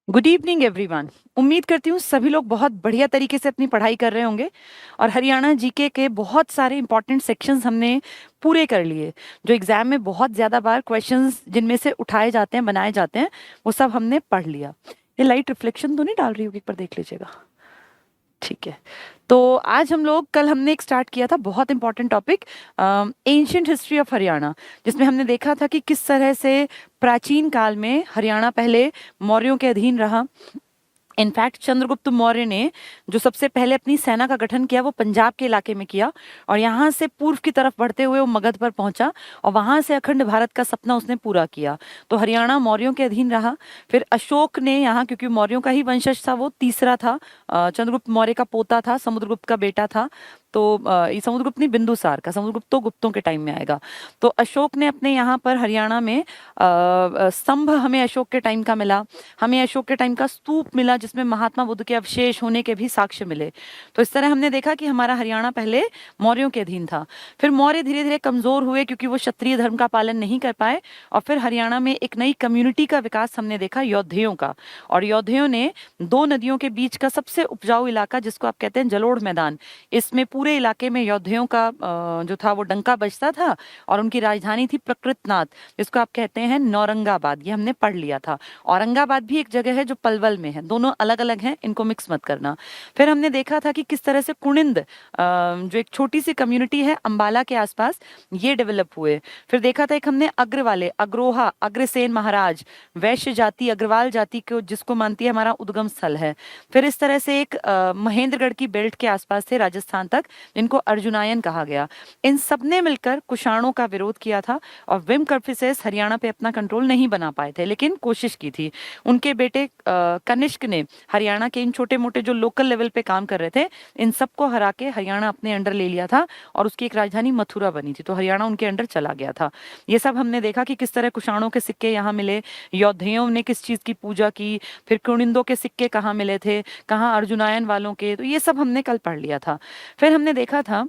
Good evening everyone. उम्मीद करती हूँ सभी लोग बहुत बढ़िया तरीके से अपनी पढ़ाई कर रहे होंगे और हरियाणा जीके के बहुत सारे इंपॉर्टेंट सेक्शंस हमने पूरे कर लिए। जो एग्जाम में बहुत ज़्यादा बार क्वेश्चंस जिनमें से उठाए जाते हैं, बनाए जाते हैं, वो सब हमने पढ़ लिया। ये लाइट रिफ्लेक्शन तो नहीं डाल रही होगी, एक बार देख लीजिएगा। ठीक है। तो आज हम लोग, कल हमने एक स्टार्ट किया था बहुत important topic, ancient history of Haryana, जिसमें हमने देखा था कि किस तरह से प्राचीन काल में हरियाणा पहले मौर्यों के अधीन रहा। इनफैक्ट चंद्रगुप्त मौर्य ने जो सबसे पहले अपनी सेना का गठन किया वो पंजाब के इलाके में किया और यहाँ से पूर्व की तरफ बढ़ते हुए वो मगध पर पहुंचा और वहां से अखंड भारत का सपना उसने पूरा किया। तो हरियाणा मौर्यों के अधीन रहा। फिर अशोक ने यहाँ, क्योंकि मौर्यों का ही वंशज था, वो तीसरा था, चंद्रगुप्त मौर्य का पोता था, समुद्रगुप्त का बेटा था। तो ये समुद्रगुप्त नहीं, बिंदुसार का, समुद्रगुप्त तो गुप्तों के टाइम में आएगा। तो अशोक ने अपने यहाँ पर हरियाणा में स्तंभ हमें अशोक के टाइम का मिला। हमें अशोक के टाइम का स्तूप मिला जिसमें महात्मा बुद्ध के अवशेष होने के भी साक्ष्य मिले। तो इस तरह हमने देखा कि हमारा हरियाणा पहले मौर्यों के अधीन था। फिर मौर्य धीरे धीरे कमजोर हुए क्योंकि वो क्षत्रिय धर्म का पालन नहीं कर पाए और फिर हरियाणा में एक नई कम्युनिटी का विकास हमने देखा, योद्धेयों का। और योद्धेयों ने दो नदियों के बीच का सबसे उपजाऊ इलाका, जिसको आप कहते हैं जलोढ़ मैदान, इसमें पूरे इलाके में योद्धेयों का जो था वो डंका बजता था और उनकी राजधानी थी प्रकृतनाथ, जिसको आप कहते हैं नौरंगाबाद। ये हमने पढ़ लिया था। औरंगाबाद भी एक जगह है जो पलवल में है, दोनों अलग अलग हैं, इनको मिक्स मत करना। फिर हमने देखा था कि किस तरह से कुनिंद, जो एक छोटी सी कम्युनिटी है अंबाला के आसपास, ये डेवलप हुए। फिर देखा था एक हमने अग्र वाले, अग्रोहा, अग्रसेन महाराज, वैश्य जाति, अग्रवाल जाति को जिसको मानती है हमारा उद्गम स्थल है। फिर इस तरह से एक महेंद्रगढ़ की बेल्ट के आसपास थे राजस्थान तक, जिनको अर्जुनायन कहा गया। इन सब ने मिलकर कुषाणों का विरोध किया था और विम कर्फिसेस हरियाणा पे अपना कंट्रोल नहीं बना पाए थे, लेकिन कोशिश की थी। उनके बेटे कनिष्क ने हरियाणा के इन छोटे मोटे जो लोकल लेवल पे काम कर रहे थे, इन सबको हरा के हरियाणा अपने अंडर ले लिया था और उसकी एक राजधानी मथुरा बनी थी। तो हरियाणा उनके अंडर चला गया था। ये सब हमने देखा कि किस तरह कुषाणों के सिक्के यहाँ मिले, योद्धेयों ने किस चीज की पूजा की, फिर कुनिंदों के सिक्के कहाँ मिले थे, कहाँ अर्जुनायन वालों के। तो ये सब हमने कल पढ़ लिया था। फिर हमने देखा था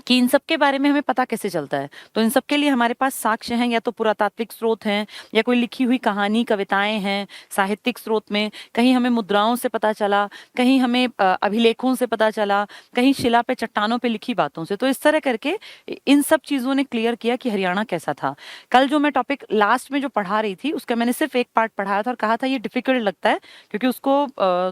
कि इन सब के बारे में हमें पता कैसे चलता है। तो इन सब के लिए हमारे पास साक्ष्य हैं, या तो पुरातात्विक स्रोत हैं, या कोई लिखी हुई कहानी, कविताएं हैं साहित्यिक स्रोत में, कहीं हमें मुद्राओं से पता चला, कहीं हमें अभिलेखों से पता चला, कहीं शिला पे, चट्टानों पे लिखी बातों से। तो इस तरह करके इन सब चीजों ने क्लियर किया कि हरियाणा कैसा था। कल जो मैं टॉपिक लास्ट में जो पढ़ा रही थी उसका मैंने सिर्फ एक पार्ट पढ़ाया था और कहा था ये डिफिकल्ट लगता है क्योंकि उसको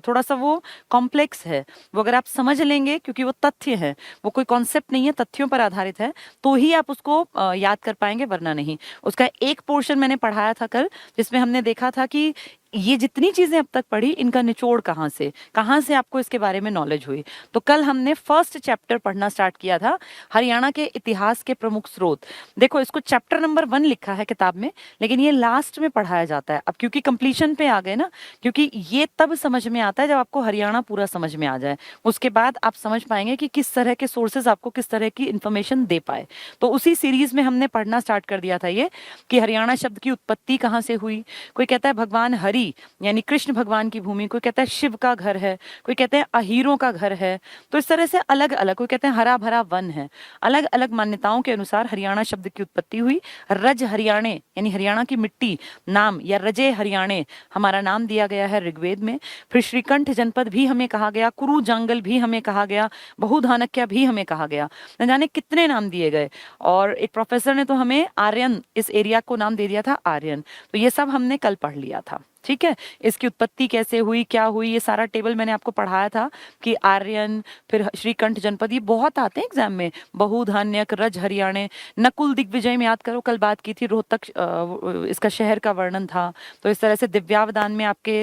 थोड़ा सा वो कॉम्प्लेक्स है। वो अगर आप समझ लेंगे, क्योंकि वो तथ्य है, वो कोई कॉन्सेप्ट नहीं है, तथ्यों पर आधारित है, तो ही आप उसको याद कर पाएंगे, वरना नहीं। उसका एक पोर्शन मैंने पढ़ाया था कल, जिसमें हमने देखा था कि ये जितनी चीजें अब तक पढ़ी, इनका निचोड़ कहाँ से आपको इसके बारे में नॉलेज हुई। तो कल हमने फर्स्ट चैप्टर पढ़ना स्टार्ट किया था, हरियाणा के इतिहास के प्रमुख स्रोत। देखो, इसको चैप्टर नंबर 1 लिखा है किताब में, लेकिन ये लास्ट में पढ़ाया जाता है अब, क्योंकि कंप्लीशन पे आ गए ना। क्योंकि ये तब समझ में आता है जब आपको हरियाणा पूरा समझ में आ जाए, उसके बाद आप समझ पाएंगे कि किस तरह के सोर्सेज आपको किस तरह की इंफॉर्मेशन दे पाए। तो उसी सीरीज में हमने पढ़ना स्टार्ट कर दिया था ये, कि हरियाणा शब्द की उत्पत्ति कहाँ से हुई। कोई कहता है भगवान हरि यानी कृष्ण भगवान की भूमि, कोई कहता है शिव का घर है, कोई कहते हैं अहीरों का घर है। तो इस तरह से अलग अलग, कोई कहते हैं हरा भरा वन है। अलग अलग मान्यताओं के अनुसार हरियाणा शब्द की उत्पत्ति हुई। रज हरियाणे यानी हरियाणा की मिट्टी नाम, या रजे हरियाणे हमारा नाम दिया गया है ऋग्वेद में। फिर श्रीकंठ जनपद भी हमें कहा गया, कुरु जंगल भी हमें कहा गया, बहुधानक्या भी हमें कहा गया, न जाने कितने नाम दिए गए। और एक प्रोफेसर ने तो हमें आर्यन, इस एरिया को नाम दे दिया था आर्यन। तो ये सब हमने कल पढ़ लिया था। ठीक है, इसकी उत्पत्ति कैसे हुई, क्या हुई, ये सारा टेबल मैंने आपको पढ़ाया था कि आर्यन, फिर श्रीकंठ जनपद, ये बहुत आते हैं एग्जाम में। बहुधान्यक, रज हरियाणे, नकुल दिग्विजय में याद करो, कल बात की थी, रोहतक इसका शहर का वर्णन था। तो इस तरह से दिव्यावदान में आपके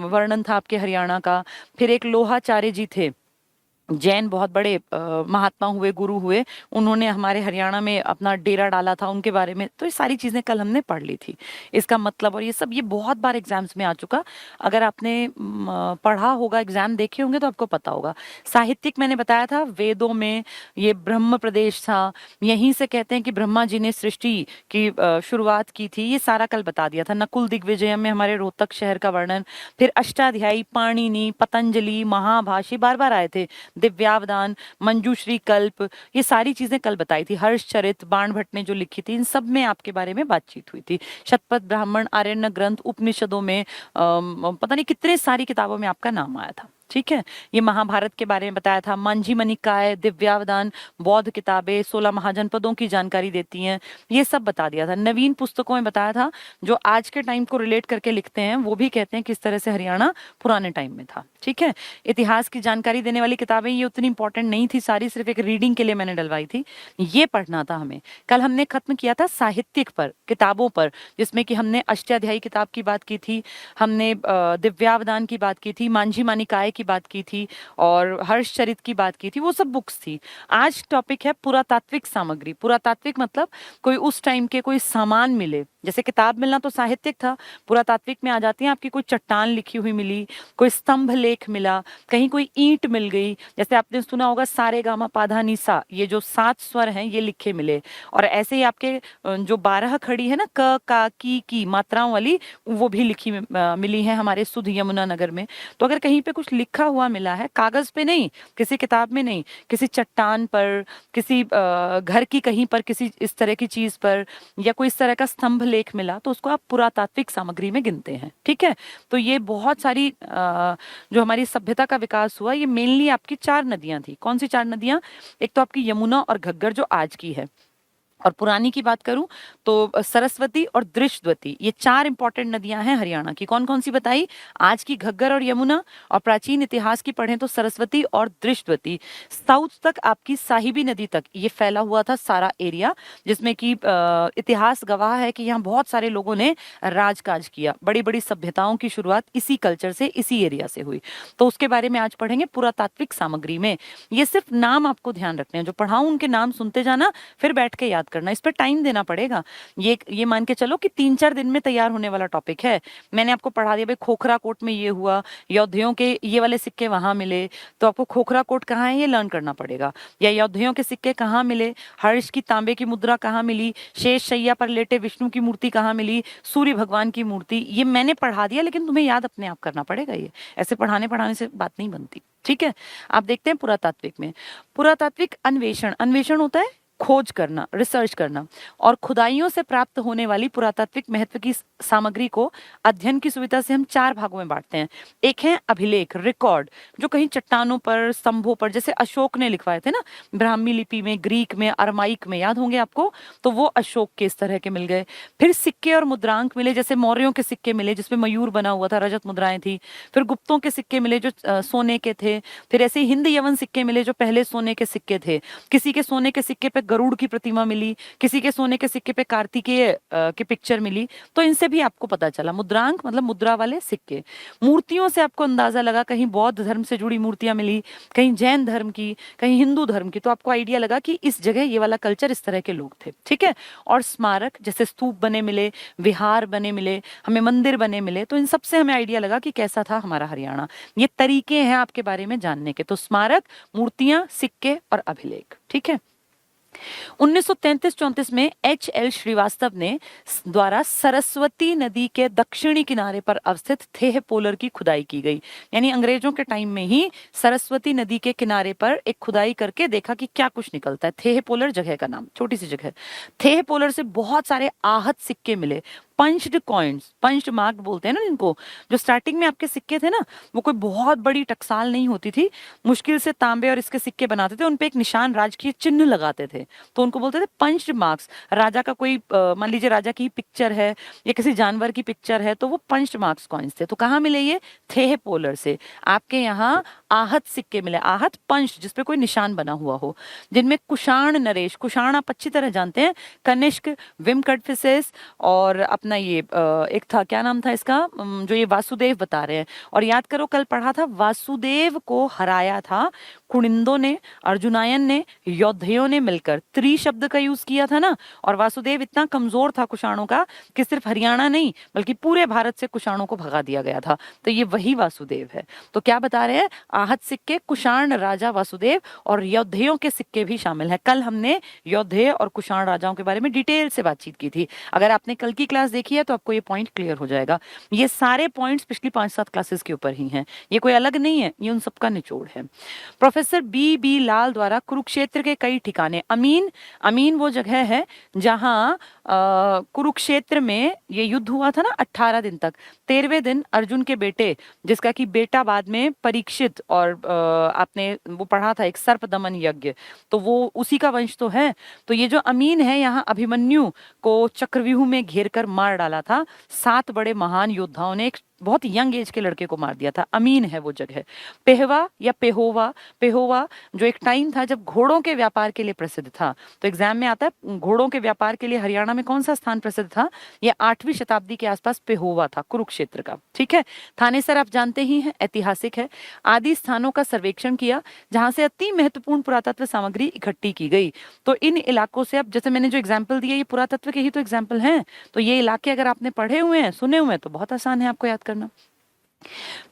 वर्णन था आपके हरियाणा का। फिर एक लोहाचार्य जी थे, जैन बहुत बड़े महात्मा हुए, गुरु हुए, उन्होंने हमारे हरियाणा में अपना डेरा डाला था, उनके बारे में। तो ये सारी चीजें कल हमने पढ़ ली थी, इसका मतलब। और ये सब ये बहुत बार एग्जाम्स में आ चुका, अगर आपने पढ़ा होगा, एग्जाम देखे होंगे तो आपको पता होगा। साहित्यिक मैंने बताया था, वेदों में ये ब्रह्म प्रदेश था, यहीं से कहते हैं कि ब्रह्मा जी ने सृष्टि की शुरुआत की थी, ये सारा कल बता दिया था। नकुल दिग्विजय में हमारे रोहतक शहर का वर्णन। फिर अष्टाध्यायी, पाणिनि, पतंजलि, महाभाष्य बार बार आए थे। दिव्यावदान, मंजूश्री कल्प, ये सारी चीजें कल बताई थी। हर्षचरित, बाण भट्ट ने जो लिखी थी, इन सब में आपके बारे में बातचीत हुई थी। शतपथ ब्राह्मण, आरण्य ग्रंथ, उपनिषदों में पता नहीं कितने सारी किताबों में आपका नाम आया था। ठीक है, ये महाभारत के बारे में बताया था। मंजीमणि निकाय, दिव्यावदान, बौद्ध किताबें, 16 महाजनपदों की जानकारी देती हैं, ये सब बता दिया था। नवीन पुस्तकों में बताया था, जो आज के टाइम को रिलेट करके लिखते हैं वो भी कहते हैं किस तरह से हरियाणा पुराने टाइम में था। ठीक है, इतिहास की जानकारी देने वाली किताबें ये उतनी इंपॉर्टेंट नहीं थी सारी, सिर्फ एक रीडिंग के लिए मैंने डलवाई थी। ये पढ़ना था हमें। कल हमने खत्म किया था साहित्यिक पर, किताबों पर, जिसमें कि हमने अष्टाध्यायी किताब की बात की थी, हमने दिव्यावदान की बात की थी, मंजीमणि निकाय की बात की थी और हर्षचरित की बात की थी, वो सब बुक्स थी। आज टॉपिक है पुरातात्विक सामग्री। पुरातात्विक मतलब कोई उस टाइम के कोई सामान मिले, जैसे किताब मिलना तो साहित्यिक था, पुरातात्विक में आ जाती है आपकी कोई चट्टान लिखी हुई मिली, कोई स्तंभ लेख मिला, कहीं कोई ईंट मिल गई। जैसे आपने सुना होगा सारे गामा पाधा निसा, ये जो 7 स्वर हैं ये लिखे मिले। और ऐसे ही आपके जो 12 खड़ी है ना, क का की मात्राओं वाली, वो भी लिखी मिली है हमारे सुध यमुना नगर में। तो अगर कहीं पे कुछ लिखा हुआ मिला है, कागज पे नहीं, किसी किताब में नहीं, किसी चट्टान पर, किसी घर की कहीं पर, किसी इस तरह की चीज पर, या कोई इस तरह का स्तंभ लेख मिला, तो उसको आप पुरातात्विक सामग्री में गिनते हैं। ठीक है, तो ये बहुत सारी जो हमारी सभ्यता का विकास हुआ, ये मेनली आपकी 4 नदियां थी। कौन सी 4 नदियां? एक तो आपकी यमुना और घग्गर जो आज की है, और पुरानी की बात करूं तो सरस्वती और दृष्टवती, ये 4 इंपॉर्टेंट नदियां हैं हरियाणा की। कौन कौन सी बताई? आज की घग्गर और यमुना, और प्राचीन इतिहास की पढ़ें तो सरस्वती और दृष्टवती। साउथ तक आपकी साहिबी नदी तक ये फैला हुआ था सारा एरिया, जिसमें कि इतिहास गवाह है कि यहाँ बहुत सारे लोगों ने राजकाज किया। बड़ी बड़ी सभ्यताओं की शुरुआत इसी कल्चर से, इसी एरिया से हुई। तो उसके बारे में आज पढ़ेंगे पुरातात्विक सामग्री में। ये सिर्फ नाम आपको ध्यान रखने हैं, जो पढ़ाऊं उनके नाम सुनते जाना, फिर बैठ के याद करना। इस पर टाइम देना पड़ेगा। ये मान के चलो कि 3-4 दिन में तैयार होने वाला टॉपिक है। मैंने आपको पढ़ा दिया भाई खोखरा कोट में ये हुआ, योद्धियों के ये वाले सिक्के वहां मिले, तो आपको खोखरा कोट कहाँ है ये लर्न करना पड़ेगा। या योद्धियों के सिक्के कहाँ मिले, हर्ष की तांबे की मुद्रा कहाँ मिली, शेष शैया पर लेटे विष्णु की मूर्ति कहाँ मिली, सूर्य भगवान की मूर्ति, ये मैंने पढ़ा दिया, लेकिन तुम्हें याद अपने आप करना पड़ेगा। ये ऐसे पढ़ाने से बात नहीं बनती। ठीक है, आप देखते हैं पुरातात्विक में। पुरातात्विक अन्वेषण, अन्वेषण होता है खोज करना, रिसर्च करना, और खुदाइयों से प्राप्त होने वाली पुरातात्विक महत्व की सामग्री को अध्ययन की सुविधा से हम 4 भागों में बांटते हैं। एक है अभिलेख, रिकॉर्ड, जो कहीं चट्टानों पर, स्तंभों पर, जैसे अशोक ने लिखवाए थे ना, ब्राह्मी लिपि में, ग्रीक में, अरमाइक में, याद होंगे आपको, तो वो अशोक के इस तरह के मिल गए। फिर सिक्के और मुद्रांक मिले, जैसे मौर्यों के सिक्के मिले जिसमें मयूर बना हुआ था, रजत मुद्राएं थी। फिर गुप्तों के सिक्के मिले जो सोने के थे। फिर ऐसे ही हिंद यवन सिक्के मिले जो पहले सोने के सिक्के थे। किसी के सोने के सिक्के पे गरुड़ की प्रतिमा मिली, किसी के सोने के सिक्के पे कार्तिकेय की पिक्चर मिली। तो इनसे भी आपको पता चला। मुद्रांक मतलब मुद्रा वाले सिक्के। मूर्तियों से आपको अंदाजा लगा, कहीं बौद्ध धर्म से जुड़ी मूर्तियां मिली, कहीं जैन धर्म की, कहीं हिंदू धर्म की, तो आपको आइडिया लगा कि इस जगह ये वाला कल्चर, इस तरह के लोग थे। ठीक है, और स्मारक, जैसे स्तूप बने मिले, विहार बने मिले, हमें मंदिर बने मिले, तो इन सबसे हमें आइडिया लगा कि कैसा था हमारा हरियाणा। ये तरीके हैं आपके बारे में जानने के। तो स्मारक, मूर्तियां, सिक्के और अभिलेख। ठीक है, 1933-34 में H.L. श्रीवास्तव ने द्वारा सरस्वती नदी के दक्षिणी किनारे पर अवस्थित थेह पोलर की खुदाई की गई। यानी अंग्रेजों के टाइम में ही सरस्वती नदी के किनारे पर एक खुदाई करके देखा कि क्या कुछ निकलता है। थेह पोलर जगह का नाम, छोटी सी जगह। थेह पोलर से बहुत सारे आहत सिक्के मिले, पंच्ड कॉइन्स, पंच्ड मार्क बोलते हैं ना इनको। जो स्टार्टिंग में आपके सिक्के थे ना, वो कोई बहुत बड़ी टकसाल नहीं होती थी, मुश्किल से तांबे और इसके सिक्के बनाते थे, उनपे एक निशान, राजकीय चिन्ह लगाते थे, तो उनको बोलते थे पंच्ड मार्क्स। राजा का कोई मान लीजिए राजा की पिक्चर है या किसी जानवर की पिक्चर है, तो वो पंच्ड मार्क्स कॉइन्स थे। तो कहाँ मिले ये? थेह पोलर से। आपके यहाँ आहत सिक्के मिले, आहत पंच जिसपे कोई निशान बना हुआ हो, जिनमें कुषाण नरेश, कुषाण आप अच्छी तरह जानते हैं, कनिष्क, विम कटफिसेस, और अपना ये एक था, क्या नाम था इसका, जो ये वासुदेव बता रहे हैं। और याद करो कल पढ़ा था, वासुदेव को हराया था कुणिंदों ने, अर्जुनायन ने, योद्धयों ने मिलकर। त्रि शब्द का यूज किया था ना। और वासुदेव इतना कमजोर था कुषाणों का कि सिर्फ हरियाणा नहीं बल्कि पूरे भारत से कुषाणों को भगा दिया गया था। तो ये वही वासुदेव है। तो क्या बता रहे हैं? आहत सिक्के, कुषाण राजा वासुदेव, और योद्धयों के सिक्के भी शामिल है। कल हमने योद्धेय और कुषाण राजाओं के बारे में डिटेल से बातचीत की थी। अगर आपने कल की क्लास देखी है तो आपको ये पॉइंट क्लियर हो जाएगा। ये सारे पॉइंट्स पिछली 5-7 क्लासेस के ऊपर ही हैं, ये कोई अलग नहीं है, ये उन सबका निचोड़ है। प्रोफेसर बी लाल द्वारा कुरुक्षेत्र के कई ठिकाने, अमीन वो जगह है जहां कुरुक्षेत्र में ये युद्ध हुआ था ना 18 दिन तक। 13वें दिन अर्जुन के बेटे, जिसका कि बेटा बाद में परीक्षित, और आपने वो पढ़ा था एक सर्प दमन यज्ञ, तो वो उसी का वंश तो है। तो ये जो अमीन है यहाँ अभिमन्यु को चक्रव्यूह में घेर कर मार डाला था। 7 बड़े महान योद्धाओं ने एक बहुत यंग एज के लड़के को मार दिया था। अमीन है वो जगह। पेहवा या पेहोवा, पेहोवा जो एक टाइम था जब घोड़ों के व्यापार के लिए प्रसिद्ध था। तो एग्जाम में आता है घोड़ों के व्यापार के लिए हरियाणा में कौन सा स्थान प्रसिद्ध था? ये 8वीं शताब्दी के आसपास पेहोवा था, कुरुक्षेत्र का। ठीक है। थानेसर आप जानते ही हैं, ऐतिहासिक है। आदि स्थानों का सर्वेक्षण किया जहां से अति महत्वपूर्ण पुरातत्व सामग्री इकट्ठी की गई। तो इन इलाकों से, अब जैसे मैंने जो एग्जाम्पल दिए ये पुरातत्व के ही तो एग्जाम्पल हैं, तो ये इलाके अगर आपने पढ़े हुए हैं, सुने हुए हैं, तो बहुत आसान है आपको याद करना।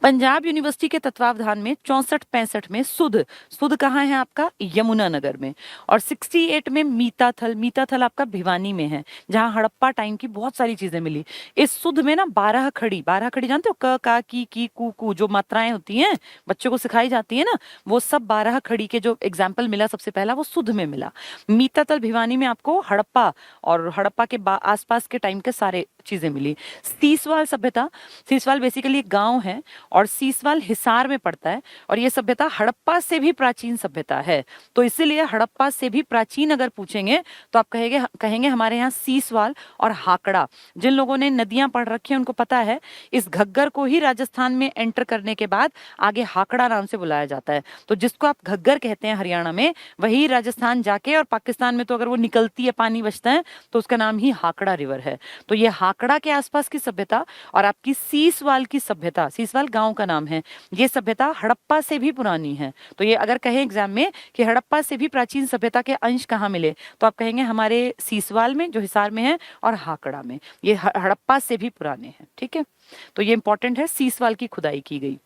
पंजाब यूनिवर्सिटी के तत्वावधान में 64-65 में सुध कहाँ है आपका? यमुनानगर में। और 68 में मीताथल आपका भिवानी में है, जहां हड़प्पा टाइम की बहुत सारी चीजें मिली। इस सुध में ना 12 खड़ी जानते हो, क का की कू जो मात्राएं होती हैं बच्चों को सिखाई जाती है ना, वो सब 12 खड़ी के जो एग्जाम्पल मिला सबसे पहला वो सुध में मिला। मीताथल भिवानी में आपको हड़प्पा और हड़प्पा के आसपास के टाइम के सारे चीजें मिली। सीसवाल सभ्यता, सीसवाल बेसिकली एक गांव है और सीसवाल हिसार में पड़ता है, और ये सभ्यता हड़प्पा से भी प्राचीन सभ्यता है। तो इसीलिए हड़प्पा से भी प्राचीन अगर पूछेंगे तो आप कहेंगे हमारे यहाँ सीसवाल और हाकड़ा। जिन लोगों ने नदियां पढ़ रखी हैं उनको पता है, इस घग्गर को ही राजस्थान में एंटर करने के बाद आगे हाकड़ा नाम से बुलाया जाता है। तो जिसको आप घग्गर कहते हैं हरियाणा में, वही राजस्थान जाके और पाकिस्तान में तो अगर वो निकलती है, पानी बचता है, तो उसका नाम ही हाकड़ा रिवर है। तो ये हाकड़ा के आसपास की सभ्यता और आपकी सीसवाल की सभ्यता, सीसवाल गांव का नाम है, ये सभ्यता हड़प्पा से भी पुरानी है। तो ये अगर कहें एग्जाम में कि हड़प्पा से भी प्राचीन सभ्यता के अंश कहाँ मिले, तो आप कहेंगे हमारे सीसवाल में जो हिसार में है और हाकड़ा में, ये हड़प्पा से भी पुराने हैं। ठीक है, तो ये इंपॉर्टेंट है, सीसवाल की खुदाई की गई।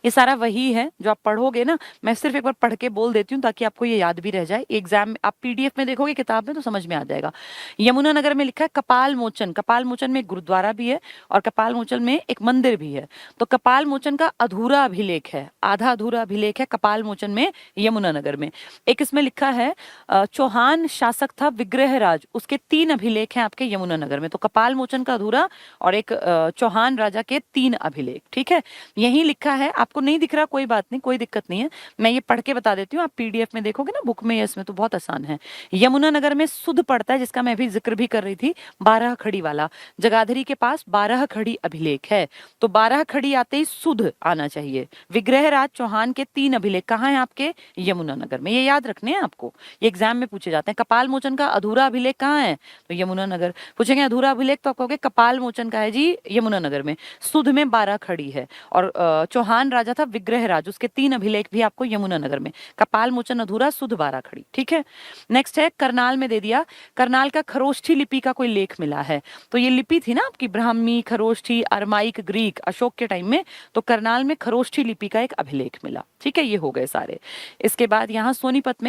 ये सारा वही है जो आप पढ़ोगे ना, मैं सिर्फ एक बार पढ़ के बोल देती हूँ ताकि आपको ये याद भी रह जाए। एग्जाम में आप पीडीएफ में देखोगे, किताब में, तो समझ में आ जाएगा। यमुनानगर में लिखा है कपाल मोचन में एक गुरुद्वारा भी है और कपाल मोचन में एक मंदिर भी है। तो कपाल मोचन का अधूरा अभिलेख है, आधा अधूरा अभिलेख है कपाल मोचन में, यमुनानगर में। एक इसमें लिखा है चौहान शासक था विग्रहराज, उसके 3 अभिलेख हैं आपके यमुनानगर में। तो कपाल मोचन का अधूरा और एक चौहान राजा के 3 अभिलेख। ठीक है, यही लिखा है। आपको नहीं दिख रहा, कोई बात नहीं, कोई दिक्कत नहीं है, मैं ये पढ़ के बता देती हूँ। आप पीडीएफ में देखोगे ना, बुक में, इसमें तो बहुत आसान है। यमुनानगर में सुध पड़ता है, जिसका मैं भी जिक्र भी कर रही थी, 12 खड़ी वाला। जगाधरी के पास 12 खड़ी अभिलेख है, तो 12 खड़ी आते ही सुध आना चाहिए। विग्रहराज चौहान के 3 अभिलेख कहाँ हैं आपके? यमुनानगर में। ये याद रखने हैं आपको, ये एग्जाम में पूछे जाते हैं। कपाल मोचन का अधूरा अभिलेख कहाँ है? तो यमुनानगर। पूछेंगे अधूरा अभिलेख, तो आप कहोगे कपाल मोचन का है जी यमुनानगर में। सुध में 12 खड़ी है और चौहान राजा था विग्रहराज, उसके 3 अभिलेख भी आपको यमुनानगर में। कपाल मोचन अधूरा, सुध 12 खड़ी। ठीक है, नेक्स्ट है करनाल में दे दिया, करनाल का खरोष्ठी लिपि का कोई लेख मिला है। तो ये लिपि थी ना आपकी ब्राह्मी, खरोष्ठी, अरमाइक, ग्रीक, अशोक के टाइम में, तो करनाल में खरोष्ठी लिपि का एक अभिलेख मिला। ठीक है, ये हो गए सारे। इसके बाद यहाँ सोनीपत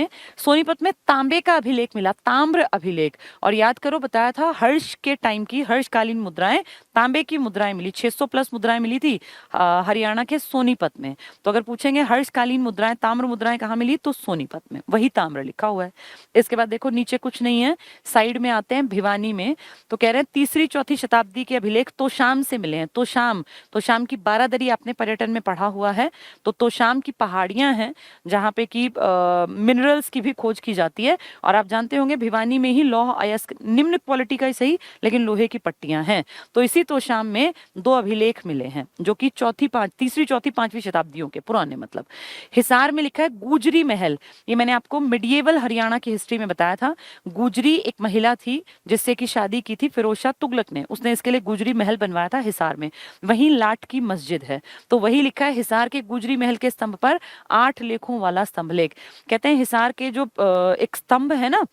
में तांबे का अभिलेख मिला, ताम्र अभिलेख। और याद करो, बताया था हर्ष के टाइम की, हर्षकालीन मुद्राएं, तांबे की मुद्राएं मिली, 600+ मुद्राएं मिली थी हरियाणा के सोनीपत में। तो अगर पूछेंगे हर्षकालीन मुद्राएं, ताम्र मुद्राएं कहाँ मिली, तो सोनीपत में, वही ताम्र लिखा हुआ है। इसके बाद देखो नीचे कुछ नहीं है, साइड में आते हैं भिवानी में। तो कह रहे हैं 3री-4थी शताब्दी के अभिलेख तोशाम से मिले हैं। तोशाम की 12 दरी आपने पर्यटन में पढ़ा हुआ है। तो तोशाम की पहाड़ियां हैं जहाँ पे की मिनरल्स की भी खोज की जाती है। और आप जानते होंगे भिवानी में ही लौह अयस्क, निम्न क्वालिटी का ही सही, लेकिन लोहे की पट्टियां हैं। तो इसी तोशाम में 2 अभिलेख मिले हैं जो कि 3री, 4थी, 5वीं शताब्दियों के पुराने। मतलब हिसार में लिखा है गुजरी महल। ये मैंने आपको मिडिएवल हरियाणा की हिस्ट्री में बताया था। गुजरी एक महिला थी जिससे की शादी की थी फिरोज शाह तुगलक ने, उसने इसके लिए गुजरी महल बनवाया था हिसार में। वहीं लाट की मस्जिद है, तो वही लिखा है हिसार के गुजरी महल के स्तंभ पर 8 लेखों वाला स्तंभ लेख। कहते हैं हिसार के जो एक स्तंभ है ना,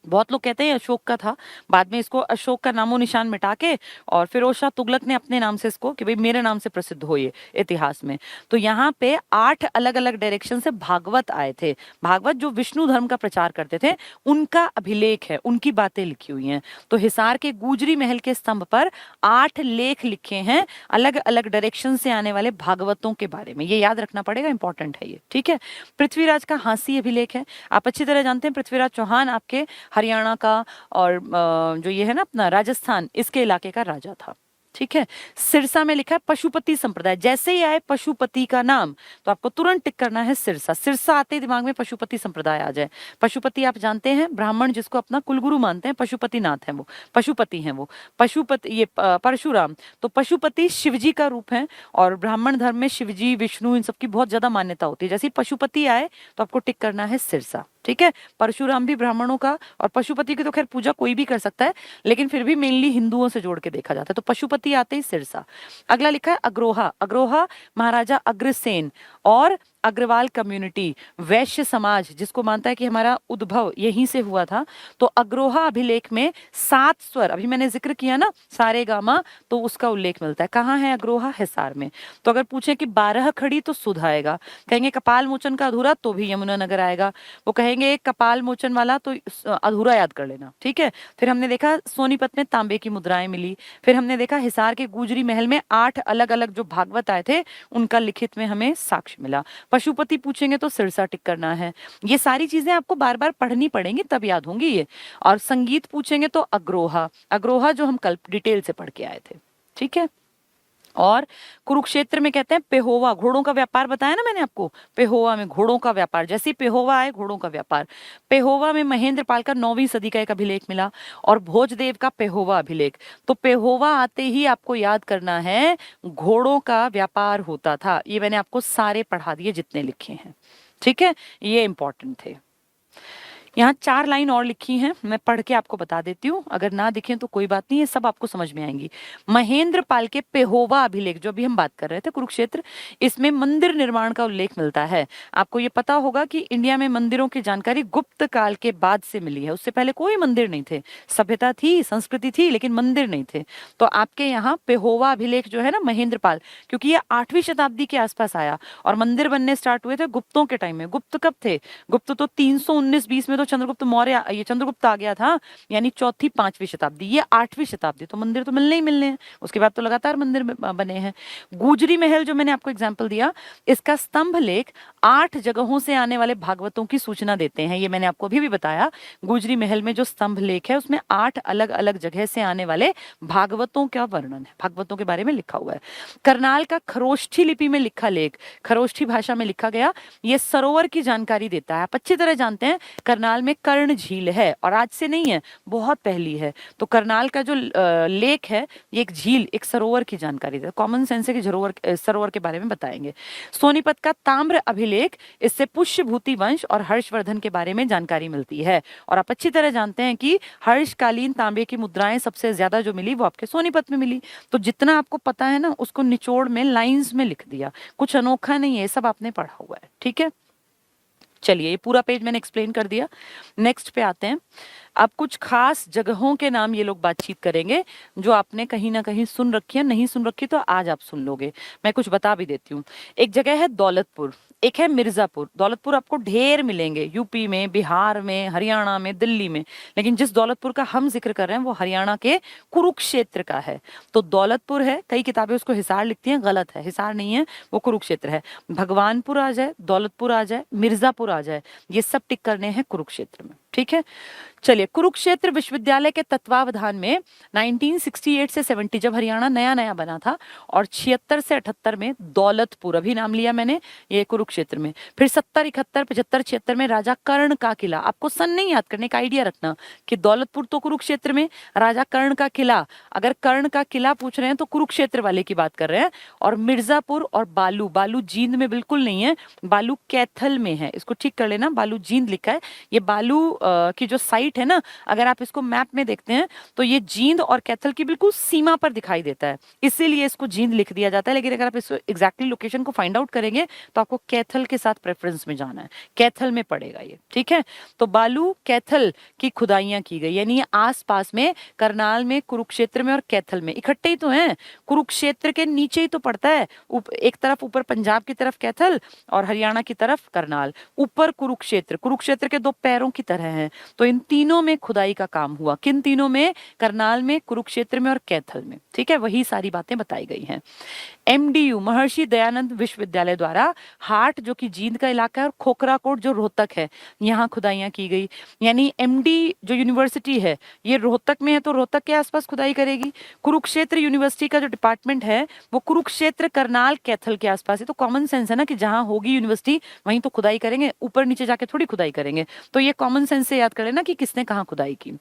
बहुत लोग कहते हैं अशोक का था, बाद में इसको अशोक का नामो निशान मिटा के और फिरोज शाह तुगलक ने अपने नाम से इसको कि भाई मेरे नाम से प्रसिद्ध हो ये इतिहास में। तो यहाँ पे 8 अलग अलग डायरेक्शन से भागवत आए थे। भागवत जो विष्णु धर्म का प्रचार करते थे उनका अभिलेख है, उनकी बातें लिखी हुई हैं। तो हिसार के गुजरी महल के स्तंभ पर 8 लेख लिखे हैं अलग अलग डायरेक्शन से आने वाले भागवतों के बारे में। ये याद रखना पड़ेगा, इंपॉर्टेंट है ये, ठीक है। पृथ्वीराज का हांसी अभिलेख है, आप अच्छी तरह जानते हैं पृथ्वीराज चौहान आपके हरियाणा का और जो ये है ना अपना राजस्थान, इसके इलाके का राजा था, ठीक है। सिरसा में लिखा है पशुपति संप्रदाय। जैसे ही आए पशुपति का नाम तो आपको तुरंत टिक करना है सिरसा। सिरसा आते ही दिमाग में पशुपति संप्रदाय आ जाए। पशुपति आप जानते हैं ब्राह्मण जिसको अपना कुलगुरु मानते हैं, पशुपति नाथ है वो, पशुपति हैं वो। पशुपति ये परशुराम, तो पशुपति शिवजी का रूप है और ब्राह्मण धर्म में शिवजी विष्णु इन सबकी बहुत ज्यादा मान्यता होती है। जैसे ही पशुपति आए तो आपको टिक करना है सिरसा, ठीक है। परशुराम भी ब्राह्मणों का और पशुपति की तो खैर पूजा कोई भी कर सकता है, लेकिन फिर भी मेनली हिंदुओं से जोड़ के देखा जाता है। तो पशुपति आते ही सिरसा। अगला लिखा है अग्रोहा। अग्रोहा महाराजा अग्रसेन और अग्रवाल कम्युनिटी, वैश्य समाज जिसको मानता है कि हमारा उद्भव यहीं से हुआ था। तो अग्रोहा अभिलेख में 7 स्वर, अभी मैंने जिक्र किया ना सारे गामा, तो उसका उल्लेख मिलता है। कहाँ है अग्रोहा? हिसार में। तो अगर पूछे कि 12 खड़ी तो सुध आएगा, कहेंगे कपाल मोचन का अधूरा तो भी यमुनानगर आएगा, वो कहेंगे कपाल मोचन वाला तो अधूरा याद कर लेना, ठीक है। फिर हमने देखा सोनीपत में तांबे की मुद्राएं मिली। फिर हमने देखा हिसार के गुजरी महल में 8 अलग अलग जो भागवत आए थे उनका लिखित में हमें साक्ष्य मिला। पशुपति पूछेंगे तो सिरसा टिक करना है। ये सारी चीजें आपको बार बार पढ़नी पड़ेंगी तब याद होंगी ये। और संगीत पूछेंगे तो अग्रोहा। अग्रोहा जो हम कल डिटेल से पढ़ के आए थे, ठीक है। और कुरुक्षेत्र में कहते हैं पेहोवा, घोड़ों का व्यापार बताया ना मैंने आपको, पेहोवा में घोड़ों का व्यापार, जैसे पेहोवा आए घोड़ों का व्यापार। पेहोवा में महेंद्र पाल का 9वीं सदी का एक अभिलेख मिला और भोजदेव का पेहोवा अभिलेख। तो पेहोवा आते ही आपको याद करना है घोड़ों का व्यापार होता था। ये मैंने आपको सारे पढ़ा दिए जितने लिखे हैं, ठीक है, ये इंपॉर्टेंट थे। यहाँ 4 लाइन और लिखी हैं, मैं पढ़ के आपको बता देती हूँ, अगर ना दिखे तो कोई बात नहीं, ये सब आपको समझ में आएंगी। महेंद्र पाल के पेहोवा अभिलेख जो अभी हम बात कर रहे थे कुरुक्षेत्र, इसमें मंदिर निर्माण का उल्लेख मिलता है। आपको ये पता होगा कि इंडिया में मंदिरों की जानकारी गुप्त काल के बाद से मिली है, उससे पहले कोई मंदिर नहीं थे। सभ्यता थी, संस्कृति थी, लेकिन मंदिर नहीं थे। तो आपके यहाँ पेहोवा अभिलेख जो है ना महेंद्र पाल, क्योंकि ये 8वीं शताब्दी के आसपास आया और मंदिर बनने स्टार्ट हुए थे गुप्तों के टाइम में। गुप्त कब थे? गुप्त तो 319-20 में तो चंद्रगुप्त मौर्य, ये चंद्रगुप्त आ गया था, यानी 4वीं 5वीं शताब्दी, ये 8वीं शताब्दी। तो मंदिर तो मिलने ही मिलने हैं, उसके बाद तो लगातार मंदिर बने हैं। गुजरी महल जो मैंने आपको एग्जांपल दिया, इसका स्तंभ लेख 8 जगहों से आने वाले भागवतों की सूचना देते हैं। ये मैंने आपको अभी भी बताया, गुजरी महल में जो स्तंभ लेख है उसमें 8 अलग अलग जगह से आने वाले भागवतों का वर्णन है, भागवतों के बारे में लिखा हुआ है। करनाल का खरोष्ठी लिपि में लिखा लेख, खरोष्ठी भाषा में लिखा गया, ये सरोवर की जानकारी देता है। आप अच्छी तरह जानते हैं करनाल में कर्ण झील है और आज से नहीं है, बहुत पहली है। तो करनाल का जो लेक है ये एक झील, एक सरोवर की जानकारी देता है। कॉमन सेंस है कि सरोवर के बारे में बताएंगे। सोनीपत का ताम्र अभिलेख, इससे पुष्यभूति वंश और हर्षवर्धन के बारे में जानकारी मिलती है। और आप अच्छी तरह जानते हैं कि हर्षकालीन तांबे की मुद्राएं सबसे ज्यादा जो मिली वो आपके सोनीपत में मिली। तो जितना आपको पता है ना उसको निचोड़ में लाइंस में लिख दिया, कुछ अनोखा नहीं है, सब आपने पढ़ा हुआ है, ठीक है। चलिए, ये पूरा पेज मैंने एक्सप्लेन कर दिया। नेक्स्ट पे आते हैं। अब कुछ खास जगहों के नाम ये लोग बातचीत करेंगे जो आपने कहीं ना कहीं सुन रखी है, नहीं सुन रखी तो आज आप सुन लोगे। मैं कुछ बता भी देती हूँ। एक जगह है दौलतपुर, एक है मिर्जापुर। दौलतपुर आपको ढेर मिलेंगे यूपी में, बिहार में, हरियाणा में, दिल्ली में, लेकिन जिस दौलतपुर का हम जिक्र कर रहे हैं वो हरियाणा के कुरुक्षेत्र का है। तो दौलतपुर है, कई किताबें उसको हिसार लिखती हैं, गलत है, हिसार नहीं है, वो कुरुक्षेत्र है। भगवानपुर आ जाए, दौलतपुर आ जाए, मिर्जापुर आ जाए, ये सब टिक करने हैं कुरुक्षेत्र में, ठीक है। चलिए, कुरुक्षेत्र विश्वविद्यालय के तत्वावधान में 1968 से 70, जब हरियाणा नया नया बना था, और 76 से 78 में दौलतपुर, अभी नाम लिया मैंने, ये कुरुक्षेत्र में। फिर 70, 71, 75, 76 में राजा कर्ण का किला। आपको सन नहीं याद करने का आइडिया रखना कि दौलतपुर तो कुरुक्षेत्र में, राजा कर्ण का किला, अगर कर्ण का किला पूछ रहे हैं तो कुरुक्षेत्र वाले की बात कर रहे हैं। और मिर्जापुर और बालू, बालू जींद में बिल्कुल नहीं है, बालू कैथल में है, इसको ठीक कर लेना, बालू जींद लिखा है। ये बालू की जो साइट साइट है ना, अगर आप इसको मैप में देखते हैं तो ये जींद और कैथल की बिल्कुल सीमा पर दिखाई देता है, इसीलिए इसको जींद लिख दिया जाता है। लेकिन अगर आप इसको एग्जैक्टली लोकेशन को फाइंड आउट करेंगे तो आपको कैथल के साथ प्रेफरेंस में जाना है, कैथल में पड़ेगा ये, ठीक है। तो बालू कैथल की खुदाइयां की गई, यानी आस पास में करनाल में, कुरुक्षेत्र में और कैथल में इकट्ठे ही तो हैं। कुरुक्षेत्र के नीचे ही तो पड़ता है, एक तरफ ऊपर पंजाब की तरफ कैथल और हरियाणा की तरफ करनाल, ऊपर कुरुक्षेत्र, कुरुक्षेत्र के दो पैरों की तरह हैं। तो इन तीनों में खुदाई का काम हुआ, किन तीनों में? करनाल में, कुरुक्षेत्र में और कैथल में, ठीक है। वही सारी बातें बताई गई हैं। MDU महर्षि दयानंद विश्वविद्यालय द्वारा हाट जो कि जींद का इलाका है और खोखराकोट जो रोहतक है, यहाँ खुदाइयां की गई। यानी MD जो यूनिवर्सिटी है ये रोहतक में है तो रोहतक के आसपास खुदाई करेगी। कुरुक्षेत्र यूनिवर्सिटी का जो डिपार्टमेंट है वो कुरुक्षेत्र, करनाल, कैथल के आसपास है। तो कॉमन सेंस है ना कि जहां होगी यूनिवर्सिटी वहीं तो खुदाई करेंगे, ऊपर नीचे जाके थोड़ी खुदाई करेंगे। तो ये कॉमन सेंस से याद कर लेना कि किसने कहाँ खुदाई की।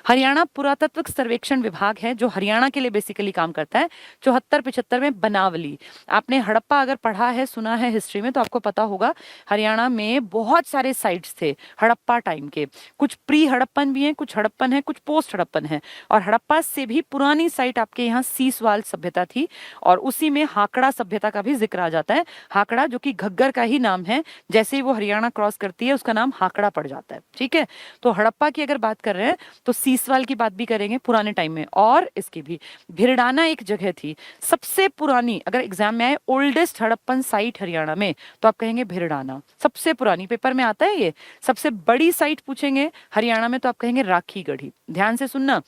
हरियाणा पुरातत्व सर्वेक्षण विभाग है जो हरियाणा के लिए बेसिकली काम करता है। 74-75 में बनावली, आपने हड़प्पा अगर पढ़ा है, सुना है हिस्ट्री में तो आपको पता होगा हरियाणा में बहुत सारे साइट्स थे हड़प्पा टाइम के। कुछ प्री हड़प्पन भी हैं, कुछ हड़प्पन है, कुछ पोस्ट हड़प्पन है। और हड़प्पा से भी पुरानी साइट आपके यहाँ सीसवाल सभ्यता थी और उसी में हाकड़ा सभ्यता का भी जिक्र आ जाता है। हाकड़ा जो कि घग्गर का ही नाम है, जैसे ही वो हरियाणा क्रॉस करती है उसका नाम हाकड़ा पड़ जाता है, ठीक है। तो हड़प्पा की अगर बात कर रहे हैं तो सीसवाल की बात भी करेंगे पुराने टाइम में। और इसकी भी भिरडाना एक जगह थी सबसे पुरानी, अगर एग्जाम में आए ओल्डेस्ट हड़प्पन साइट हरियाणा में तो आप कहेंगे भिरडाना, सबसे पुरानी, पेपर में आता है ये। सबसे बड़ी साइट पूछेंगे हरियाणा में तो आप कहेंगे राखीगढ़ी। ध्यान से सुनना,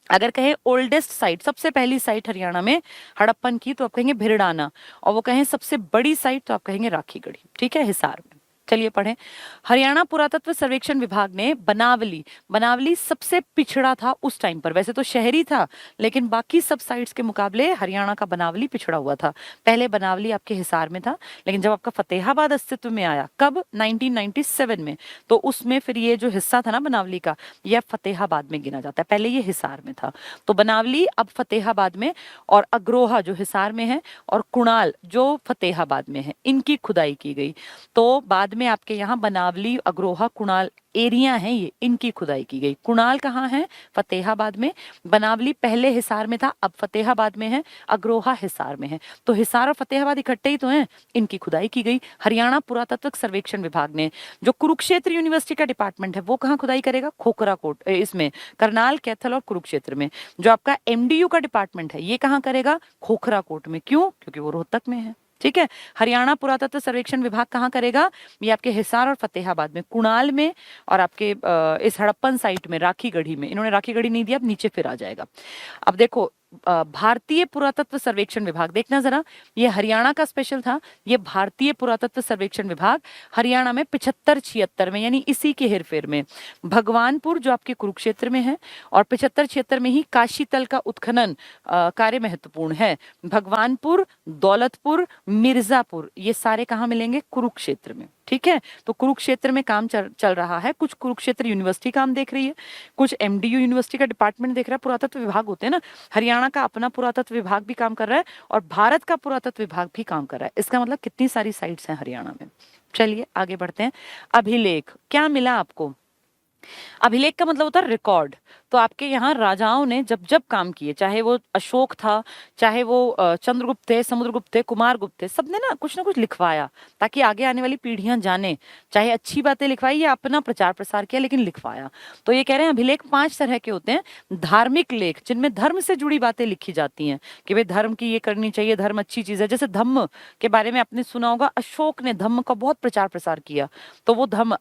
अगर कहे ओल्डेस्ट साइट, सबसे पहली साइट हरियाणा में हड़प्पन की तो आप कहेंगे भिरडाना, और वो कहें सबसे बड़ी साइट तो आप कहेंगे राखीगढ़ी, ठीक है, हिसार में। चलिए पढ़ें। हरियाणा पुरातत्व सर्वेक्षण विभाग ने बनावली, बनावली सबसे पिछड़ा था उस टाइम पर, वैसे तो शहरी था लेकिन बाकी सब साइट्स के मुकाबले हरियाणा का बनावली पिछड़ा हुआ था। पहले बनावली आपके हिसार में था, लेकिन जब आपका फतेहाबाद अस्तित्व में आया, कब? 1997 में, तो उसमें फिर ये जो हिस्सा था ना बनावली का, यह फतेहाबाद में गिना जाता है, पहले ये हिसार में था। तो बनावली अब फतेहाबाद में, और अग्रोहा जो हिसार में है और कुणाल जो फतेहाबाद में है, इनकी खुदाई की गई। तो बाद में आपके यहाँ बनावली, अग्रोहा, कुणाल एरिया हैं ये, इनकी खुदाई की गई। कुणाल कहाँ है? फतेहाबाद में। बनावली पहले हिसार में था, अब फतेहाबाद में है। अग्रोहा हिसार में है। तो हिसार और फतेहाबाद इकट्ठे ही तो हैं, इनकी खुदाई की गई। हरियाणा पुरातत्व सर्वेक्षण विभाग ने, जो कुरुक्षेत्र यूनिवर्सिटी का डिपार्टमेंट है, वो कहाँ खुदाई करेगा? खोखराकोट, इसमें करनाल, कैथल और कुरुक्षेत्र में। जो आपका MDU का डिपार्टमेंट है ये कहाँ करेगा? खोखराकोट में। क्यों? क्योंकि वो रोहतक में है, ठीक है। हरियाणा पुरातत्व सर्वेक्षण विभाग कहाँ करेगा? ये आपके हिसार और फतेहाबाद में, कुणाल में, और आपके इस हड़प्पन साइट में राखीगढ़ी में। इन्होंने राखीगढ़ी नहीं दिया, अब नीचे फिर आ जाएगा। अब देखो भारतीय पुरातत्व सर्वेक्षण विभाग, देखना जरा, ये हरियाणा का स्पेशल था, ये भारतीय पुरातत्व सर्वेक्षण विभाग हरियाणा में 75-76 में, यानी इसी के हेरफेर में भगवानपुर जो आपके कुरुक्षेत्र में है, और 75-76 में ही काशीतल का उत्खनन कार्य महत्वपूर्ण है। भगवानपुर, दौलतपुर, मिर्जापुर, ये सारे कहाँ मिलेंगे? कुरुक्षेत्र में, ठीक है। तो कुरुक्षेत्र में काम चल रहा है। कुछ कुरुक्षेत्र यूनिवर्सिटी काम देख रही है, कुछ MDU यूनिवर्सिटी का डिपार्टमेंट देख रहा है। पुरातत्व विभाग होते हैं ना, हरियाणा का अपना पुरातत्व विभाग भी काम कर रहा है और भारत का पुरातत्व विभाग भी काम कर रहा है। इसका मतलब कितनी सारी साइट्स हैं हरियाणा में। चलिए आगे बढ़ते हैं। अभिलेख क्या मिला आपको? अभिलेख का मतलब होता है रिकॉर्ड। तो आपके यहाँ राजाओं ने जब जब काम किए, चाहे वो अशोक था, चाहे वो चंद्रगुप्त थे, समुद्रगुप्त थे, कुमारगुप्त थे, सबने ना कुछ लिखवाया ताकि आगे आने वाली पीढ़ियां जाने। चाहे अच्छी बातें लिखवाई या अपना प्रचार प्रसार किया, लेकिन लिखवाया। तो ये कह रहे हैं अभिलेख 5 तरह के होते हैं। धार्मिक लेख, जिनमें धर्म से जुड़ी बातें लिखी जाती हैं कि भाई धर्म की ये करनी चाहिए, धर्म अच्छी चीज है। जैसे धम्म के बारे में आपने सुना होगा, अशोक ने धम्म का बहुत प्रचार प्रसार किया, तो वो धम्म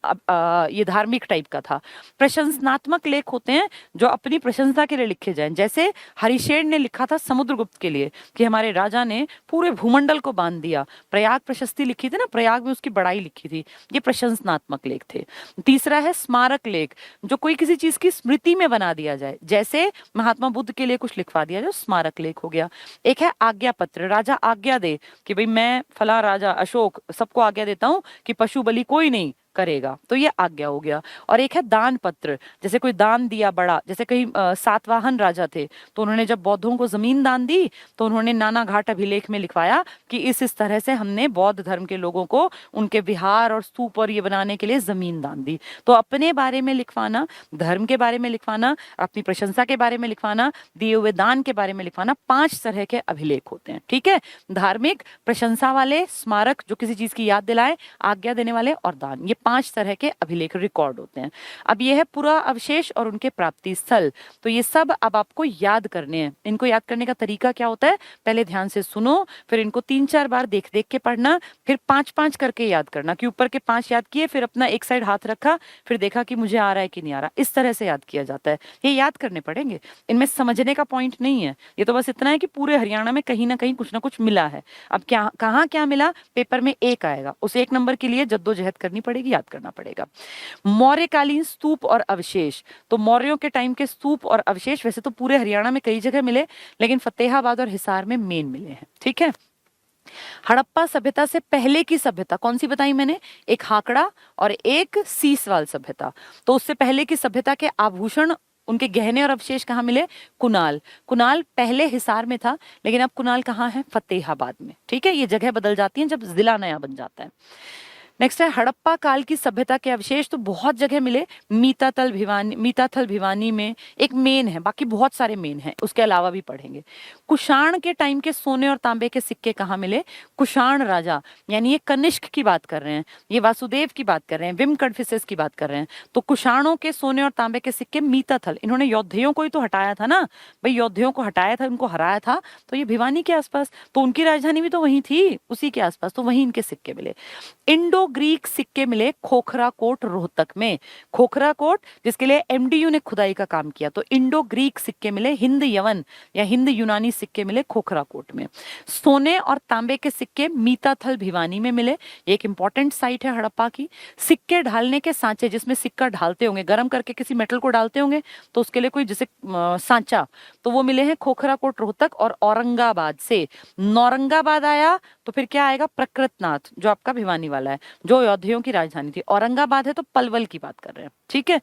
ये धार्मिक टाइप का था। प्रशंसनात्मक लेख होते हैं जो अपनी प्रशंसा के लिए लिखे जाएं। जैसे हरिशेन ने लिखा था समुद्रगुप्त के लिए कि हमारे राजा ने पूरे भूमंडल को बांध दिया। प्रयाग प्रशस्ति लिखी थी ना, प्रयाग में उसकी बड़ाई लिखी थी। ये प्रशंसनात्मक लेख थे। तीसरा है स्मारक लेख, जो कोई किसी चीज की स्मृति में बना दिया जाए, जैसे महात्मा बुद्ध के लिए कुछ लिखवा दिया जाए, स्मारक लेख हो गया। एक है आज्ञा पत्र, राजा आज्ञा दे कि भाई मैं फला राजा अशोक सबको आज्ञा देता हूं कि पशु बलि कोई नहीं, करेगा, तो ये आज्ञा हो गया। और एक है दान पत्र, जैसे कोई दान दिया बड़ा, जैसे कहीं सातवाहन राजा थे तो उन्होंने जब बौद्धों को जमीन दान दी तो उन्होंने नाना घाट अभिलेख में लिखवाया कि इस तरह से हमने बौद्ध धर्म के लोगों को उनके विहार और स्तूप और ये बनाने के लिए जमीन दान दी। तो अपने बारे में लिखवाना, धर्म के बारे में लिखवाना, अपनी प्रशंसा के बारे में लिखवाना, दिए हुए दान के बारे में लिखवाना, 5 तरह के अभिलेख होते हैं। ठीक है, धार्मिक, प्रशंसा वाले, स्मारक जो किसी चीज की याद दिलाए, आज्ञा देने वाले, और दान, ये 5 तरह के अभिलेख रिकॉर्ड होते हैं। अब ये है पूरा अवशेष और उनके प्राप्ति स्थल। तो ये सब अब आपको याद करने हैं। इनको याद करने का तरीका क्या होता है, पहले ध्यान से सुनो, फिर इनको 3-4 बार देख देख के पढ़ना, फिर 5-5 करके याद करना कि ऊपर के 5 याद किए, फिर अपना एक साइड हाथ रखा, फिर देखा कि मुझे आ रहा है कि नहीं आ रहा। इस तरह से याद किया जाता है। ये याद करने पड़ेंगे, इनमें समझने का पॉइंट नहीं है। ये तो बस इतना है कि पूरे हरियाणा में कहीं ना कहीं कुछ ना कुछ मिला है। अब क्या कहाँ क्या मिला, पेपर में 1 आएगा, उस 1 नंबर के लिए जद्दोजहद करनी पड़ेगी, याद करना पड़ेगा। मौर्यकालीन स्तूप और अवशेष, तो मौर्यों के टाइम के स्तूप और अवशेष वैसे तो पूरे हरियाणा में कई जगह मिले, लेकिन फतेहाबाद और हिसार में मेन मिले हैं। ठीक है, हड़प्पा सभ्यता से पहले की सभ्यता कौन सी बताई मैंने, एक हाकड़ा और एक सीसवाल सभ्यता। तो उससे पहले की सभ्यता के आभूषण, उनके गहने और अवशेष कहाँ मिले, कुनाल। कुनाल पहले हिसार में था, लेकिन अब कुनाल कहाँ है, फतेहाबाद में। ठीक है, ये जगह बदल जाती है जब जिला नया बन जाता है। नेक्स्ट है हड़प्पा काल की सभ्यता के अवशेष, तो बहुत जगह मिले। मीताथल भिवानी में एक मेन है, बाकी बहुत सारे मेन हैं, उसके अलावा भी पढ़ेंगे। कुषाण के टाइम के सोने और तांबे के सिक्के कहाँ मिले, कुषाण राजा, यानी ये कनिष्क की बात कर रहे हैं, ये वासुदेव की बात कर रहे हैं, विम कडफिसेस की बात कर रहे हैं। तो कुषाणों के सोने और तांबे के सिक्के मीताथल, इन्होंने योद्धेयों को ही तो हटाया था ना भाई, योद्धेयों को हटाया था, उनको हराया था, तो ये भिवानी के आसपास, तो उनकी राजधानी भी तो वहीं थी, उसी के आसपास, तो वहीं इनके सिक्के मिले। इंडो ग्रीक सिक्के मिले खोखरा कोट रोहतक में। खोखरा कोट जिसके लिए एमडीयू ने खुदाई का काम किया, तो इंडो ग्रीक सिक्के मिले। हिंद यवन या हिंद यूनानी सिक्के मिले खोखरा कोट में। सोने और तांबे के सिक्के मीताथल भिवानी में मिले, ये एक इंपॉर्टेंट साइट है हड़प्पा की। सिक्के ढालने के सांचे, जिसमें सिक्का ढालते होंगे, गर्म करके किसी मेटल को डालते होंगे, तो उसके लिए कोई जैसे सांचा, तो वो मिले हैं खोखरा कोट रोहतक और औरंगाबाद से। नौरंगाबाद आया तो फिर क्या आएगा, प्रकृतनाथ, जो आपका भिवानी वाला है, जो योद्धियों की राजधानी थी। औरंगाबाद है तो पलवल की बात कर रहे हैं। ठीक है,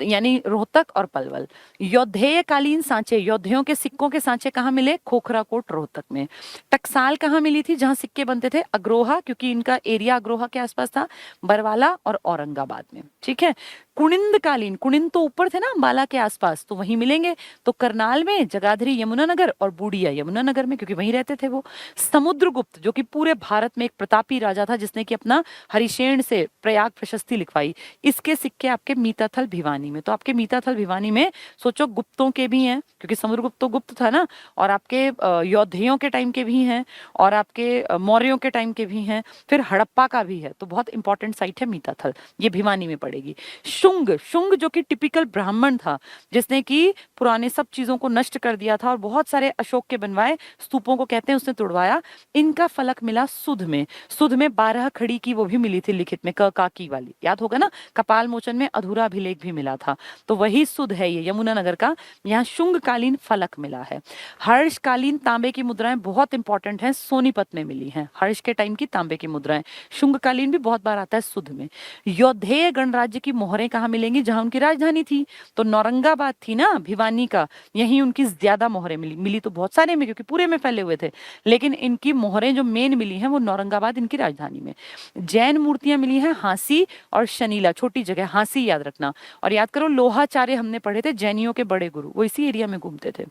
यानी रोहतक और पलवल। योद्धेय कालीन सांचे, योद्धियों के सिक्कों के सांचे कहाँ मिले, खोखरा कोट रोहतक में। टकसाल कहाँ मिली थी, जहां सिक्के बनते थे, अग्रोहा, क्योंकि इनका एरिया अग्रोहा के आसपास था, बरवाला और औरंगाबाद में। ठीक है, कुनिंद कालीन, कुनिंद तो ऊपर थे ना अंबाला के आसपास, तो वहीं मिलेंगे। तो करनाल में, जगाधरी यमुनानगर और बूडिया यमुनानगर में, क्योंकि वहीं रहते थे वो। समुद्रगुप्त, जो कि पूरे भारत में एक प्रतापी राजा था, जिसने कि अपना हरिशेन से प्रयाग प्रशस्ति लिखवाई, इसके सिक्के आपके मीताथल भिवानी में। तो आपके मीताथल भिवानी में सोचो गुप्तों के भी हैं, क्योंकि समुद्रगुप्त तो गुप्त था ना, और आपके योद्धेयों के टाइम के भी हैं, और आपके मौर्यों के टाइम के भी हैं, फिर हड़प्पा का भी है। तो बहुत इंपॉर्टेंट साइट है मीताथल, ये भिवानी में पड़ेगी। शुंग, शुंग जो कि टिपिकल ब्राह्मण था, जिसने कि पुराने सब चीजों को नष्ट कर दिया था और बहुत सारे अशोक के बनवाए स्तूपों को कहते हैं, उसने तुड़वाया। इनका फलक मिला सुध में। सुध में 12 खड़ी की वो भी मिली थी लिखित में, क का की वाली, याद होगा ना। कपाल मोचन में अधूरा अभिलेख भी मिला था, तो वही सुध है ये यमुनानगर का। यहाँ शुंग कालीन फलक मिला है। हर्ष कालीन तांबे की मुद्राएं बहुत इंपॉर्टेंट हैं, सोनीपत में मिली हैं, हर्ष के टाइम की तांबे की मुद्राएं। शुंग कालीन भी बहुत बार आता है सुध में। योद्धेय गणराज्य की मोहरें कहाँ मिलेंगी, जहां उनकी राजधानी थी, तो नौरंगाबाद थी ना भिवानी का, यहीं उनकी ज्यादा मोहरें मिली तो बहुत सारे में, क्योंकि पूरे में फैले हुए थे, लेकिन इनकी मोहरें जो मेन मिली हैं वो नौरंगाबाद, इनकी राजधानी में। जैन मूर्तियां मिली हैं हांसी और शनीला, छोटी जगह हांसी याद रखना। और याद करो लोहाचार्य हमने पढ़े थे, जैनियों के बड़े गुरु, वो इसी एरिया में घूमते थे।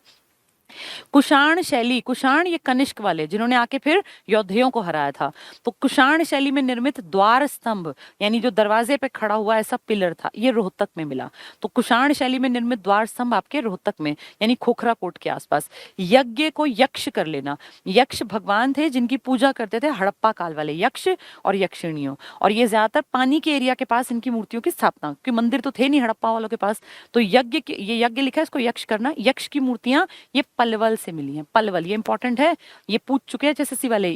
कुषाण शैली, कुषाण ये कनिष्क वाले जिन्होंने आके फिर योद्धेयों को हराया था, तो कुषाण शैली में निर्मित द्वार स्तंभ, यानी जो दरवाजे पे खड़ा हुआ ऐसा पिलर था, ये रोहतक में मिला। तो कुषाण शैली में निर्मित द्वार स्तंभ आपके रोहतक में, यानी खोखरा कोट के आसपास। यज्ञ को यक्ष कर लेना, यक्ष भगवान थे जिनकी पूजा करते थे हड़प्पा काल वाले, यक्ष और यक्षिणियों, और ये ज्यादातर पानी के एरिया के पास इनकी मूर्तियों की स्थापना, क्योंकि मंदिर तो थे नहीं हड़प्पा वालों के पास, तो यज्ञ, ये यज्ञ लिखा है, इसको यक्ष करना। यक्ष की मूर्तियां ये पलवल से मिली हैं। पलवल, ये इंपॉर्टेंट है, ये पूछ चुके हैं एसएससी वाले।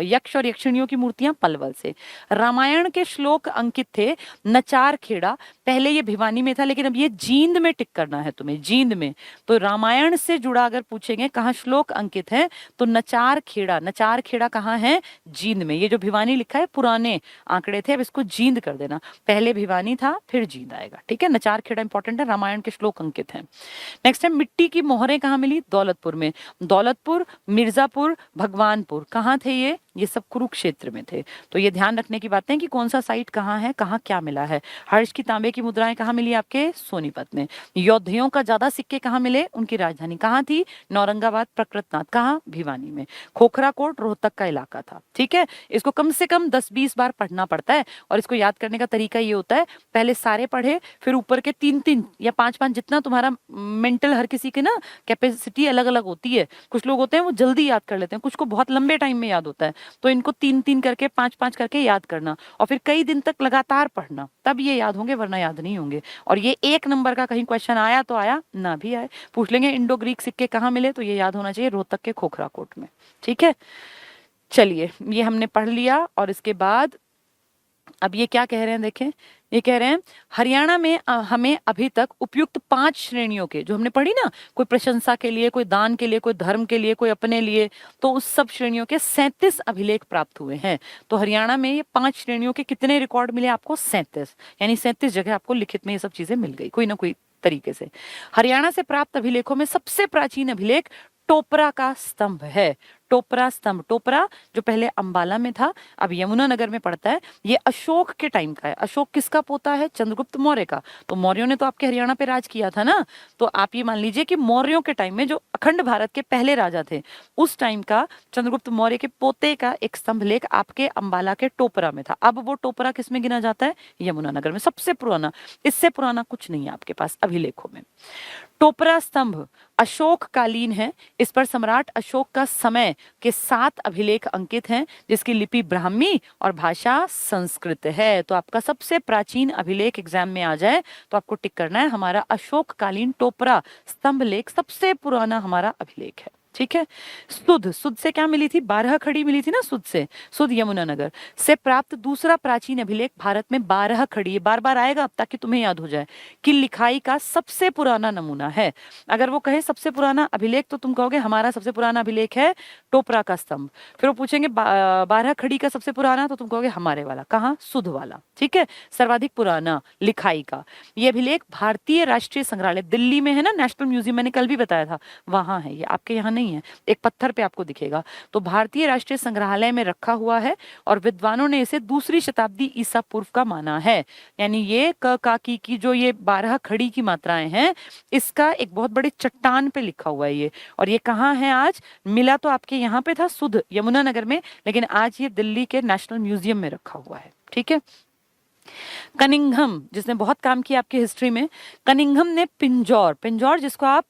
यक्ष और यक्षिणियों की मूर्तियां पलवल से। रामायण के श्लोक अंकित थे नचार खेड़ा, पहले ये भिवानी में था लेकिन अब ये जींद में टिक करना है तुम्हें, जींद में। तो रामायण से जुड़ा अगर पूछेंगे कहाँ श्लोक अंकित है तो नचार खेड़ा, नचार खेड़ा कहाँ है, जींद में। ये जो भिवानी लिखा है पुराने आंकड़े थे, अब इसको जींद कर देना, पहले भिवानी था फिर जींद आएगा, ठीक है। नचार खेड़ा इंपॉर्टेंट है, रामायण के श्लोक अंकित हैं। नेक्स्ट है मिट्टी की मोहरें कहाँ मिली, दौलतपुर में। दौलतपुर, मिर्जापुर, भगवानपुर, कहाँ थे ये सब कुरुक्षेत्र में थे। तो ये ध्यान रखने की बातें कि कौन सा साइट कहाँ है, कहाँ क्या मिला है। हर्ष की तांबे की मुद्राएं कहाँ मिली आपके, सोनीपत में। योद्धियों का ज्यादा सिक्के कहाँ मिले, उनकी राजधानी कहाँ थी, नौरंगाबाद, प्रकृतनाथ कहाँ, भिवानी में। खोखरा कोट रोहतक का इलाका था, ठीक है। इसको कम से कम 10-20 बार पढ़ना पड़ता है और इसको याद करने का तरीका ये होता है, पहले सारे पढ़े, फिर ऊपर के 3-3 या 5-5, जितना तुम्हारा मेंटल, हर किसी की ना कैपेसिटी अलग अलग होती है। कुछ लोग होते हैं वो जल्दी याद कर लेते हैं, कुछ को बहुत लंबे टाइम में याद होता है। तो इनको 3-3 करके 5-5 करके याद करना और फिर कई दिन तक लगातार पढ़ना, तब ये याद होंगे, वरना याद नहीं होंगे। और ये 1 नंबर का कहीं क्वेश्चन आया तो आया, ना भी आए पूछ लेंगे इंडो ग्रीक सिक्के कहाँ मिले, तो ये याद होना चाहिए रोहतक के खोखरा कोट में, ठीक है। चलिए ये हमने पढ़ लिया और इसके बाद अब ये क्या कह रहे हैं, देखें, ये कह रहे हैं हरियाणा में हमें अभी तक उपयुक्त 5 श्रेणियों के, जो हमने पढ़ी ना, कोई प्रशंसा के लिए, कोई दान के लिए, कोई धर्म के लिए, कोई अपने लिए, तो उस सब श्रेणियों के 37 अभिलेख प्राप्त हुए हैं। तो हरियाणा में ये 5 श्रेणियों के कितने रिकॉर्ड मिले आपको, 37, यानी 37 जगह आपको लिखित में ये सब चीजें मिल गई कोई ना कोई तरीके से। हरियाणा से प्राप्त अभिलेखों में सबसे प्राचीन अभिलेख टोपरा का स्तंभ है। टोपरा स्तंभ, टोपरा जो पहले अंबाला में था अब यमुनानगर में पड़ता है, ये अशोक के टाइम का है। अशोक किसका पोता है, चंद्रगुप्त मौर्य का। तो मौर्यों ने तो आपके हरियाणा पे राज किया था ना, तो आप ये मान लीजिए कि मौर्यों के टाइम में जो अखंड भारत के पहले राजा थे, उस टाइम का चंद्रगुप्त मौर्य के पोते का एक स्तंभ लेख आपके अंबाला के टोपरा में था। अब वो टोपरा किस में गिना जाता है, यमुनानगर में, सबसे पुराना, इससे पुराना कुछ नहीं है आपके पास अभिलेखों में। टोपरा स्तंभ अशोक कालीन है, इस पर सम्राट अशोक का समय के 7 अभिलेख अंकित हैं, जिसकी लिपि ब्राह्मी और भाषा संस्कृत है। तो आपका सबसे प्राचीन अभिलेख एग्जाम में आ जाए तो आपको टिक करना है, हमारा अशोक कालीन टोपरा स्तंभ लेख सबसे पुराना हमारा अभिलेख है, ठीक है। सुध, सुध से क्या मिली थी, 12 खड़ी मिली थी ना, सुध से, सुध यमुनानगर से प्राप्त दूसरा प्राचीन अभिलेख भारत में 12 खड़ी, ये बार बार आएगा अब ताकि तुम्हें याद हो जाए, कि लिखाई का सबसे पुराना नमूना है। अगर वो कहे सबसे पुराना अभिलेख तो तुम कहोगे हमारा सबसे पुराना अभिलेख है टोपरा का स्तंभ। फिर वो पूछेंगे 12 खड़ी का सबसे पुराना, तो तुम कहोगे हमारे वाला, कहाँ, सुध वाला, ठीक है। सर्वाधिक पुराना लिखाई का ये अभिलेख भारतीय राष्ट्रीय संग्रहालय दिल्ली में है ना, नेशनल म्यूजियम, मैंने कल भी बताया था, वहां है ये, आपके यहाँ नहीं है, एक पत्थर पे आपको दिखेगा। तो भारतीय राष्ट्रीय संग्रहालय में रखा हुआ है और विद्वानों ने इसे 2री शताब्दी ईसा पूर्व का माना है। यानी ये क का की जो ये 12 खड़ी की मात्राएं हैं, इसका एक बहुत बड़ी चट्टान पे लिखा हुआ है ये। और ये कहाँ है आज, मिला तो आपके यहाँ पे था सुध यमुनानगर में, लेकिन आज ये दिल्ली के नेशनल म्यूजियम में रखा हुआ है, ठीक है। कनिंघम, जिसने बहुत काम किया आपकी हिस्ट्री में, कनिंघम ने पिंजौर, पिंजौर जिसको आप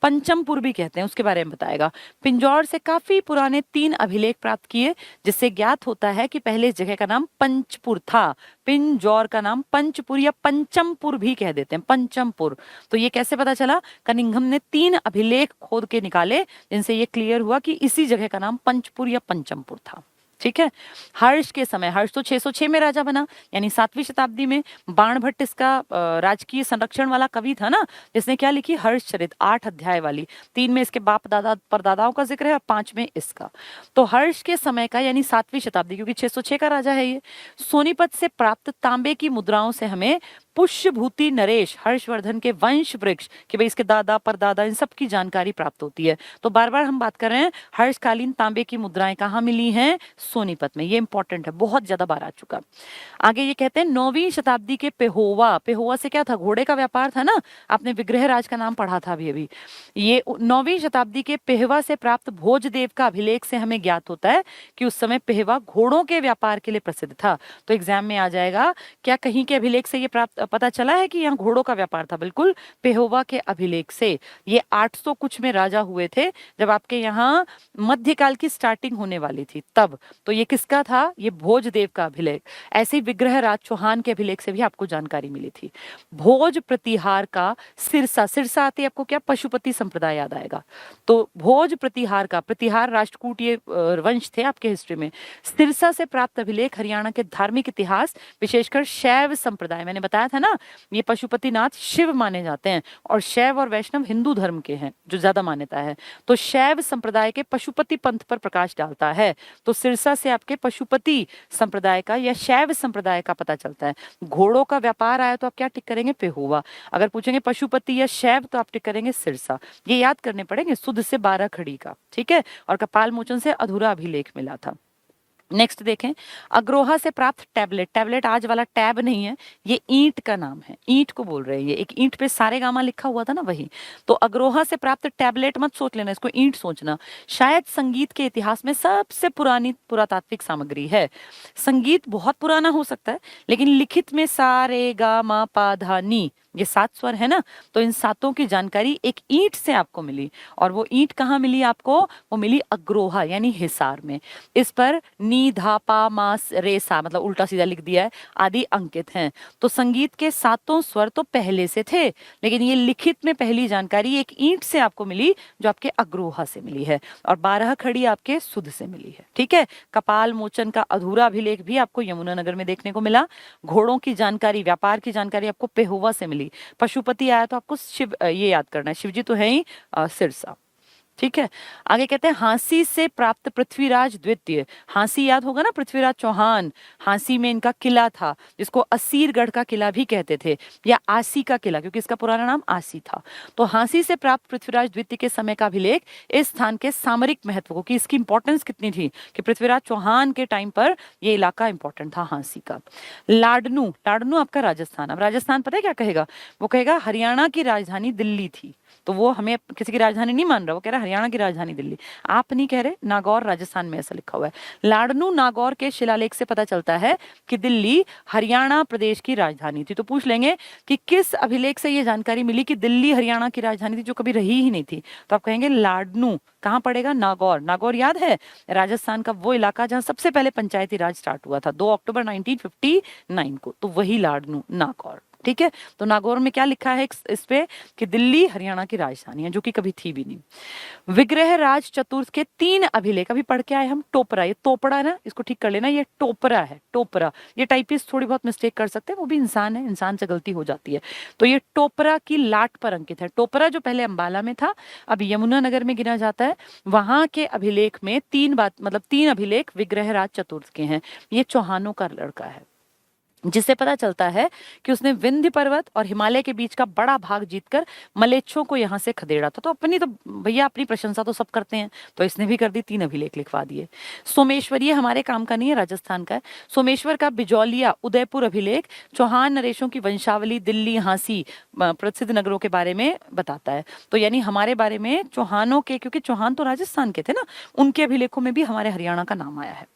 पंचमपुर भी कहते हैं, उसके बारे में बताएगा। पिंजौर से काफी पुराने 3 अभिलेख प्राप्त किए, जिससे ज्ञात होता है कि पहले इस जगह का नाम पंचपुर था। पिंजौर का नाम पंचपुर या पंचमपुर भी कह देते हैं, पंचमपुर। तो ये कैसे पता चला, कनिंघम ने 3 अभिलेख खोद के निकाले, जिनसे ये क्लियर हुआ कि इसी जगह का नाम पंचपुर या पंचमपुर था, ठीक है। हर्ष के समय, हर्ष तो 606 में राजा बना, यानी 7वीं शताब्दी में। बाणभट्ट इसका राजकीय संरक्षण वाला कवि था ना, जिसने क्या लिखी, हर्षचरित, 8 अध्याय वाली। 3 में इसके बाप दादा परदादाओं का जिक्र है और 5 में इसका। तो हर्ष के समय का यानी 7वीं शताब्दी, क्योंकि 606 का राजा है ये। सोनीपत से प्राप्त तांबे की मुद्राओं से हमें पुष्यभूति नरेश हर्षवर्धन के वंश वृक्ष, कि भाई इसके दादा परदादा इन सब की जानकारी प्राप्त होती है। तो बार बार हम बात कर रहे हैं हर्षकालीन तांबे की मुद्राएं कहाँ मिली हैं, सोनीपत में। ये इंपॉर्टेंट है, बहुत ज्यादा बार आ चुका। आगे ये कहते हैं 9वीं शताब्दी के पेहोवा, पेहोवा से क्या था, घोड़े का व्यापार था ना, आपने विग्रह राज का नाम पढ़ा था अभी। ये 9वीं शताब्दी के पेहवा से प्राप्त भोजदेव का अभिलेख से हमें ज्ञात होता है कि उस समय पेहवा घोड़ों के व्यापार के लिए प्रसिद्ध था। तो एग्जाम में आ जाएगा, क्या कहीं के अभिलेख से ये प्राप्त पता चला है कि यहाँ घोड़ों का व्यापार था? बिल्कुल, पेहोवा के अभिलेख से। ये 800 कुछ में राजा हुए थे, जब आपके यहाँ मध्यकाल की स्टार्टिंग होने वाली थी तब। तो ये किसका था? ये भोजदेव का अभिलेख। ऐसे ही विग्रहराज चौहान के अभिलेख से भी आपको जानकारी मिली थी। भोज प्रतिहार का सिरसा, सिरसा आते ही आपको क्या? पशुपति संप्रदाय याद आएगा। तो भोज प्रतिहार का, प्रतिहार राष्ट्रकूटीय वंश थे आपके हिस्ट्री में। सिरसा से प्राप्त अभिलेख हरियाणा के धार्मिक इतिहास, विशेषकर शैव संप्रदाय, मैंने बताया था ना, ये पशुपतिनाथ शिव माने जाते हैं और शैव और वैष्णव हिंदू धर्म के हैं जो ज्यादा मान्यता है। तो शैव संप्रदाय के पशुपति पंथ पर प्रकाश डालता है। तो सिरसा से आपके पशुपति संप्रदाय का या शैव संप्रदाय का पता चलता है। घोड़ों का व्यापार आया तो आप क्या टिक करेंगे? पेहुआ। अगर पूछेंगे पशुपति या शैव तो आप टिक करेंगे सिरसा। ये याद करने पड़ेंगे। सुध से 12 खड़ी का, ठीक है, और कपाल मोचन से अधूरा अभिलेख मिला था। नेक्स्ट देखें, अग्रोहा से प्राप्त टैबलेट। टैबलेट आज वाला टैब नहीं है, ये ईंट का नाम है, ईंट को बोल रहे हैं। ये एक ईंट पे सारे गामा लिखा हुआ था ना, वही। तो अग्रोहा से प्राप्त टैबलेट मत सोच लेना, इसको ईंट सोचना। शायद संगीत के इतिहास में सबसे पुरानी पुरातात्विक सामग्री है। संगीत बहुत पुराना हो सकता है, लेकिन लिखित में सा रे गा मा पा धा नी, ये 7 स्वर है ना, तो इन सातों की जानकारी एक ईंट से आपको मिली। और वो ईंट कहाँ मिली आपको? वो मिली अग्रोहा यानी हिसार में। इस पर नी धा पा मा रे सा, मतलब उल्टा सीधा लिख दिया है, आदि अंकित हैं। तो संगीत के 7 स्वर तो पहले से थे, लेकिन ये लिखित में पहली जानकारी एक ईंट से आपको मिली, जो आपके अग्रोहा से मिली है। और 12 खड़ी आपके सुध से मिली है, ठीक है। कपाल मोचन का अधूरा अभिलेख भी आपको यमुनानगर में देखने को मिला। घोड़ों की जानकारी, व्यापार की जानकारी आपको पेहुवा से मिली। पशुपति आया तो आपको शिव, ये याद करना है, शिवजी तो है ही, सिरसा, ठीक है। आगे कहते हैं हांसी से प्राप्त पृथ्वीराज द्वितीय। हांसी याद होगा ना, पृथ्वीराज चौहान। हांसी में इनका किला था, जिसको असीरगढ़ का किला भी कहते थे, या आसी का किला, क्योंकि इसका पुराना नाम आसी था। तो हांसी से प्राप्त पृथ्वीराज द्वितीय के समय का अभिलेख इस स्थान के सामरिक महत्व को, कि इसकी इंपॉर्टेंस कितनी थी, कि पृथ्वीराज चौहान के टाइम पर ये इलाका इंपॉर्टेंट था हांसी का। लाडनू, लाडनू आपका राजस्थान। अब राजस्थान पता है क्या कहेगा? वो कहेगा हरियाणा की राजधानी दिल्ली थी। तो वो हमें किसी की राजधानी नहीं मान रहा, वो कह रहा है हरियाणा की राजधानी दिल्ली। आप नहीं कह रहे, नागौर राजस्थान में ऐसा लिखा हुआ है। लाडनू नागौर के शिलालेख से पता चलता है कि दिल्ली हरियाणा प्रदेश की राजधानी थी। तो पूछ लेंगे कि किस अभिलेख से ये जानकारी मिली कि दिल्ली हरियाणा की राजधानी थी, जो कभी रही ही नहीं थी? तो आप कहेंगे लाडनू। कहाँ पड़ेगा? नागौर। नागौर याद है, राजस्थान का वो इलाका जहां सबसे पहले पंचायती राज स्टार्ट हुआ था 2 अक्टूबर 1959 को। तो वही लाडनू, नागौर, ठीक है। तो नागौर में क्या लिखा है इस पे, कि दिल्ली हरियाणा की राजधानी है, जो कि कभी थी भी नहीं। विग्रहराज चतुर्थ के 3 अभिलेख अभी पढ़ के आए हम। टोपरा, ये तोपड़ा है ना, इसको ठीक कर लेना, ये टोपरा है, टोपरा। ये टाइपिस्ट थोड़ी बहुत मिस्टेक कर सकते हैं, वो भी इंसान है, इंसान से गलती हो जाती है। तो ये टोपरा की लाट पर अंकित है। टोपरा जो पहले अंबाला में था, अब यमुनानगर में गिना जाता है। वहां के अभिलेख में 3 अभिलेख विग्रहराज चतुर्थ के हैं। ये चौहानों का लड़का है, जिससे पता चलता है कि उसने विंध्य पर्वत और हिमालय के बीच का बड़ा भाग जीतकर मलेच्छों को यहाँ से खदेड़ा था। तो अपनी तो भैया अपनी प्रशंसा तो सब करते हैं, तो इसने भी कर दी, 3 अभिलेख लिखवा दिए। सोमेश्वर, ये हमारे काम का नहीं है, राजस्थान का है। सोमेश्वर का बिजौलिया उदयपुर अभिलेख चौहान नरेशों की वंशावली, दिल्ली, हांसी प्रसिद्ध नगरों के बारे में बताता है। तो यानी हमारे बारे में चौहानों के, क्योंकि चौहान तो राजस्थान के थे ना, उनके अभिलेखों में भी हमारे हरियाणा का नाम आया है।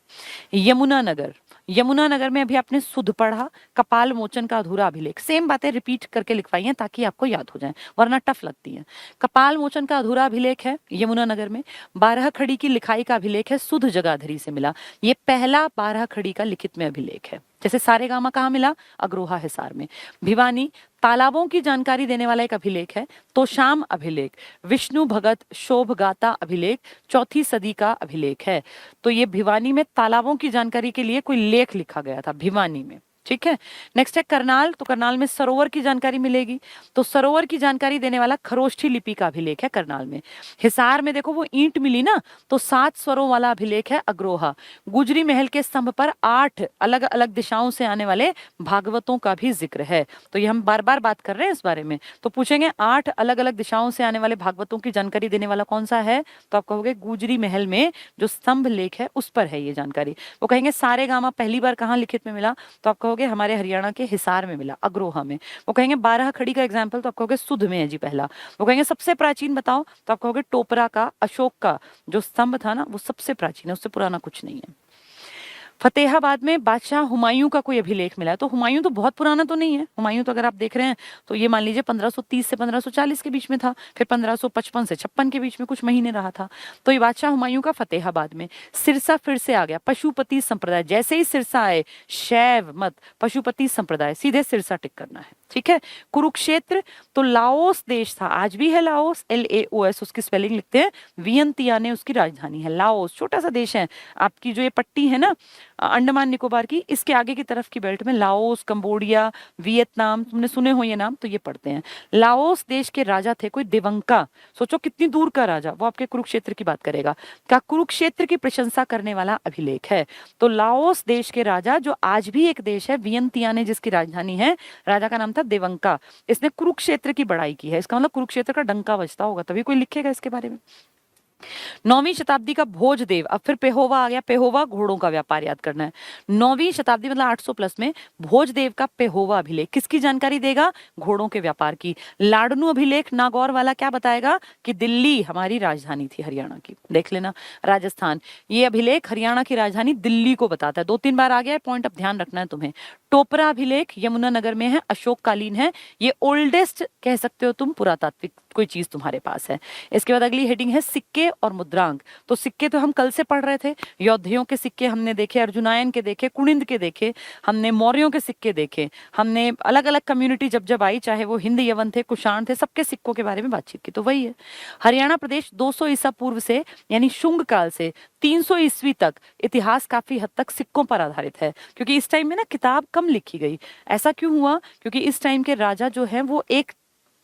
यमुनानगर, यमुनानगर में अभी आपने सुध पढ़ा, कपाल मोचन का अधूरा अभिलेख। सेम बातें रिपीट करके लिखवाई हैं ताकि आपको याद हो जाए, वरना टफ लगती है। कपाल मोचन का अधूरा अभिलेख है यमुनानगर में। 12 खड़ी की लिखाई का अभिलेख है, सुध जगाधरी से मिला। ये पहला 12 खड़ी का लिखित में अभिलेख है। जैसे सारेगामा कहाँ मिला? अग्रोहा हिसार में। भिवानी तालाबों की जानकारी देने वाला एक अभिलेख है, तोशाम अभिलेख। विष्णु भगत शोभगाता अभिलेख 4वीं सदी का अभिलेख है। तो ये भिवानी में तालाबों की जानकारी के लिए कोई लेख लिखा गया था भिवानी में, ठीक है। नेक्स्ट है करनाल, तो करनाल में सरोवर की जानकारी मिलेगी। तो सरोवर की जानकारी देने वाला खरोष्ठी लिपि का अभिलेख है करनाल में। हिसार में देखो वो ईंट मिली ना, तो 7 स्वरों वाला अभिलेख है अग्रोहा। गुजरी महल के स्तंभ पर 8 अलग अलग दिशाओं से आने वाले भागवतों का भी जिक्र है। तो ये हम बार बार बात कर रहे हैं इस बारे में। तो पूछेंगे 8 अलग अलग दिशाओं से आने वाले भागवतों की जानकारी देने वाला कौन सा है? तो आप कहोगे गुजरी महल में जो स्तंभ लेख है उस पर है ये जानकारी। वो कहेंगे सारेगामा पहली बार कहाँ लिखित में मिला? तो आप कहोगे हमारे हरियाणा के हिसार में मिला, अग्रोहा में। वो कहेंगे 12 खड़ी का एग्जाम्पल, तो आप कहोगे सुध में है जी पहला। वो कहेंगे सबसे प्राचीन बताओ, तो आप कहोगे टोपरा का, अशोक का जो स्तंभ था ना वो सबसे प्राचीन है, उससे पुराना कुछ नहीं है। फतेहाबाद में बादशाह हुमायूं का कोई अभिलेख मिला है। तो हुमायूं तो बहुत पुराना तो नहीं है, हुमायूं तो अगर आप देख रहे हैं तो ये मान लीजिए 1530 से 1540 के बीच में था, फिर 1555 से 56 के बीच में कुछ महीने रहा था। तो ये बादशाह हुमायूं का फतेहाबाद में। सिरसा फिर से आ गया, पशुपति संप्रदाय, जैसे ही सिरसा आए, शैव मत पशुपति संप्रदाय, सीधे सिरसा टिक करना है, ठीक है। कुरुक्षेत्र तो लाओस देश था, आज भी है लाओस, LAOS उसकी स्पेलिंग लिखते हैं, वियंतियाने उसकी राजधानी है। लाओस छोटा सा देश है, आपकी जो ये पट्टी है ना अंडमान निकोबार की, इसके आगे की तरफ की बेल्ट में लाओस, कंबोडिया, वियतनाम, तुमने सुने हो ये नाम तो ये पढ़ते हैं। लाओस देश के राजा थे कोई दिवंका, सोचो कितनी दूर का राजा, वो आपके कुरुक्षेत्र की बात करेगा। का कुरुक्षेत्र की प्रशंसा करने वाला अभिलेख है। तो लाओस देश के राजा, जो आज भी एक देश है, वियंतियाने जिसकी राजधानी है, राजा का नाम था दिवंका, इसने कुरुक्षेत्र की बड़ाई की है। इसका मतलब कुरुक्षेत्र का डंका बजता होगा, तभी कोई लिखेगा इसके बारे में। 9वीं शताब्दी का भोजदेव, अब फिर पेहोवा आ गया, पेहोवा घोड़ों का व्यापार याद करना है। 9वीं शताब्दी मतलब 800 प्लस में भोजदेव का पेहोवा अभिलेख किसकी जानकारी देगा? घोड़ों के व्यापार की। लाडनू अभिलेख नागौर वाला क्या बताएगा कि दिल्ली हमारी राजधानी थी हरियाणा की, देख लेना। राजस्थान, ये अभिलेख हरियाणा की राजधानी दिल्ली को बताता है, 2-3 बार आ गया है पॉइंट, अब ध्यान रखना है तुम्हें। टोपरा अभिलेख यमुनानगर में है, अशोक कालीन है, ये ओल्डेस्ट कह सकते हो तुम, पुरातात्विक कोई चीज तुम्हारे पास है। इसके बाद अगली हेडिंग है सिक्के और मुद्रांक। तो सिक्के तो हम कल से पढ़ रहे थे, योद्धियों के सिक्के हमने देखे, अर्जुनायन के देखे, कुनिंद के देखे, हमने मौर्यों के सिक्के देखे, हमने अलग अलग कम्युनिटी जब जब आई, चाहे वो हिंद यवन थे, कुषाण थे, सबके सिक्कों के बारे में बातचीत की। तो वही है, हरियाणा प्रदेश 200 ईसा पूर्व से यानी शुंग काल से 300 ईस्वी तक इतिहास काफी हद तक सिक्कों पर आधारित है, क्योंकि इस टाइम में ना किताब कम लिखी गई। ऐसा क्यों हुआ? क्योंकि इस टाइम के राजा जो है वो एक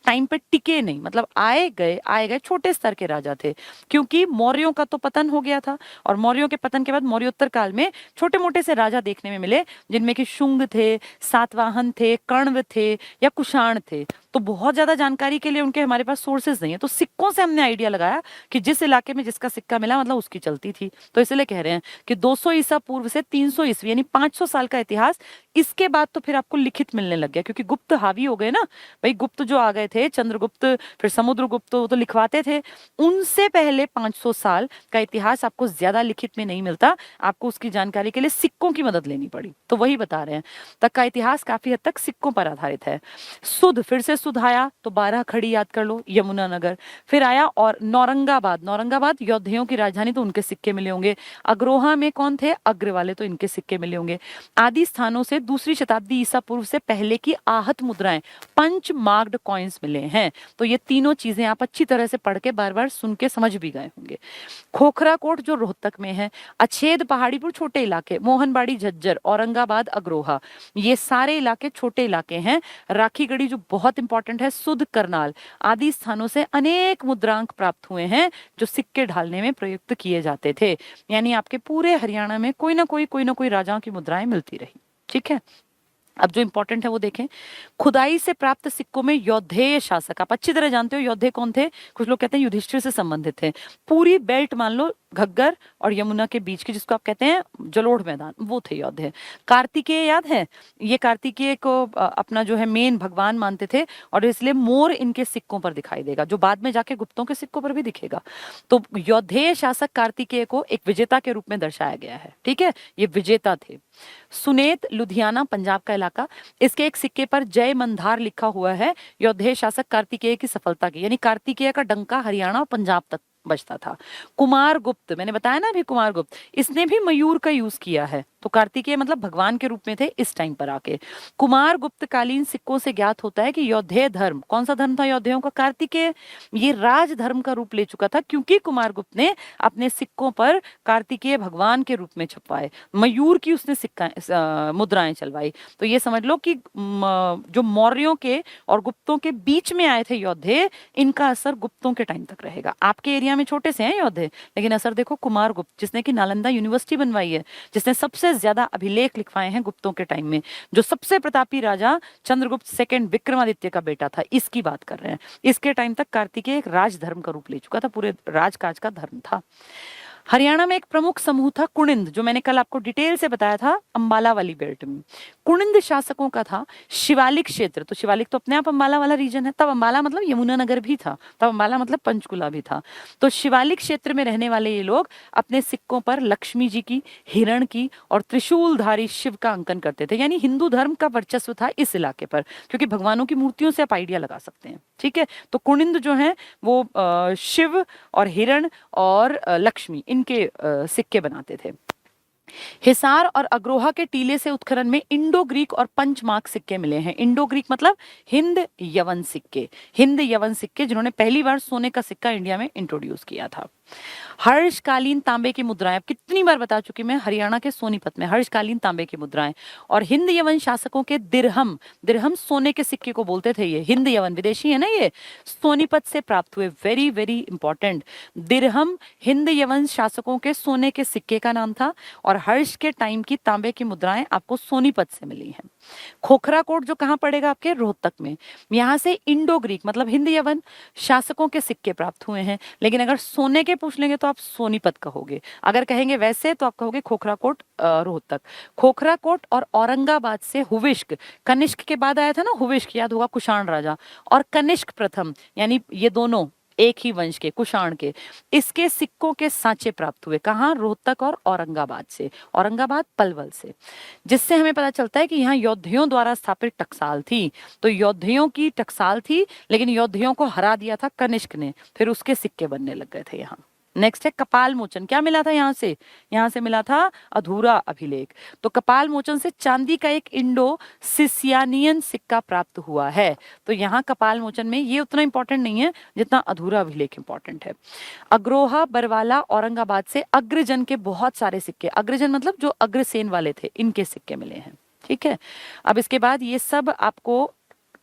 टाइम पे टिके नहीं, मतलब आए गए छोटे स्तर के राजा थे, क्योंकि मौर्यों का तो पतन हो गया था, और मौर्यों के पतन के बाद मौर्योत्तर काल में छोटे मोटे से राजा देखने में मिले, जिनमें कि शुंग थे, सातवाहन थे, कण्व थे या कुषाण थे। तो बहुत ज्यादा जानकारी के लिए उनके हमारे पास सोर्सेज नहीं है, तो सिक्कों से हमने आइडिया लगाया कि जिस इलाके में जिसका सिक्का मिला मतलब उसकी चलती थी। तो इसलिए कह रहे हैं कि 200 ईसा पूर्व से 300 ईस्वी यानी 500 साल का इतिहास। इसके बाद तो फिर आपको लिखित मिलने लग गया, क्योंकि गुप्त हावी हो गए ना भाई, गुप्त जो आ गए थे, चंद्रगुप्त फिर समुद्रगुप्त, तो लिखवाते थे। उनसे पहले 500 साल का इतिहास आपको ज्यादा लिखित में नहीं मिलता, आपको उसकी जानकारी के लिए सिक्कों की मदद लेनी पड़ी। तो वही बता रहे हैं, तक का इतिहास काफी हद तक सिक्कों पर आधारित है। सुध, फिर से सुध आया तो 12 खड़ी याद कर लो, यमुनानगर फिर आया, और नौरंगाबाद, नौरंगाबाद योद्धियों की राजधानी, तो उनके सिक्के मिले होंगे। अग्रोहा में कौन थे? अग्र वाले, तो इनके सिक्के मिले होंगे। आदि स्थानों से 2री शताब्दी ईसा पूर्व से पहले की आहत मुद्राएं, पंच मार्क्ड कॉइन्स मिले हैं। तो ये तीनों चीजें आप अच्छी तरह से पढ़ के बार बार सुन के समझ भी गए होंगे। खोखरा कोट जो रोहतक में है, अछेद पहाड़ीपुर छोटे इलाके, मोहनबाड़ी झज्जर, औरंगाबाद अग्रोहा, ये सारे इलाके छोटे इलाके हैं। राखीगढ़ी जो बहुत इंपॉर्टेंट है, सुध करनाल आदि स्थानों से अनेक मुद्रांक प्राप्त हुए हैं जो सिक्के ढालने में प्रयुक्त किए जाते थे। यानी आपके पूरे हरियाणा में कोई ना कोई राजाओं की मुद्राएं मिलती रही, ठीक है। अब जो इंपॉर्टेंट है वो देखें, खुदाई से प्राप्त सिक्कों में योद्धेय शासक, आप अच्छी तरह जानते हो योद्धे कौन थे, कुछ लोग कहते हैं युधिष्ठिर से संबंधित थे। पूरी बेल्ट मान लो घग्गर और यमुना के बीच की, जिसको आप कहते हैं जलोढ़ मैदान, वो थे योद्धे। कार्तिकेय याद है, ये कार्तिकेय को अपना जो है मेन भगवान मानते थे, और इसलिए मोर इनके सिक्कों पर दिखाई देगा, जो बाद में जाके गुप्तों के सिक्कों पर भी दिखेगा। तो योद्धेय शासक कार्तिकेय को एक विजेता के रूप में दर्शाया गया है, ठीक है, ये विजेता थे। सुनेत लुधियाना पंजाब का इलाका, इसके एक सिक्के पर जय मंधार लिखा हुआ है, योद्धेय शासक कार्तिकेय की सफलता की, यानी कार्तिकेय का डंका हरियाणा और पंजाब तक बजता था। कुमार गुप्त, मैंने बताया ना अभी, कुमार गुप्त इसने भी मयूर का यूज किया है, तो कार्तिकेय मतलब भगवान के रूप में थे इस टाइम पर आके। कुमार गुप्त कालीन सिक्कों से ज्ञात होता है कि योद्धेय धर्म, कौन सा धर्म था योद्धेयों का? कार्तिकेय, ये राज धर्म का रूप ले चुका था, क्योंकि कुमार गुप्त ने अपने सिक्कों पर कार्तिकेय भगवान के रूप में छपवाए, मयूर की उसने सिक्का मुद्राएं चलवाई। तो ये समझ लो कि जो मौर्यों के और गुप्तों के बीच में आए थे योद्धे, इनका असर गुप्तों के टाइम तक रहेगा। आपके एरिया में छोटे से हैं योद्धे, लेकिन असर देखो कुमार गुप्त, जिसने कि नालंदा यूनिवर्सिटी बनवाई है, जिसने सबसे ज्यादा अभिलेख लिखवाए हैं गुप्तों के टाइम में, जो सबसे प्रतापी राजा चंद्रगुप्त सेकंड विक्रमादित्य का बेटा था, इसकी बात कर रहे हैं। इसके टाइम तक कार्तिकेय एक राज धर्म का रूप ले चुका था, पूरे राजकाज का धर्म था। हरियाणा में एक प्रमुख समूह था कुणिंद, जो मैंने कल आपको डिटेल से बताया था अंबाला वाली बेल्ट में। कुणिंद शासकों का था शिवालिक क्षेत्र, तो शिवालिक तो अपने आप अंबाला वाला रीजन है, तब अंबाला मतलब यमुनानगर भी था, तब अंबाला मतलब पंचकुला भी था। तो शिवालिक क्षेत्र में रहने वाले ये लोग अपने सिक्कों पर लक्ष्मी जी की, हिरण की और त्रिशूलधारी शिव का अंकन करते थे। यानी हिंदू धर्म का वर्चस्व था इस इलाके पर, क्योंकि भगवानों की मूर्तियों से आप आइडिया लगा सकते हैं। ठीक है, तो कुणिंद जो है वो शिव और हिरण और लक्ष्मी इनके सिक्के बनाते थे। हिसार और अग्रोहा के टीले से उत्खनन में इंडो ग्रीक और पंचमार्क सिक्के मिले हैं। इंडो ग्रीक मतलब हिंद यवन सिक्के, हिंद यवन सिक्के जिन्होंने पहली बार सोने का सिक्का इंडिया में इंट्रोड्यूस किया था। हर्षकालीन तांबे की मुद्राएं, अब कितनी बार बता चुकी मैं, हरियाणा के सोनीपत में हर्षकालीन तांबे की मुद्राएं। और हिंद यवन शासकों के दिरहम, दिरहम सोने के सिक्के को बोलते थे, ये हिंद यवन विदेशी है ना, ये सोनीपत से प्राप्त हुए, वेरी वेरी इंपॉर्टेंट। दिरहम हिंद यवन शासकों के सोने के सिक्के का नाम था, और हर्ष के टाइम की तांबे की मुद्राएं आपको सोनीपत से मिली हैं। खोखरा कोट जो कहाँ पड़ेगा आपके, रोहतक में। यहाँ से इंडो ग्रीक मतलब हिंद यवन शासकों के सिक्के प्राप्त हुए हैं, लेकिन अगर सोने के पूछ लेंगे तो आप सोनीपत कहोगे, अगर कहेंगे वैसे तो आप कहोगे खोखरा कोट रोहतक। खोखरा कोट और औरंगाबाद से हुविश्क, कनिष्क के बाद आया था ना हुविश्क, याद होगा, कुषाण राजा, और कनिष्क प्रथम, यानी ये दोनों एक ही वंश के, कुषाण के, इसके सिक्कों के सांचे प्राप्त हुए। कहाँ, रोहतक और औरंगाबाद से, औरंगाबाद पलवल से, जिससे हमें पता चलता है कि यहाँ योद्धियों द्वारा स्थापित टकसाल थी। तो योद्धियों की टकसाल थी, लेकिन योद्धियों को हरा दिया था कनिष्क ने, फिर उसके सिक्के बनने लग गए थे यहाँ। नेक्स्ट है कपाल मोचन, क्या मिला था यहाँ से मिला था अधूरा अभिलेख। तो कपाल मोचन से चांदी का एक इंडो सिसियानियन सिक्का प्राप्त हुआ है। तो यहाँ कपाल मोचन में ये उतना इंपॉर्टेंट नहीं है जितना अधूरा अभिलेख इंपॉर्टेंट है। अग्रोहा, बरवाला, औरंगाबाद से अग्रजन के बहुत सारे सिक्के, अग्रजन मतलब जो अग्रसेन वाले थे, इनके सिक्के मिले हैं। ठीक है, अब इसके बाद ये सब आपको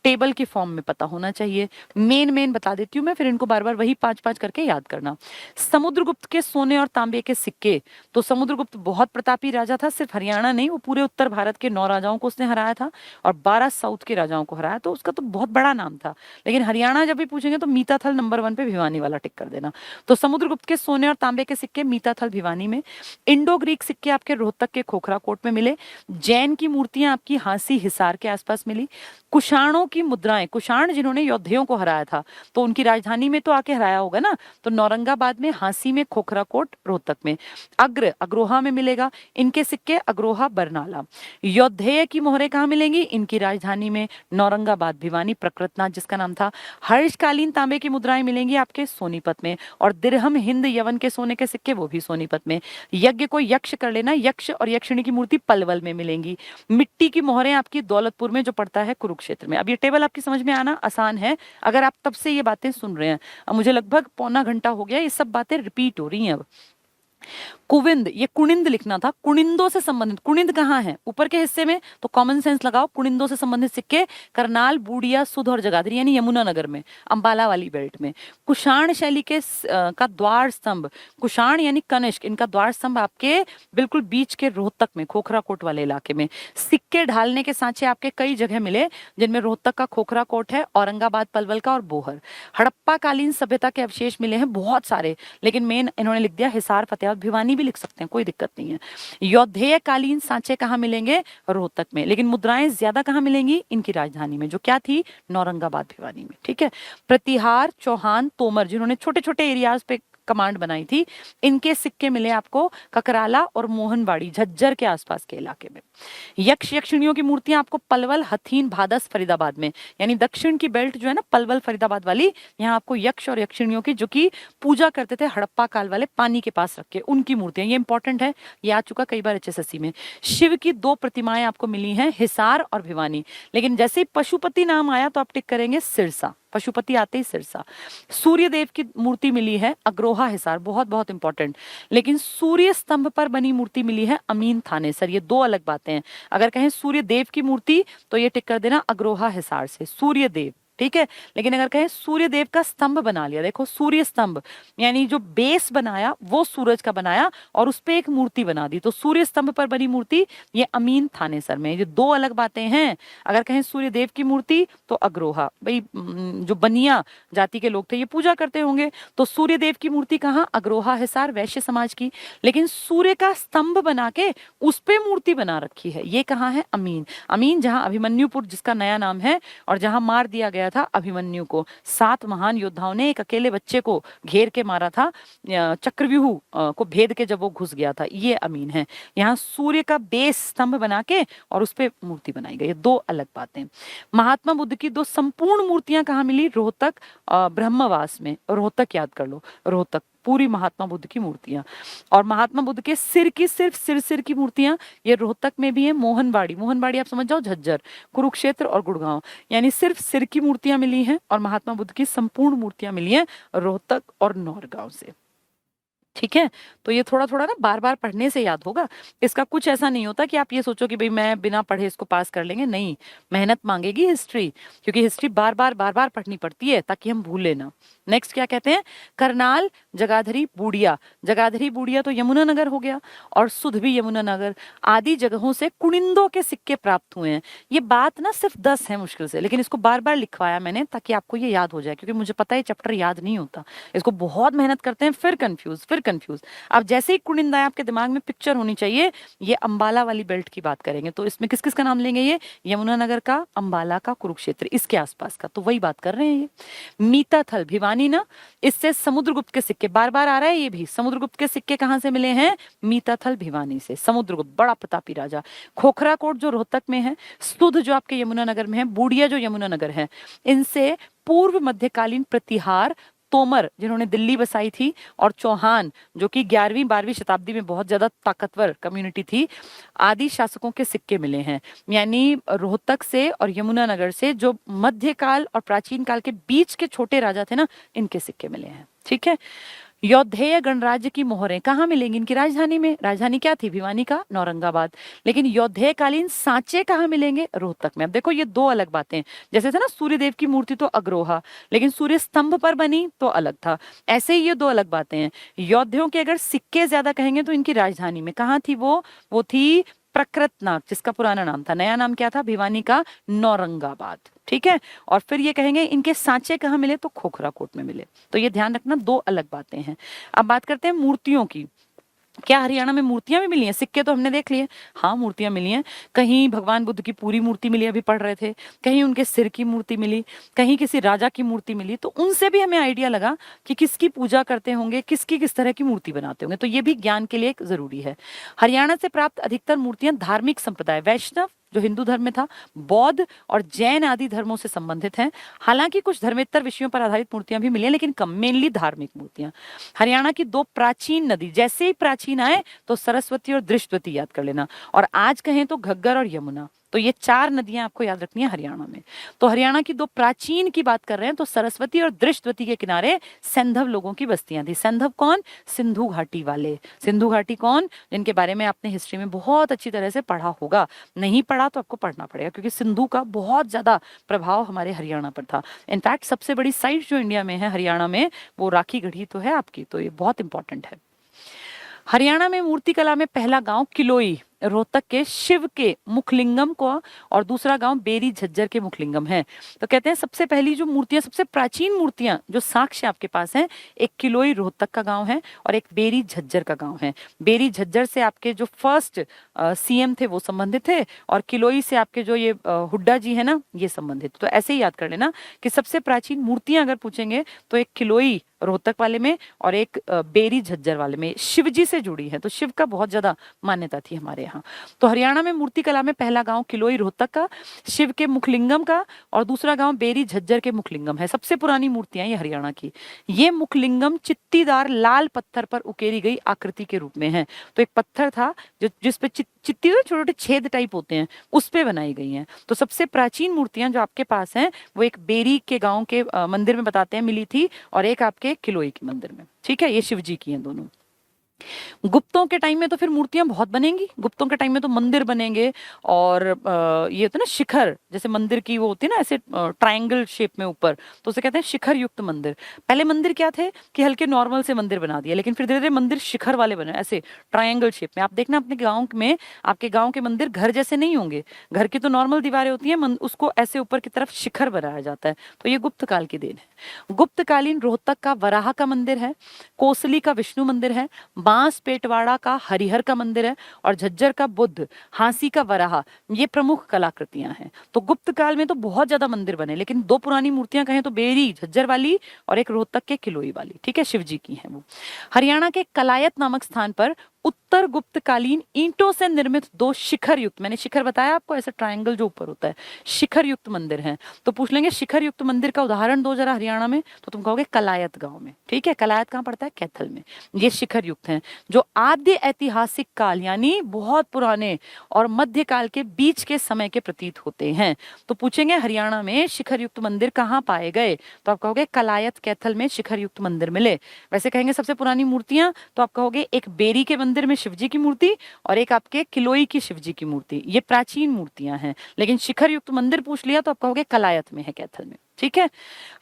टेबल के फॉर्म में पता होना चाहिए। मेन बता देती हूँ मैं, फिर इनको बार बार वही 5-5 करके याद करना। समुद्रगुप्त के सोने और तांबे के सिक्के, तो समुद्रगुप्त बहुत प्रतापी राजा था, सिर्फ हरियाणा नहीं, वो पूरे उत्तर भारत के 9 राजाओं को उसने हराया था और 12 साउथ के राजाओं को हराया, तो उसका तो बहुत बड़ा नाम था। लेकिन हरियाणा जब भी पूछेंगे तो मीताथल नंबर 1 पे भिवानी वाला टिक कर देना। तो समुद्रगुप्त के सोने और तांबे के सिक्के मीताथल भिवानी में। इंडो ग्रीक सिक्के आपके रोहतक के खोखरा कोट में मिले। जैन की मूर्तियां आपकी हांसी हिसार के आसपास मिली। कुषाणों की मुद्राएं, कुषाण जिन्होंने योद्धियों को हराया था, तो उनकी राजधानी में तो आके हराया होगा ना, तो नौरंगाबाद में, हांसी में, खोखरा कोट, रोहतक में। अग्रोहा में मिलेगा, इनके सिक्के अग्रोहा बरनाला। योद्धेय की मोहरें कहाँ मिलेंगी, इनकी राजधानी में, नौरंगाबाद भिवानी प्रकृतनाथ जिसका नाम था। हर्षकालीन तांबे की मुद्राएं मिलेंगी आपके सोनीपत में, और दिरहम हिंद यवन के सोने के सिक्के वो भी सोनीपत में। यज्ञ को यक्ष कर लेना, यक्ष और यक्षिणी की मूर्ति पलवल में मिलेंगी। मिट्टी की मोहरें आपकी दौलतपुर में जो पड़ता है कुरुक्षेत्र में। अब ये टेबल आपकी समझ में आना आसान है अगर आप तब से ये बातें सुन रहे हैं। अब मुझे लगभग पौना घंटा हो गया, ये सब बातें रिपीट हो रही हैं। अब कुविंद, ये कुणिंद लिखना था, कुणिंदों से संबंधित। कुणिंद कहाँ है, ऊपर के हिस्से में, तो कॉमन सेंस लगाओ। कुणिंदों से संबंधित सिक्के करनाल, बूडिया, सुध और जगाधरी यानी यमुनानगर में, अंबाला वाली बेल्ट में। कुषाण शैली के का द्वार स्तंभ, कुषाण यानी कनिष्क, इनका द्वार स्तंभ आपके बिल्कुल बीच के रोहतक में, खोखरा कोट वाले इलाके में। सिक्के ढालने के सांचे आपके कई जगह मिले, जिनमें रोहतक का खोखरा कोट है, औरंगाबाद पलवल का और बोहर। हड़प्पा कालीन सभ्यता के अवशेष मिले हैं बहुत सारे, लेकिन मेन इन्होंने लिख दिया हिसार, फतेहाबाद, भिवानी भी लिख सकते हैं, कोई दिक्कत नहीं है। योद्धेय कालीन सांचे कहाँ मिलेंगे, रोहतक में, लेकिन मुद्राएं ज्यादा कहाँ मिलेंगी, इनकी राजधानी में, जो क्या थी, नौरंगाबाद भिवानी में। ठीक है, प्रतिहार, चौहान, तोमर जिन्होंने छोटे छोटे एरियाज पे कमांड बनाई थी, इनके सिक्के मिले आपको ककराला और मोहनबाड़ी, झज्जर के आसपास के इलाके में। यक्ष यक्षिणियों की मूर्तियां आपको पलवल, हथीन, भादस, फरीदाबाद में, यानी दक्षिण की बेल्ट जो है ना पलवल फरीदाबाद वाली, यहाँ आपको यक्ष और यक्षिणियों की, जो कि पूजा करते थे हड़प्पा काल वाले पानी के पास रख के, उनकी मूर्तियां, ये इंपॉर्टेंट है, ये आ चुका कई बार HSSC में। शिव की 2 प्रतिमाएं आपको मिली हैं, हिसार और भिवानी, लेकिन जैसे ही पशुपति नाम आया तो आप टिक करेंगे सिरसा, पशुपति आते ही सिरसा। सूर्य देव की मूर्ति मिली है अग्रोहा, हिसार, बहुत बहुत इंपॉर्टेंट, लेकिन सूर्य स्तंभ पर बनी मूर्ति मिली है अमीन थानेसर। ये 2 अलग बातें हैं। अगर कहें सूर्य देव की मूर्ति तो ये टिक कर देना अग्रोहा हिसार से, सूर्य देव। ठीक है। लेकिन अगर कहें सूर्य देव का स्तंभ बना लिया, देखो सूर्य स्तंभ, यानी जो बेस बनाया वो सूरज का बनाया और उस पे एक मूर्ति बना दी, तो सूर्य स्तंभ पर बनी मूर्ति ये अमीन थानेसर में। ये दो अलग बातें हैं। अगर कहें सूर्य देव की मूर्ति तो अग्रोहा, भाई जो बनिया जाति के लोग थे ये पूजा करते होंगे, तो सूर्य देव की मूर्ति कहाँ, अग्रोहा हिसार वैश्य समाज की। लेकिन सूर्य का स्तंभ बना के उस पे मूर्ति बना रखी है, ये कहाँ है, अमीन। अमीन जहां अभिमन्युपुर जिसका नया नाम है, और जहां मार दिया गया था अभिमन्यु को, 7 महान योद्धाओं ने एक अकेले बच्चे को घेर के मारा था, चक्रव्यूह को भेद के जब वो घुस गया था, ये अमीन है। यहाँ सूर्य का बेस स्तंभ बना के और उस पे मूर्ति बनाई गई, दो अलग बातें। महात्मा बुद्ध की 2 संपूर्ण मूर्तियां कहाँ मिली, रोहतक ब्रह्मवास में। रोहतक याद कर लो, रोहतक पूरी महात्मा बुद्ध की मूर्तियां। और महात्मा बुद्ध के सिर की, सिर्फ सिर की मूर्तियां ये रोहतक में भी है। मोहनबाड़ी, मोहनबाड़ी आप समझ जाओ झज्जर, कुरुक्षेत्र और गुड़गांव, यानी सिर्फ सिर की मूर्तियां मिली हैं और महात्मा बुद्ध की संपूर्ण मूर्तियां मिली हैं रोहतक और नौरगांव से। ठीक है, तो ये थोड़ा थोड़ा ना बार बार पढ़ने से याद होगा। इसका कुछ ऐसा नहीं होता कि आप ये सोचो कि भाई मैं बिना पढ़े इसको पास कर लेंगे, नहीं, मेहनत मांगेगी हिस्ट्री, क्योंकि हिस्ट्री बार बार पढ़नी पड़ती है ताकि हम भूले ना। नेक्स्ट क्या कहते हैं, करनाल, जगाधरी, बूढ़िया। जगाधरी बूढ़िया तो यमुनानगर हो गया, और सुध भी यमुनानगर, आदि जगहों से कुनिंदों के सिक्के प्राप्त हुए हैं। ये बात ना सिर्फ 10 है मुश्किल से, लेकिन इसको बार बार लिखवाया मैंने ताकि आपको ये याद हो जाए, क्योंकि मुझे पता है चैप्टर याद नहीं होता, इसको बहुत मेहनत करते हैं फिर कंफ्यूज। अब जैसे ही कुनिंदा है आपके दिमाग में पिक्चर होनी चाहिए, ये अंबाला वाली बेल्ट की बात करेंगे, तो इसमें किस किस का नाम लेंगे, ये यमुनानगर का, अंबाला का, कुरुक्षेत्र, इसके आसपास का, तो वही बात कर रहे हैं ये। मीताथल, भिवानी ना, इससे समुद्रगुप्त के सिक्के, बार बार आ रहा है ये भी, समुद्रगुप्त के सिक्के कहां से मिले हैं, मीताथल भिवानी से, समुद्रगुप्त बड़ा प्रतापी राजा। खोखरा कोट जो रोहतक में है, सुध जो आपके यमुनानगर में है, बूढ़िया जो यमुनानगर है, इनसे पूर्व मध्यकालीन प्रतिहार, तोमर जिन्होंने दिल्ली बसाई थी, और चौहान जो कि 11वीं 12वीं शताब्दी में बहुत ज्यादा ताकतवर कम्युनिटी थी, आदि शासकों के सिक्के मिले हैं। यानी रोहतक से और यमुनानगर से जो मध्यकाल और प्राचीन काल के बीच के छोटे राजा थे ना, इनके सिक्के मिले हैं। ठीक है, यौधेय गणराज्य की मोहरें कहाँ मिलेंगी, इनकी राजधानी में। राजधानी क्या थी, भिवानी का नौरंगाबाद। लेकिन यौधेय कालीन सांचे कहाँ मिलेंगे, रोहतक में। अब देखो ये दो अलग बातें, जैसे था ना सूर्यदेव की मूर्ति तो अग्रोहा, लेकिन सूर्य स्तंभ पर बनी तो अलग था, ऐसे ही ये दो अलग बातें हैं। यौधेयों के अगर सिक्के ज्यादा कहेंगे तो इनकी राजधानी में कहाँ थी, वो थी प्रकृतनाथ, जिसका पुराना नाम था, नया नाम क्या था, भिवानी का नौरंगाबाद। ठीक है, और फिर ये कहेंगे इनके सांचे कहाँ मिले, तो खोखरा कोट में मिले। तो ये ध्यान रखना, दो अलग बातें हैं। अब बात करते हैं मूर्तियों की। क्या हरियाणा में मूर्तियां भी मिली हैं, सिक्के तो हमने देख लिए, हाँ मूर्तियां मिली हैं। कहीं भगवान बुद्ध की पूरी मूर्ति मिली, अभी पढ़ रहे थे, कहीं उनके सिर की मूर्ति मिली, कहीं किसी राजा की मूर्ति मिली, तो उनसे भी हमें आइडिया लगा कि किसकी पूजा करते होंगे, किसकी किस तरह की मूर्ति बनाते होंगे, तो ये भी ज्ञान के लिए एक जरूरी है। हरियाणा से प्राप्त अधिकतर मूर्तियां धार्मिक संप्रदाय, वैष्णव जो हिंदू धर्म में था, बौद्ध और जैन आदि धर्मों से संबंधित हैं। हालांकि कुछ धर्मेतर विषयों पर आधारित मूर्तियां भी मिली हैं, लेकिन कम, मेनली धार्मिक मूर्तियां। हरियाणा की 2 प्राचीन नदी, जैसे ही प्राचीन आए तो सरस्वती और दृष्टवती याद कर लेना, और आज कहें तो घग्गर और यमुना, तो ये 4 नदियां आपको याद रखनी है हरियाणा में। तो हरियाणा की 2 प्राचीन की बात कर रहे हैं, तो सरस्वती और दृष्टवती के किनारे सिंधव लोगों की बस्तियां थी। सिंधव कौन, सिंधु घाटी वाले। सिंधु घाटी कौन, जिनके बारे में आपने हिस्ट्री में बहुत अच्छी तरह से पढ़ा होगा, नहीं पढ़ा तो आपको पढ़ना पड़ेगा, क्योंकि सिंधु का बहुत ज्यादा प्रभाव हमारे हरियाणा पर था। इनफैक्ट सबसे बड़ी साइट जो इंडिया में है हरियाणा में, वो राखी गढ़ी तो है आपकी, तो ये बहुत इंपॉर्टेंट है। हरियाणा में मूर्ति कला में पहला गांव किलोई रोहतक के शिव के मुखलिंगम को, और दूसरा गांव बेरी झज्जर के मुखलिंगम है। तो कहते हैं सबसे पहली जो मूर्तियां, सबसे प्राचीन मूर्तियां जो साक्ष्य आपके पास हैं, एक किलोई रोहतक का गांव है और एक बेरी झज्जर का गांव है। बेरी झज्जर से आपके जो फर्स्ट सीएम थे वो संबंधित थे, और किलोई से आपके जो ये हुड्डा जी है ना, ये संबंधित। तो ऐसे ही याद कर लेना कि सबसे प्राचीन मूर्तियां अगर पूछेंगे तो एक किलोई रोहतक वाले में और एक बेरी झज्जर वाले में, शिव जी से जुड़ी है, तो शिव का बहुत ज्यादा मान्यता थी हमारे यहाँ। तो हरियाणा में मूर्ति कला में पहला गांव किलोई रोहतक का, शिव के मुखलिंगम का, और दूसरा गांव बेरी झज्जर के मुखलिंगम है। सबसे पुरानी मूर्तियां ये हरियाणा की। ये मुखलिंगम चित्तीदार लाल पत्थर पर उकेरी गई आकृति के रूप में है। तो एक पत्थर था जो जिसपे चित्ती, छोटे छोटे छेद टाइप होते हैं, उस पे बनाई गई हैं। तो सबसे प्राचीन मूर्तियां जो आपके पास हैं वो एक बेरी के गांव के मंदिर में बताते हैं मिली थी, और एक आपके किलोई के मंदिर में। ठीक है, ये शिव जी की हैं दोनों। गुप्तों के टाइम में तो फिर मूर्तियां बहुत बनेंगी, गुप्तों के टाइम में तो मंदिर बनेंगे। और ये होता है ना शिखर, जैसे मंदिर की वो होती है ना ऐसे ट्रायंगल शेप में ऊपर, तो उसे कहते हैं शिखर युक्त मंदिर। पहले मंदिर क्या थे कि हल्के नॉर्मल से मंदिर बना दिया, लेकिन फिर धीरे धीरे मंदिर शिखर वाले बने, ऐसे ट्रायंगल शेप में। आप देखना अपने गाँव में, आपके गाँव के मंदिर घर जैसे नहीं होंगे, घर की तो नॉर्मल दीवारें होती हैं, उसको ऐसे ऊपर की तरफ शिखर बनाया जाता है। तो ये गुप्त काल की देन है। गुप्तकालीन रोहतक का वराह का मंदिर है, कोसली का विष्णु मंदिर है, बांस पेटवाड़ा का हरिहर का मंदिर है, और झज्जर का बुद्ध, हांसी का वराह, ये प्रमुख कलाकृतियां हैं। तो गुप्त काल में तो बहुत ज्यादा मंदिर बने, लेकिन दो पुरानी मूर्तियां कहें तो बेरी झज्जर वाली और एक रोहतक के किलोई वाली, ठीक है, शिव जी की हैं वो। हरियाणा के कलायत नामक स्थान पर उत्तर गुप्तकालीन ईंटों से निर्मित दो शिखर युक्त, मैंने शिखर बताया आपको, ऐसा ट्रायंगल जो ऊपर होता है, शिखर युक्त मंदिर हैं। तो पूछ लेंगे शिखर युक्त मंदिर का उदाहरण दो जरा हरियाणा में, तो तुम कहोगे कलायत गांव में, ठीक है। कलायत कहाँ पड़ता है? कैथल में। ये शिखर युक्त हैं जो आद्य ऐतिहासिक काल यानी बहुत पुराने और मध्यकाल के बीच के समय के प्रतीत होते हैं। तो पूछेंगे हरियाणा में शिखर युक्त मंदिर कहाँ पाए गए, तो आप कहोगे कलायत कैथल में शिखर युक्त मंदिर मिले। वैसे कहेंगे सबसे पुरानी मूर्तियां, तो आप कहोगे एक बेरी के मंदिर में शिवजी की मूर्ति और एक आपके किलोई की शिवजी की मूर्ति, ये प्राचीन मूर्तियां हैं। लेकिन शिखर युक्त मंदिर पूछ लिया तो आप कहोगे कलायत में है, कैथल में, ठीक है।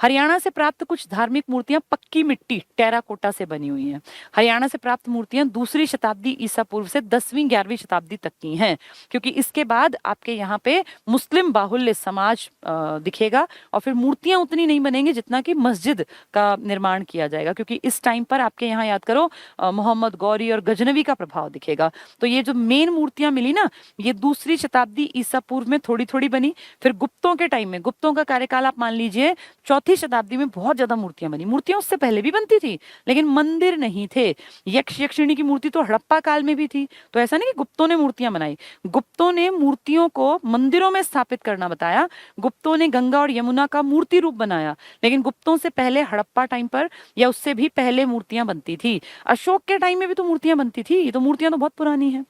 हरियाणा से प्राप्त कुछ धार्मिक मूर्तियां पक्की मिट्टी टेराकोटा से बनी हुई हैं। हरियाणा से प्राप्त मूर्तियां दूसरी शताब्दी ईसा पूर्व से 10वीं 11वीं शताब्दी तक की हैं, क्योंकि इसके बाद आपके यहाँ पे मुस्लिम बाहुल्य समाज दिखेगा, और फिर मूर्तियां उतनी नहीं बनेंगी जितना कि मस्जिद का निर्माण किया जाएगा, क्योंकि इस टाइम पर आपके यहाँ याद करो मोहम्मद गौरी और गजनवी का प्रभाव दिखेगा। तो ये जो मेन मूर्तियां मिली ना, ये दूसरी शताब्दी ईसा पूर्व में थोड़ी थोड़ी बनी। फिर गुप्तों के टाइम में, गुप्तों का कार्यकाल आप मान लीजिए चौथी शताब्दी में बहुत ज्यादा मूर्तियां बनी। मूर्तियां उससे पहले भी बनती थी, लेकिन मंदिर नहीं थे। यक्ष यक्षिणी की मूर्ति तो हड़प्पा काल में भी थी। तो ऐसा नहीं कि गुप्तों ने मूर्तियां बनाई, गुप्तों ने मूर्तियों को मंदिरों में स्थापित करना बताया। गुप्तों ने गंगा और यमुना का मूर्ति रूप बनाया, लेकिन गुप्तों से पहले हड़प्पा टाइम पर या उससे भी पहले मूर्तियां बनती थी। अशोक के टाइम में भी तो मूर्तियां बनती थी, ये तो मूर्तियां तो बहुत पुरानी है,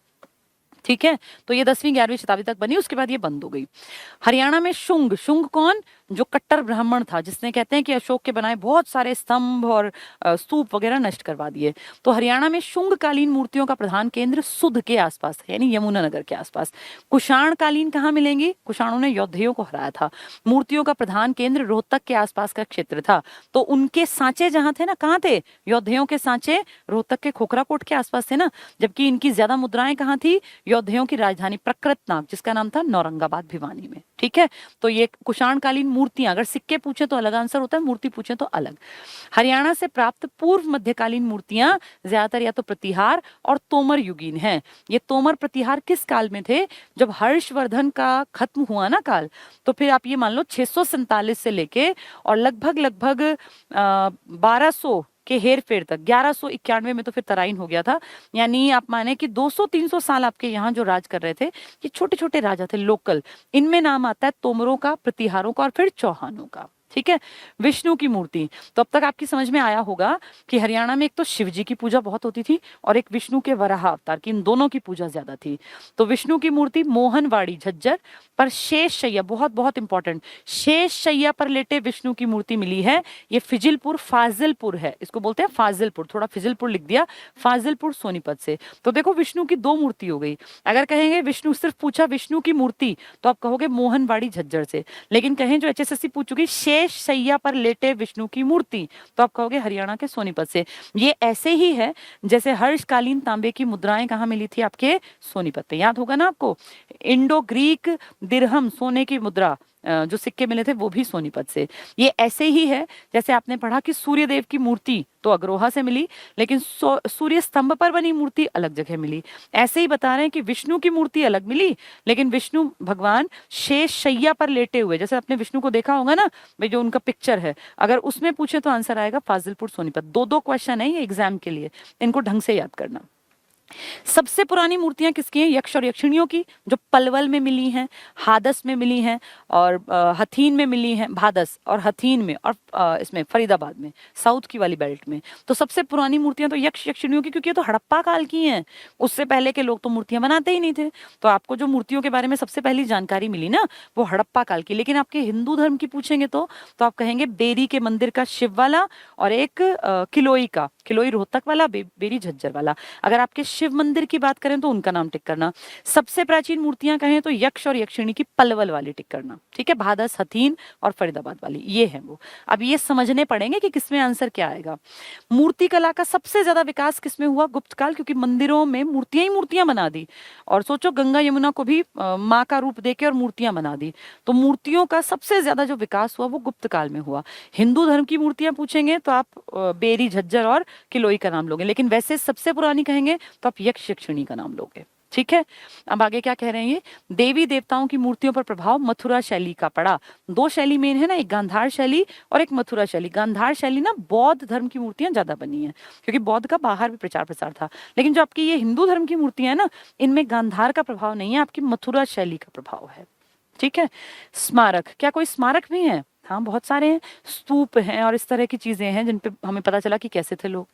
ठीक है। तो ये 10वीं 11वीं शताब्दी तक बनी, उसके बाद ये बंद हो गई। हरियाणा में शुंग, शुंग कौन? जो कट्टर ब्राह्मण था, जिसने कहते हैं कि अशोक के बनाए बहुत सारे स्तंभ और स्तूप वगैरह नष्ट करवा दिए। तो हरियाणा में शुंग कालीन मूर्तियों का प्रधान केंद्र सुध के आसपास है, यानी यमुनानगर के आसपास। कुषाण कालीन कहाँ मिलेंगी? कुषाणों ने यौधेयों को हराया था। मूर्तियों का प्रधान केंद्र रोहतक के आसपास का क्षेत्र था। तो उनके सांचे जहां थे ना, कहाँ थे? यौधेयों के सांचे रोहतक के खोखराकोट के आसपास थे ना। जबकि इनकी ज्यादा मुद्राएं कहाँ थी? यौधेयों की राजधानी प्रकृतनाग, जिसका नाम था नौरंगाबाद भिवानी में, ठीक है। तो ये कुषाण कालीन मूर्तियां, अगर सिक्के पूछे तो अलग आंसर होता है, मूर्ति पूछे तो अलग। हरियाणा से प्राप्त पूर्व मध्यकालीन मूर्तियां ज्यादातर या तो प्रतिहार और तोमर युगीन हैं। ये तोमर प्रतिहार किस काल में थे? जब हर्षवर्धन का खत्म हुआ ना काल, तो फिर आप ये मान लो 647 से लेके और लगभग 1200 के हेर फेर तक 1191 में तो फिर तराइन हो गया था। यानी आप माने कि 200-300 साल आपके यहाँ जो राज कर रहे थे, ये छोटे छोटे राजा थे लोकल। इनमें नाम आता है तोमरों का, प्रतिहारों का और फिर चौहानों का, ठीक है। विष्णु की मूर्ति, तो अब तक आपकी समझ में आया होगा कि हरियाणा में एक तो शिव जी की पूजा बहुत होती थी और एक विष्णु के वराह अवतार की, इन दोनों की पूजा ज्यादा थी। तो विष्णु की मूर्ति मोहनवाड़ी झज्जर पर शेष शैया, बहुत बहुत इंपॉर्टेंट, शेष शैया पर लेटे विष्णु की मूर्ति मिली है। ये फिजिलपुर फाजिलपुर है, इसको बोलते हैं फाजिलपुर, थोड़ा फिजिलपुर लिख दिया, फाजिलपुर सोनीपत से। तो देखो विष्णु की दो मूर्ति हो गई। अगर कहेंगे विष्णु, सिर्फ पूछा विष्णु की मूर्ति, तो आप कहोगे मोहनवाड़ी झज्जर से। लेकिन कहें जो HSSC पूछूगी शैया पर लेटे विष्णु की मूर्ति, तो आप कहोगे हरियाणा के सोनीपत से। ये ऐसे ही है जैसे हर्षकालीन तांबे की मुद्राएं कहाँ मिली थी? आपके सोनीपत पे, याद होगा ना आपको। इंडो ग्रीक दिरहम, सोने की मुद्रा, जो सिक्के मिले थे वो भी सोनीपत से। ये ऐसे ही है जैसे आपने पढ़ा कि सूर्यदेव की मूर्ति तो अग्रोहा से मिली, लेकिन सूर्य स्तंभ पर बनी मूर्ति अलग जगह मिली। ऐसे ही बता रहे हैं कि विष्णु की मूर्ति अलग मिली, लेकिन विष्णु भगवान शेष शैया पर लेटे हुए, जैसे आपने विष्णु को देखा होगा ना भाई, जो उनका पिक्चर है, अगर उसमें पूछे तो आंसर आएगा फाजिलपुर सोनीपत। दो दो क्वेश्चन है ये एग्जाम के लिए, इनको ढंग से याद करना। सबसे पुरानी मूर्तियां किसकी हैं? यक्ष और यक्षिणियों की, जो पलवल में मिली हैं, हादस में मिली हैं और हथीन में मिली हैं, भादस और हथीन में और इसमें फरीदाबाद में, साउथ की वाली बेल्ट में। तो सबसे पुरानी मूर्तियां तो यक्ष यक्षिणियों की, क्योंकि ये तो हड़प्पा काल की हैं। उससे पहले के लोग तो मूर्तियां बनाते ही नहीं थे। तो आपको जो मूर्तियों के बारे में सबसे पहली जानकारी मिली ना, वो हड़प्पा काल की। लेकिन आपके हिंदू धर्म की पूछेंगे तो आप कहेंगे बेरी के मंदिर का शिव वाला और एक किलोई का, किलोई रोहतक वाला, बेरी झज्जर वाला। अगर आपके शिव मंदिर की बात करें तो उनका नाम टिक करना। सबसे प्राचीन मूर्तियां कहें तो यक्ष और यक्षिणी की पलवल वाली टिक करना, ठीक है, भादस, हथीन और फरीदाबाद वाली, ये है वो। अब ये समझने पड़ेंगे कि किसमें आंसर क्या आएगा। मूर्ति कला का सबसे ज्यादा विकास किसमें हुआ? गुप्त काल, क्योंकि मंदिरों में मूर्तियां ही मूर्तियां बना दी। और सोचो, गंगा यमुना को भी माँ का रूप देके और मूर्तियां बना दी। तो मूर्तियों का सबसे ज्यादा जो विकास हुआ वो गुप्त काल में हुआ। हिंदू धर्म की मूर्तियां पूछेंगे तो आप बेरी, झज्जर और किलोई का नाम लोगे, लेकिन वैसे सबसे पुरानी कहेंगे तो आप यक्ष यक्षिणी का नाम लोगे, ठीक है। अब आगे क्या कह रहे हैं ये, देवी देवताओं की मूर्तियों पर प्रभाव मथुरा शैली का पड़ा। दो शैली मेन है ना, एक गांधार शैली और एक मथुरा शैली। गांधार शैली ना बौद्ध धर्म की मूर्तियां ज्यादा बनी है, क्योंकि बौद्ध का बाहर भी प्रचार प्रसार था। लेकिन जो आपकी ये हिंदू धर्म की मूर्तियां है ना, इनमें गांधार का प्रभाव नहीं है, आपकी मथुरा शैली का प्रभाव है, ठीक है। स्मारक, क्या कोई स्मारक भी है? हाँ, बहुत सारे हैं, स्तूप हैं और इस तरह की चीजें हैं जिन पे हमें पता चला कि कैसे थे लोग।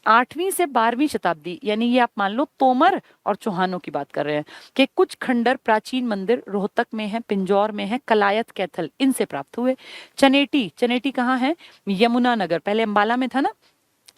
8वीं से 12वीं शताब्दी, यानी ये आप मान लो तोमर और चौहानों की बात कर रहे हैं, कि कुछ खंडर प्राचीन मंदिर रोहतक में है, पिंजौर में है, कलायत, कैथल, इनसे प्राप्त हुए। चनेटी, चनेटी कहाँ है? यमुनानगर, पहले अंबाला में था ना।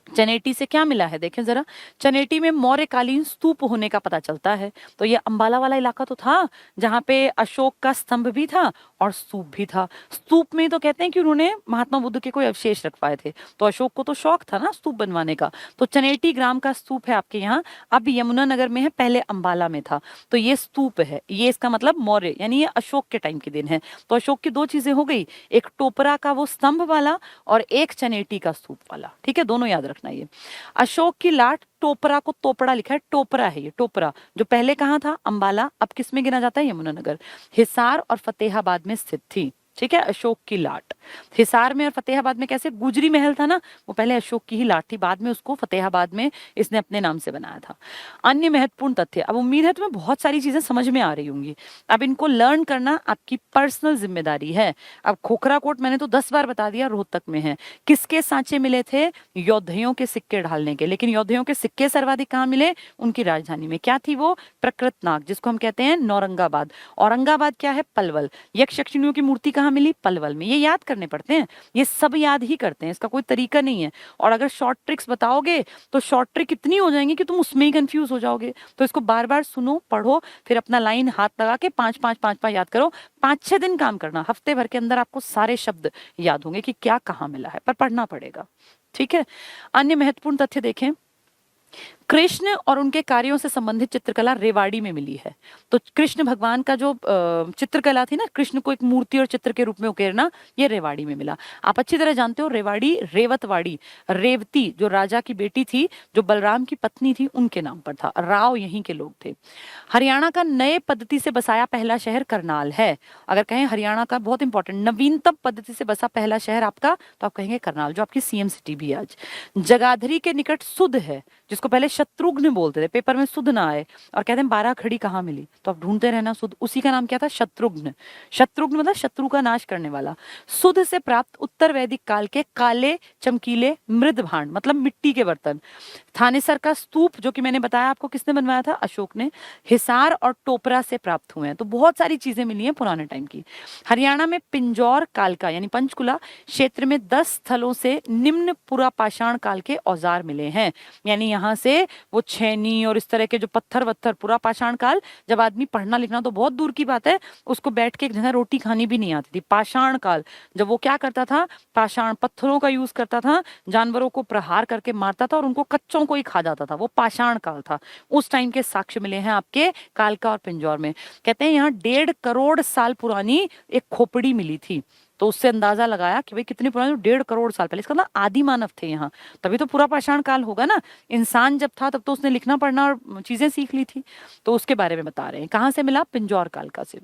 चनेटी से क्या मिला है देखें जरा, चनेटी में मौर्यकालीन स्तूप होने का पता चलता है। तो ये अंबाला वाला इलाका तो था जहाँ पे अशोक का स्तंभ भी था और स्तूप भी था। स्तूप में तो कहते हैं कि उन्होंने महात्मा बुद्ध के कोई अवशेष रखवाए थे, तो अशोक को तो शौक था ना स्तूप बनवाने का। तो चनेटी ग्राम का स्तूप है आपके यहाँ, अब यमुनानगर में है, पहले अंबाला में था। तो ये स्तूप है, ये इसका मतलब मौर्य, यानी ये अशोक के टाइम के दिन है। तो अशोक की दो चीजें हो गई, एक टोपरा का वो स्तंभ वाला और एक चनेटी का स्तूप वाला, ठीक है, दोनों याद रखना। ये अशोक की लाट, टोपरा को तोपड़ा लिखा है, टोपरा है ये, टोपरा जो पहले कहाँ था? अंबाला, अब किस में गिना जाता है? यमुनानगर। हिसार और फतेहाबाद में स्थित थी, ठीक है, अशोक की लाट। हिसार में और फतेहाबाद में कैसे? गुजरी महल था ना, वो पहले अशोक की ही लाट थी, बाद में उसको फतेहाबाद में इसने अपने नाम से बनाया था। अन्य महत्वपूर्ण तथ्य, अब उम्मीद है तुम्हें बहुत सारी चीजें समझ में आ रही होंगी, अब इनको लर्न करना आपकी पर्सनल जिम्मेदारी है। अब खोखरा कोट मैंने तो 10 बार बता दिया, रोहतक में है। किसके सांचे मिले थे? योद्धयों के सिक्के ढालने के, लेकिन योद्धयों के सिक्के सर्वाधिक कहाँ मिले? उनकी राजधानी में। क्या थी वो? प्रकृतनाग, जिसको हम कहते हैं नौरंगाबाद। औरंगाबाद क्या है? पलवल। यक्ष यक्षिणियों की मूर्ति कहाँ मिली? पलवल में। ये याद करने पड़ते हैं, ये सब याद ही करते हैं, इसका कोई तरीका नहीं है। और अगर शॉर्ट ट्रिक्स बताओगे तो शॉर्ट ट्रिक इतनी हो जाएंगी कि तुम उसमें ही कंफ्यूज हो जाओगे। तो इसको बार बार सुनो, पढ़ो, फिर अपना लाइन हाथ लगा के 5-5-5-5 याद करो। 5-6 दिन काम करना, हफ्ते भर के अंदर आपको सारे शब्द याद होंगे कि क्या कहाँ मिला है, पर पढ़ना पड़ेगा, ठीक है। अन्य महत्वपूर्ण तथ्य देखें, कृष्ण और उनके कार्यों से संबंधित चित्रकला रेवाड़ी में मिली है। तो कृष्ण भगवान का जो चित्रकला थी ना, कृष्ण को एक मूर्ति और चित्र के रूप में उकेरना, ये रेवाड़ी में मिला। आप अच्छी तरह जानते हो रेवाड़ी रेवतवाड़ी, रेवती जो राजा की बेटी थी, जो बलराम की पत्नी थी, उनके नाम पर था। राव यहीं के लोग थे। हरियाणा का नए पद्धति से बसाया पहला शहर करनाल है। अगर कहें हरियाणा का बहुत इंपॉर्टेंट नवीनतम पद्धति से बसा पहला शहर आपका, तो आप कहेंगे करनाल, जो आपकी सीएम सिटी भी है आज। जगाधरी के निकट सुध है, जिसको पहले शत्रुघ्न बोलते थे, पेपर में सुध ना आए और कहते हैं 12 खड़ी कहाँ मिली, तो आप ढूंढते रहना सुध, उसी का नाम क्या था? शत्रुघ्न। शत्रुघ्न मतलब शत्रु का नाश करने वाला। सुध से प्राप्त उत्तर वैदिक काल के काले चमकीले मृद भांड, मतलब मिट्टी के बर्तन। थानेसर का स्तूप, जो कि मैंने बताया आपको, किसने बनवाया था? अशोक ने। हिसार और टोपरा से प्राप्त हुए हैं। तो बहुत सारी चीजें मिली हैं पुराने टाइम की। हरियाणा में पिंजौर काल का यानी पंचकुला क्षेत्र में 10 स्थलों से निम्न पुरा पाषाण काल के औजार मिले हैं। यानी यहाँ से वो छेनी और इस तरह के जो पत्थर वत्थर, पूरा पाषाण काल, जब आदमी पढ़ना लिखना तो बहुत दूर की बात है, उसको बैठ के एक जगह रोटी खानी भी नहीं आती थी। पाषाण काल, जब वो क्या करता था? पाषाण पत्थरों का यूज करता था, जानवरों को प्रहार करके मारता था और उनको कच्चों को ही खा जाता था, वो पाषाण काल था। उस टाइम के साक्ष्य मिले हैं आपके कालका और पिंजौर में। कहते हैं यहाँ 1.5 करोड़ साल पुरानी एक खोपड़ी मिली थी। तो उससे अंदाजा लगाया कि भाई कितनी पुरानी, 1.5 करोड़ साल पहले, इसका मतलब आदि मानव थे यहाँ, तभी तो पूरा पाषाण काल होगा ना। इंसान जब था तब तो उसने लिखना पढ़ना और चीजें सीख ली थी, तो उसके बारे में बता रहे हैं। कहाँ से मिला? पिंजौर कालका से।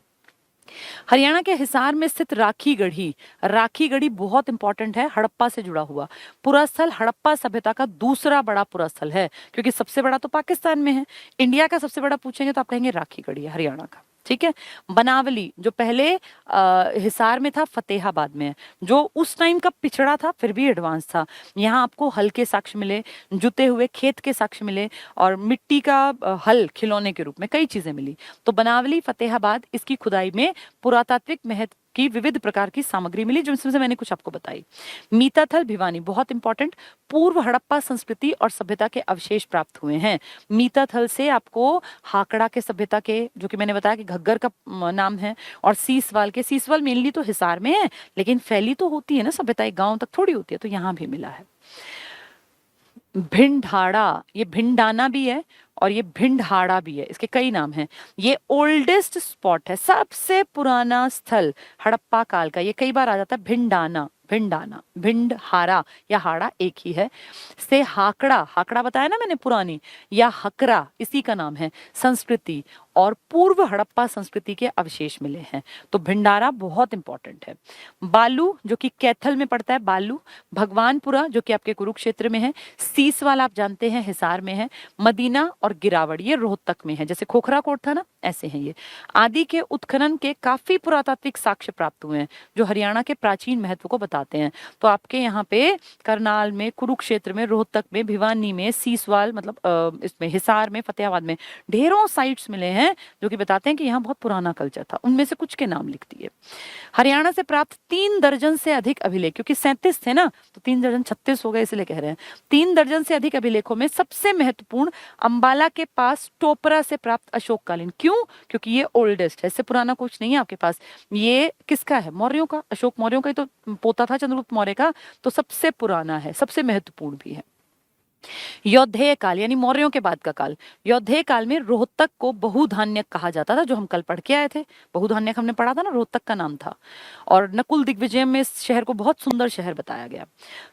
हरियाणा के हिसार में स्थित राखी गढ़ी, राखी गढ़ी बहुत इंपॉर्टेंट है, हड़प्पा से जुड़ा हुआ पुरास्थल, हड़प्पा सभ्यता का दूसरा बड़ा पुरास्थल है, क्योंकि सबसे बड़ा तो पाकिस्तान में है। इंडिया का सबसे बड़ा पूछेंगे तो आप कहेंगे राखी गढ़ी है, हरियाणा का, ठीक है। बनावली, जो पहले हिसार में था, फतेहाबाद में है, जो उस टाइम का पिछड़ा था फिर भी एडवांस था। यहाँ आपको हल के साक्ष्य मिले, जुते हुए खेत के साक्ष्य मिले और मिट्टी का हल खिलौने के रूप में कई चीजें मिली। तो बनावली, फतेहाबाद, इसकी खुदाई में पुरातात्विक महत्व की विविध प्रकार की सामग्री मिली, जिसमें से मैंने कुछ आपको बताई। मीताथल भिवानी बहुत इंपॉर्टेंट, पूर्व हड़प्पा संस्कृति और सभ्यता के अवशेष प्राप्त हुए हैं। मीताथल से आपको हाकड़ा के सभ्यता के, जो कि मैंने बताया कि घग्गर का नाम है, और सीसवाल के, सीसवाल मेनली तो हिसार में है, लेकिन फैली तो होती है ना सभ्यता, एक गांव तक थोड़ी होती है, तो यहां भी मिला है। भिंडाड़ा, ये भिंडाना भी है और ये भिंडहाड़ा भी है, इसके कई नाम हैं। ये ओल्डेस्ट स्पॉट है, सबसे पुराना स्थल हड़प्पा काल का। ये कई बार आ जाता है भिंडाना, भिंडाना, भिंडहारा या हाड़ा एक ही है। से हाकड़ा, हाकड़ा बताया ना मैंने पुरानी, या हकरा इसी का नाम है, संस्कृति और पूर्व हड़प्पा संस्कृति के अवशेष मिले हैं। तो भिंडारा बहुत इंपॉर्टेंट है। बालू जो कि कैथल में पड़ता है, बालू। भगवानपुरा जो कि आपके कुरुक्षेत्र में है। सीसवाल आप जानते हैं हिसार में है। मदीना और गिरावड़ ये रोहतक में है, जैसे खोखरा कोट था ना, ऐसे हैं ये। आदि के उत्खनन के काफी पुरातात्विक साक्ष्य प्राप्त हुए हैं, जो हरियाणा के प्राचीन महत्व को बताते हैं। तो आपके यहाँ पे करनाल में, कुरुक्षेत्र में, रोहतक में, भिवानी में, सीसवाल मतलब इसमें हिसार में, फतेहाबाद में ढेरों साइट्स मिले हैं जो कि बताते हैं कि यहाँ बहुत पुराना कल्चर था। उनमें से कुछ के नाम लिखती है। हरियाणा से प्राप्त 3 दर्जन से अधिक अभिलेख, क्योंकि 37 थे ना, तो 3 दर्जन 36 हो गए, इसलिए कह रहे हैं। 3 दर्जन से अधिक अभिलेखों में सबसे महत्वपूर्ण अंबाला के पास टोपरा से प्राप्त अशोककालीन। क्यों? क्योंकि ये ओल्डेस्ट है, इससे पुराना कुछ नहीं है आपके पास। ये किसका है? मौर्यों का। अशोक मौर्यों का ही तो पोता था, चंद्रगुप्त मौर्य का, तो सबसे पुराना है, सबसे महत्वपूर्ण भी है। यौधेय काल यानी मौर्यों के बाद का काल। यौधेय काल में रोहतक को बहुधान्यक कहा जाता था, जो हम कल पढ़ के आए थे। बहुधान्यक हमने पढ़ा था ना, रोहतक का नाम था। और नकुल दिग्विजय में इस शहर को बहुत सुंदर शहर बताया गया।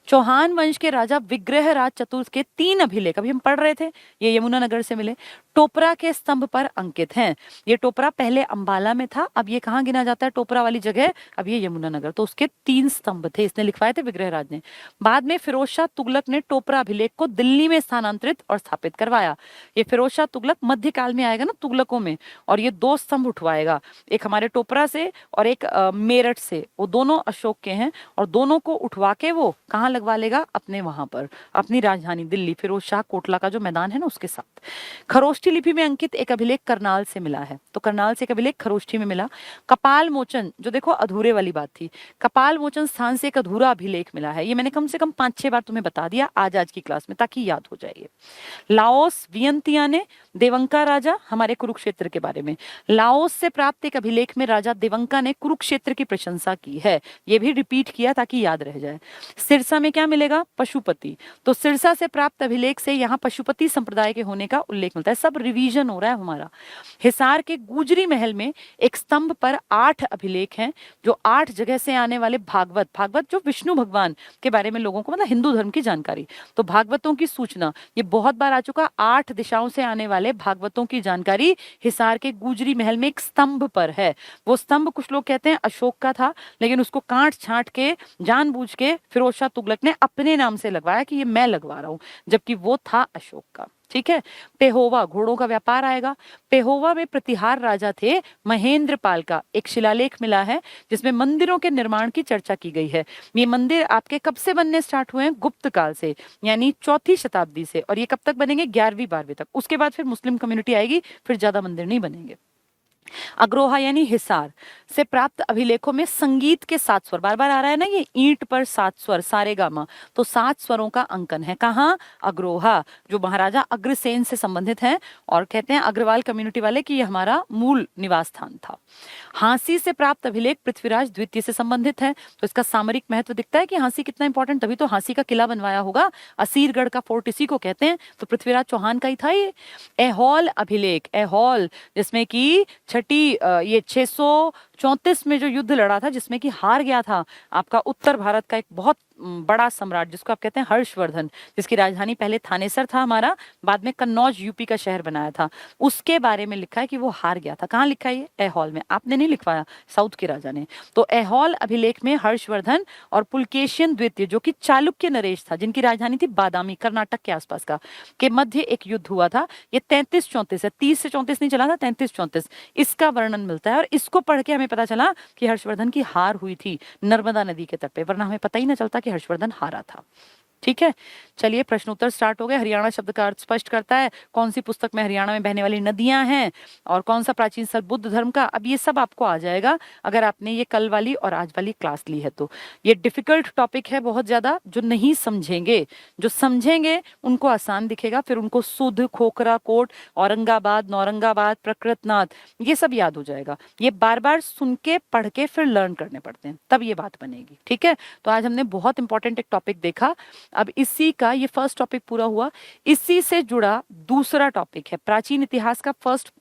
चौहान वंश के राजा विग्रहराज चतुर्थ के 3 अभिलेख अभी हम पढ़ रहे थे, ये यमुनानगर से मिले, टोपरा के स्तंभ पर अंकित हैं। ये टोपरा पहले अंबाला में था, अब ये कहाँ गिना जाता है? टोपरा वाली जगह, अब ये यमुनानगर। तो उसके 3 स्तंभ थे, इसने लिखवाए थे विग्रहराज ने। बाद में फिरोज शाह तुगलक ने टोपरा अभिलेख को दिल्ली में स्थानांतरित और स्थापित करवाया। ये फिरोज शाह तुगलक मध्यकाल में आएगा ना तुगलकों में, और ये 2 स्तंभ उठवाएगा, एक हमारे टोपरा से और एक मेरठ से। वो दोनों अशोक के हैं, और दोनों को उठवा के वो कहाँ लगवा लेगा? अपने वहां पर, अपनी राजधानी दिल्ली, फिरोज शाह कोटला का जो मैदान है ना उसके साथ। खरोष्ठी लिपि में अंकित एक अभिलेख करनाल से मिला है, तो करनाल से एक अभिलेख खरोष्ठी में मिला। कपाल मोचन, जो देखो अधूरे वाली बात थी, कपाल मोचन स्थान से एक अधूरा अभिलेख मिला है। ये मैंने कम से कम 5-6 बार तुम्हें बता दिया आज की क्लास में, ताकि याद हो जाए। लाओस वियंतिया ने देवंका राजा, हमारे कुरुक्षेत्र के बारे में, लाओस से प्राप्त एक अभिलेख में राजा देवंका ने कुरुक्षेत्र की प्रशंसा की है। ये भी रिपीट किया ताकि याद रह जाए। सिरसा में क्या मिलेगा? पशुपति। तो सिरसा से प्राप्त अभिलेख से यहाँ पशुपति संप्रदाय के होने का उल्लेख मिलता है। सब रिवीजन हो रहा है हमारा। हिसार के गुजरी महल में एक स्तंभ पर 8 अभिलेख हैं, जो 8 जगह से आने वाले भागवत, भागवत जो विष्णु भगवान के बारे में लोगों को, मतलब हिंदू धर्म की जानकारी, तो भागवतों की सूचना, ये बहुत बार आ चुका। 8 दिशाओं से आने वाले भागवतों की जानकारी हिसार के गुजरी महल में एक स्तंभ पर है। वो स्तंभ कुछ लोग कहते हैं अशोक का था, लेकिन उसको काट छांट के जानबूझ के फिरोज शाह तुगलक ने अपने नाम से लगवाया कि ये मैं लगवा रहा हूं, जबकि वो था अशोक का। ठीक है। पेहोवा, घोड़ों का व्यापार आएगा। पेहोवा में प्रतिहार राजा थे महेंद्र पाल का एक शिलालेख मिला है, जिसमें मंदिरों के निर्माण की चर्चा की गई है। ये मंदिर आपके कब से बनने स्टार्ट हुए हैं? गुप्त काल से, यानी 4वीं शताब्दी से, और ये कब तक बनेंगे? 11वीं 12वीं तक। उसके बाद फिर मुस्लिम कम्युनिटी आएगी, फिर ज्यादा मंदिर नहीं बनेंगे। अग्रोहा यानी हिसार से प्राप्त अभिलेखों में संगीत के 7 स्वर, बार बार आ रहा है ना ये, ईंट पर 7 स्वर, सारे गामा, तो 7 स्वरों का अंकन है। कहाँ? अग्रोहा, जो महाराजा अग्रसेन से संबंधित है, और कहते हैं अग्रवाल कम्युनिटी वाले कि ये हमारा मूल निवास स्थान था। हांसी से प्राप्त अभिलेख पृथ्वीराज द्वितीय से संबंधित है, तो इसका सामरिक महत्व दिखता है कि हांसी कितना इंपॉर्टेंट, तभी तो हांसी का किला बनवाया होगा। असीरगढ़ का फोर्ट इसी को कहते हैं, तो पृथ्वीराज चौहान का ही था ये। ऐहोल अभिलेख, ऐहोल जिसमें कि ये 634 में जो युद्ध लड़ा था, जिसमें कि हार गया था आपका उत्तर भारत का एक बहुत बड़ा सम्राट, जिसको आप कहते हैं हर्षवर्धन, जिसकी राजधानी पहले थानेसर था हमारा, बाद में कन्नौज यूपी का शहर बनाया था। उसके बारे में लिखा है कि वो हार गया था। कहाँ लिखा है ये? ऐहोल में। आपने नहीं लिखवाया, साउथ के राजा ने। तो ऐहोल अभिलेख में हर्षवर्धन और पुलकेशियन द्वितीय, जो कि चालुक्य नरेश था, जिनकी राजधानी थी बादामी, कर्नाटक के आसपास का, के मध्य एक युद्ध हुआ था। ये 33-34 है, 30 से 34 नहीं चला था, 33-34 इसका वर्णन मिलता है। और इसको पढ़ के हमें पता चला कि हर्षवर्धन की हार हुई थी नर्मदा नदी के तट पे, वरना हमें पता ही ना चलता कि हर्षवर्धन हारा था। ठीक है, चलिए प्रश्नोत्तर स्टार्ट हो गए। हरियाणा शब्द का अर्थ स्पष्ट करता है, कौन सी पुस्तक में हरियाणा में बहने वाली नदियां हैं, और कौन सा प्राचीन स्थल बुद्ध धर्म का। अब ये सब आपको आ जाएगा अगर आपने ये कल वाली और आज वाली क्लास ली है। तो ये डिफिकल्ट टॉपिक है बहुत ज्यादा, जो नहीं समझेंगे, जो समझेंगे उनको आसान दिखेगा, फिर उनको सुध, खोखरा, कोट, औरंगाबाद, नौरंगाबाद, प्रकृतनाथ, ये सब याद हो जाएगा। ये बार बार सुन के पढ़ के फिर लर्न करने पड़ते हैं, तब ये बात बनेगी। ठीक है, तो आज हमने बहुत इंपॉर्टेंट एक टॉपिक देखा। अब इसी का ये फर्स्ट टॉपिक पूरा हुआ, इसी से जुड़ा दूसरा टॉपिक है प्राचीन इतिहास का। फर्स्ट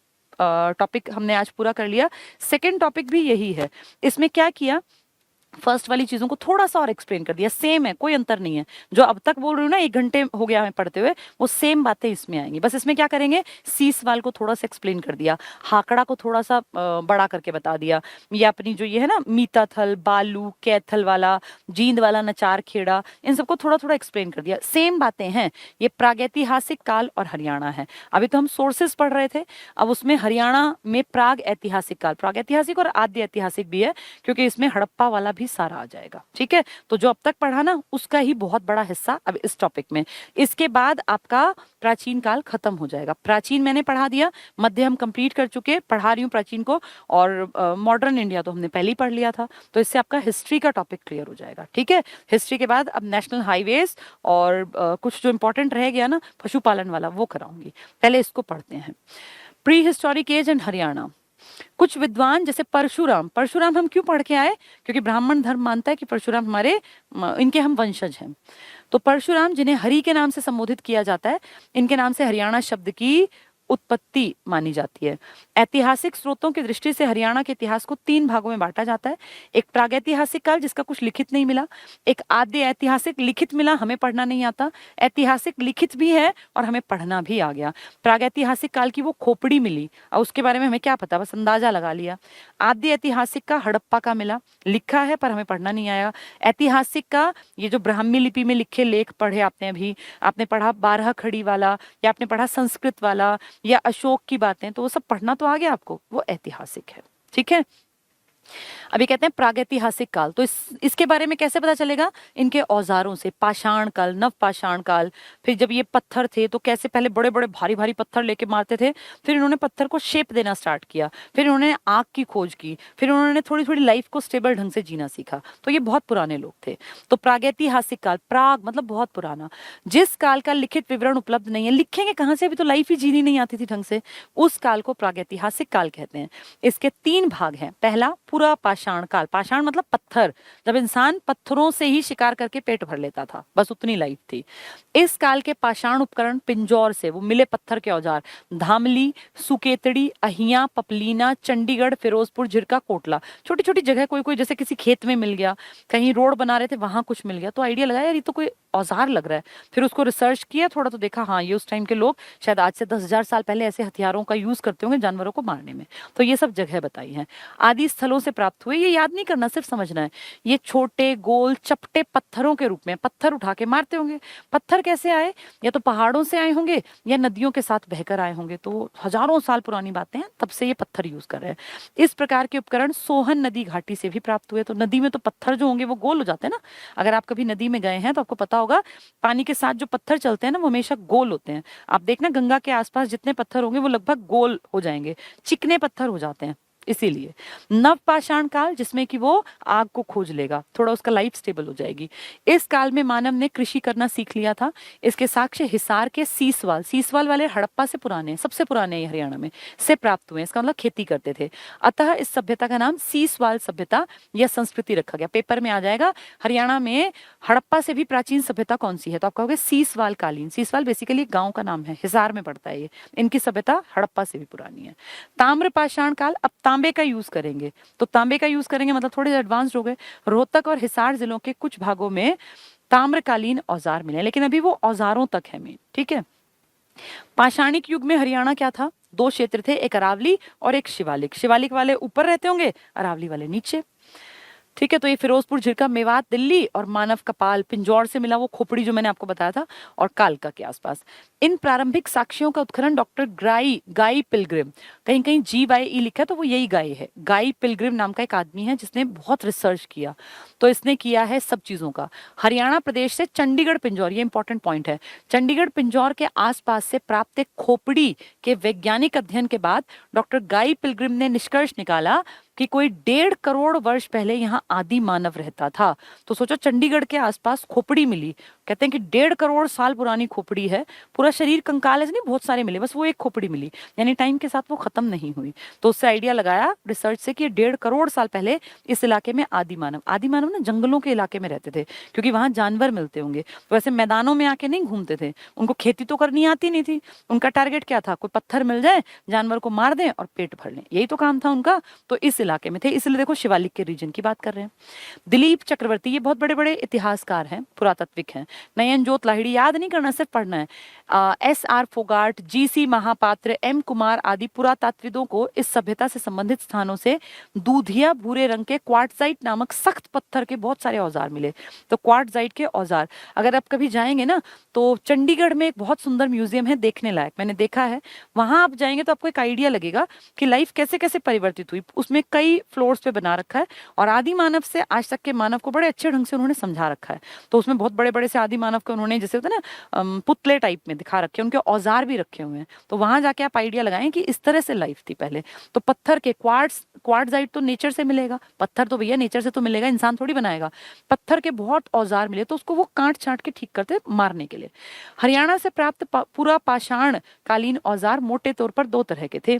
टॉपिक हमने आज पूरा कर लिया, सेकंड टॉपिक भी यही है। इसमें क्या किया, फर्स्ट वाली चीजों को थोड़ा सा और एक्सप्लेन कर दिया, सेम है, कोई अंतर नहीं है। जो अब तक बोल रही हूँ ना, 1 घंटे हो गया हमें पढ़ते हुए, वो सेम बातें इसमें आएंगी। बस इसमें क्या करेंगे, सी सवाल को थोड़ा सा एक्सप्लेन कर दिया, हाकड़ा को थोड़ा सा बड़ा करके बता दिया, या अपनी जो ये है ना मीताथल, बालू, कैथल वाला, जींद वाला, नचार खेड़ा, इन सबको थोड़ा थोड़ा एक्सप्लेन कर दिया। सेम बातें हैं, ये प्रागैतिहासिक काल और हरियाणा है। अभी तो हम सोर्सेस पढ़ रहे थे, अब उसमें हरियाणा में प्राग ऐतिहासिक काल, प्रागैतिहासिक और आद्य ऐतिहासिक भी है, क्योंकि इसमें हड़प्पा वाला भी सारा आ जाएगा। ठीक है, तो जो अब तक पढ़ा ना, उसका ही बहुत बड़ा हिस्सा अब इस टॉपिक में। इसके बाद आपका प्राचीन काल खत्म हो जाएगा। प्राचीन मैंने पढ़ा दिया, मध्य हम कंप्लीट कर चुके, पढ़ा रही हूँ प्राचीन को, और मॉडर्न इंडिया तो हमने पहले ही पढ़ लिया था। तो इससे आपका हिस्ट्री का टॉपिक क्लियर हो जाएगा। ठीक है, हिस्ट्री के बाद अब नेशनल हाईवेज और कुछ जो इंपॉर्टेंट रह गया ना, पशुपालन वाला, वो कराऊंगी। पहले इसको पढ़ते हैं, prehistoric age and Haryana. कुछ विद्वान जैसे परशुराम, परशुराम हम क्यों पढ़ के आए, क्योंकि ब्राह्मण धर्म मानता है कि परशुराम हमारे इनके हम वंशज हैं। तो परशुराम, जिन्हें हरि के नाम से संबोधित किया जाता है, इनके नाम से हरियाणा शब्द की उत्पत्ति मानी जाती है। ऐतिहासिक स्रोतों की दृष्टि से हरियाणा के इतिहास को 3 भागों में बांटा जाता है। एक प्रागैतिहासिक काल, जिसका कुछ लिखित नहीं मिला, एक आद्य ऐतिहासिक, लिखित मिला, हमें पढ़ना नहीं आता, ऐतिहासिक लिखित भी है और हमें पढ़ना भी आ गया। प्रागैतिहासिक काल की वो खोपड़ी मिली और उसके बारे में हमें क्या पता, बस अंदाजा लगा लिया। आद्य ऐतिहासिक का हड़प्पा का मिला, लिखा है पर हमें पढ़ना नहीं आया। ऐतिहासिक का ये जो ब्राह्मी लिपि में लिखे लेख पढ़े आपने, अभी आपने पढ़ा 12 खड़ी वाला, या आपने पढ़ा संस्कृत वाला, या अशोक की बातें, तो वो सब पढ़ना तो आ गया आपको, वो ऐतिहासिक है। ठीक है, अभी कहते हैं प्रागैतिहासिक काल, तो इसके बारे में कैसे पता चलेगा, इनके औजारों से। पाषाण काल, नव पाषाण काल, फिर जब ये पत्थर थे तो कैसे पहले बड़े बड़े भारी भारी पत्थर लेके मारते थे, फिर इन्होंने पत्थर को शेप देना स्टार्ट किया, फिर इन्होंने आग की खोज की, फिर उन्होंने थोड़ी थोड़ी लाइफ को स्टेबल ढंग से जीना सीखा। तो ये बहुत पुराने लोग थे। तो प्रागैतिहासिक काल, प्राग मतलब बहुत पुराना, जिस काल का लिखित विवरण उपलब्ध नहीं है, लिखेंगे कहाँ से, अभी तो लाइफ ही जीनी नहीं आती थी ढंग से, उस काल को प्रागैतिहासिक काल कहते हैं। इसके 3 भाग हैं। पहला पूरा पाषाण काल, पाषाण मतलब पत्थर, जब इंसान पत्थरों से ही शिकार करके पेट भर लेता था, बस उतनी लाइफ थी। इस काल के पाषाण उपकरण, पिंजौर से वो मिले पत्थर के औजार, धामली, सुकेतड़ी, अहिया, पपलीना, चंडीगढ़, फिरोजपुर, झिरका, कोटला, छोटी छोटी जगह, कोई कोई जैसे किसी खेत में मिल गया, कहीं रोड बना रहे थे वहां कुछ मिल गया, तो आइडिया लगाया यार ये तो कोई औजार लग रहा है। फिर उसको रिसर्च किया थोड़ा, तो देखा हाँ ये उस टाइम के लोग शायद आज से 10,000 साल पहले ऐसे हथियारों का यूज करते होंगे जानवरों को मारने में। तो ये सब जगह बताई है। आदि स्थलों से प्राप्त हुए, ये याद नहीं करना, सिर्फ समझना है। ये छोटे गोल चपटे पत्थरों के रूप में, पत्थर उठा के मारते होंगे। पत्थर कैसे आए, या तो पहाड़ों से आए होंगे या नदियों के साथ बहकर आए होंगे, तो हजारों साल पुरानी बातें हैं, तब से ये पत्थर यूज कर रहे हैं। इस प्रकार के उपकरण सोहन नदी घाटी से भी प्राप्त हुए। तो नदी में तो पत्थर जो होंगे वो गोल हो जाते हैं ना, अगर आप कभी नदी में गए हैं तो आपको पता होगा, पानी के साथ जो पत्थर चलते हैं ना वो हमेशा गोल होते हैं। आप देखना गंगा के आसपास जितने पत्थर होंगे वो लगभग गोल हो जाएंगे, चिकने पत्थर हो जाते हैं। इसीलिए नव पाषाण काल, जिसमें कि वो आग को खोज लेगा, थोड़ा उसका लाइफ स्टेबल हो जाएगी। इस काल में मानव ने कृषि करना सीख लिया था। इसके साक्ष्य हिसार के सीसवाल, सीसवाल वाले हड़प्पा से पुराने, सबसे पुराने हरियाणा में से प्राप्त हुए। इसका मतलब खेती करते थे। अतः इस सभ्यता का नाम सीसवाल सभ्यता या संस्कृति रखा गया। पेपर में आ जाएगा हरियाणा में हड़प्पा से भी प्राचीन सभ्यता कौन सी है, तो आप कहोगे सीसवाल कालीन। सीसवाल बेसिकली गांव का नाम है, हिसार में पड़ता है ये। इनकी सभ्यता हड़प्पा से भी पुरानी है। ताम्र पाषाण काल, अब तांबे का यूज करेंगे, तो तांबे का यूज करेंगे मतलब थोड़े एडवांस्ड हो गए। रोहतक और हिसार जिलों के कुछ भागों में ताम्रकालीन औजार मिले, लेकिन अभी वो औजारों तक है मेन। ठीक है, पाषाणिक युग में हरियाणा क्या था, 2 क्षेत्र थे, एक अरावली और एक शिवालिक। शिवालिक वाले ऊपर रहते होंगे, अरावली वाले नीचे। ठीक है। तो ये फिरोजपुर, झिरका, मेवात, दिल्ली, और मानव कपाल, पिंजौर से मिला वो खोपड़ी जो मैंने आपको बताया था, और कालका के आसपास। इन प्रारंभिक साक्ष्यों का उत्खनन डॉक्टर गाई पिलग्रिम, कहीं कहीं GYE लिखा है तो वो यही गाई है, गाई पिलग्रिम नाम का एक आदमी है जिसने बहुत रिसर्च किया। तो इसने किया है सब चीजों का। हरियाणा प्रदेश से चंडीगढ़ पिंजौर, ये इंपॉर्टेंट पॉइंट है, चंडीगढ़ पिंजौर के आसपास से प्राप्त एक खोपड़ी के वैज्ञानिक अध्ययन के बाद डॉक्टर गाई पिलग्रिम ने निष्कर्ष निकाला कि कोई 1.5 करोड़ वर्ष पहले यहाँ आदि मानव रहता था। तो सोचो, चंडीगढ़ के आसपास खोपड़ी मिली, कहते हैं कि 1.5 करोड़ साल पुरानी खोपड़ी है, पूरा शरीर कंकाल ऐसे नहीं, बहुत सारे मिले, बस वो एक खोपड़ी मिली, यानी टाइम के साथ वो खत्म नहीं हुई। तो उससे आइडिया लगाया रिसर्च से कि 1.5 करोड़ साल पहले इस इलाके में आदि मानव ना जंगलों के इलाके में रहते थे, क्योंकि वहां जानवर मिलते होंगे, तो ऐसे मैदानों में आके नहीं घूमते थे, उनको खेती तो करनी आती नहीं थी, उनका टारगेट क्या था, कोई पत्थर मिल जाए, जानवर को मार दें और पेट भर लें, यही तो काम था उनका। तो इस इलाके में थे, इसलिए देखो शिवालिक के रीजन की बात कर रहे हैं। दिलीप चक्रवर्ती, ये बहुत बड़े बड़े इतिहासकार हैं, पुरातात्विक हैं। नयन जोत लाहिड़ी, याद नहीं करना, सिर्फ पढ़ना है। SR Phogat, GC Mahapatra, M Kumar आदि पुरातात्विदों को इस सभ्यता से संबंधित स्थानों से दूधिया भूरे रंग के क्वार्टजाइट नामक सख्त पत्थर के बहुत सारे औजार मिले। तो क्वार्टजाइट के औजार, अगर आप कभी जाएंगे ना तो चंडीगढ़ में एक बहुत सुंदर म्यूजियम है, देखने लायक, मैंने देखा है। वहां आप जाएंगे तो आपको एक आइडिया लगेगा कि लाइफ कैसे कैसे परिवर्तित हुई। उसमें कई फ्लोर्स पे बना रखा है, और आदि मानव से आज तक के मानव को बड़े अच्छे ढंग से उन्होंने समझा रखा है। तो उसमें बहुत बड़े बड़े से आदि मानव के उन्होंने, जैसे होता है ना पुतले टाइप में दिखा रखे हैं, उनके औजार भी रखे हुए हैं। तो वहां जाके आप आइडिया लगाएं कि इस तरह से लाइफ थी पहले। तो पत्थर के क्वार्टजाइट तो नेचर से मिलेगा, पत्थर तो भैया नेचर से तो मिलेगा, इंसान थोड़ी बनाएगा। पत्थर के बहुत औजार मिले, तो उसको वो काट छाट के ठीक करते मारने के लिए। हरियाणा से प्राप्त पूरा पाषाण कालीन औजार मोटे तौर पर 2 तरह के थे,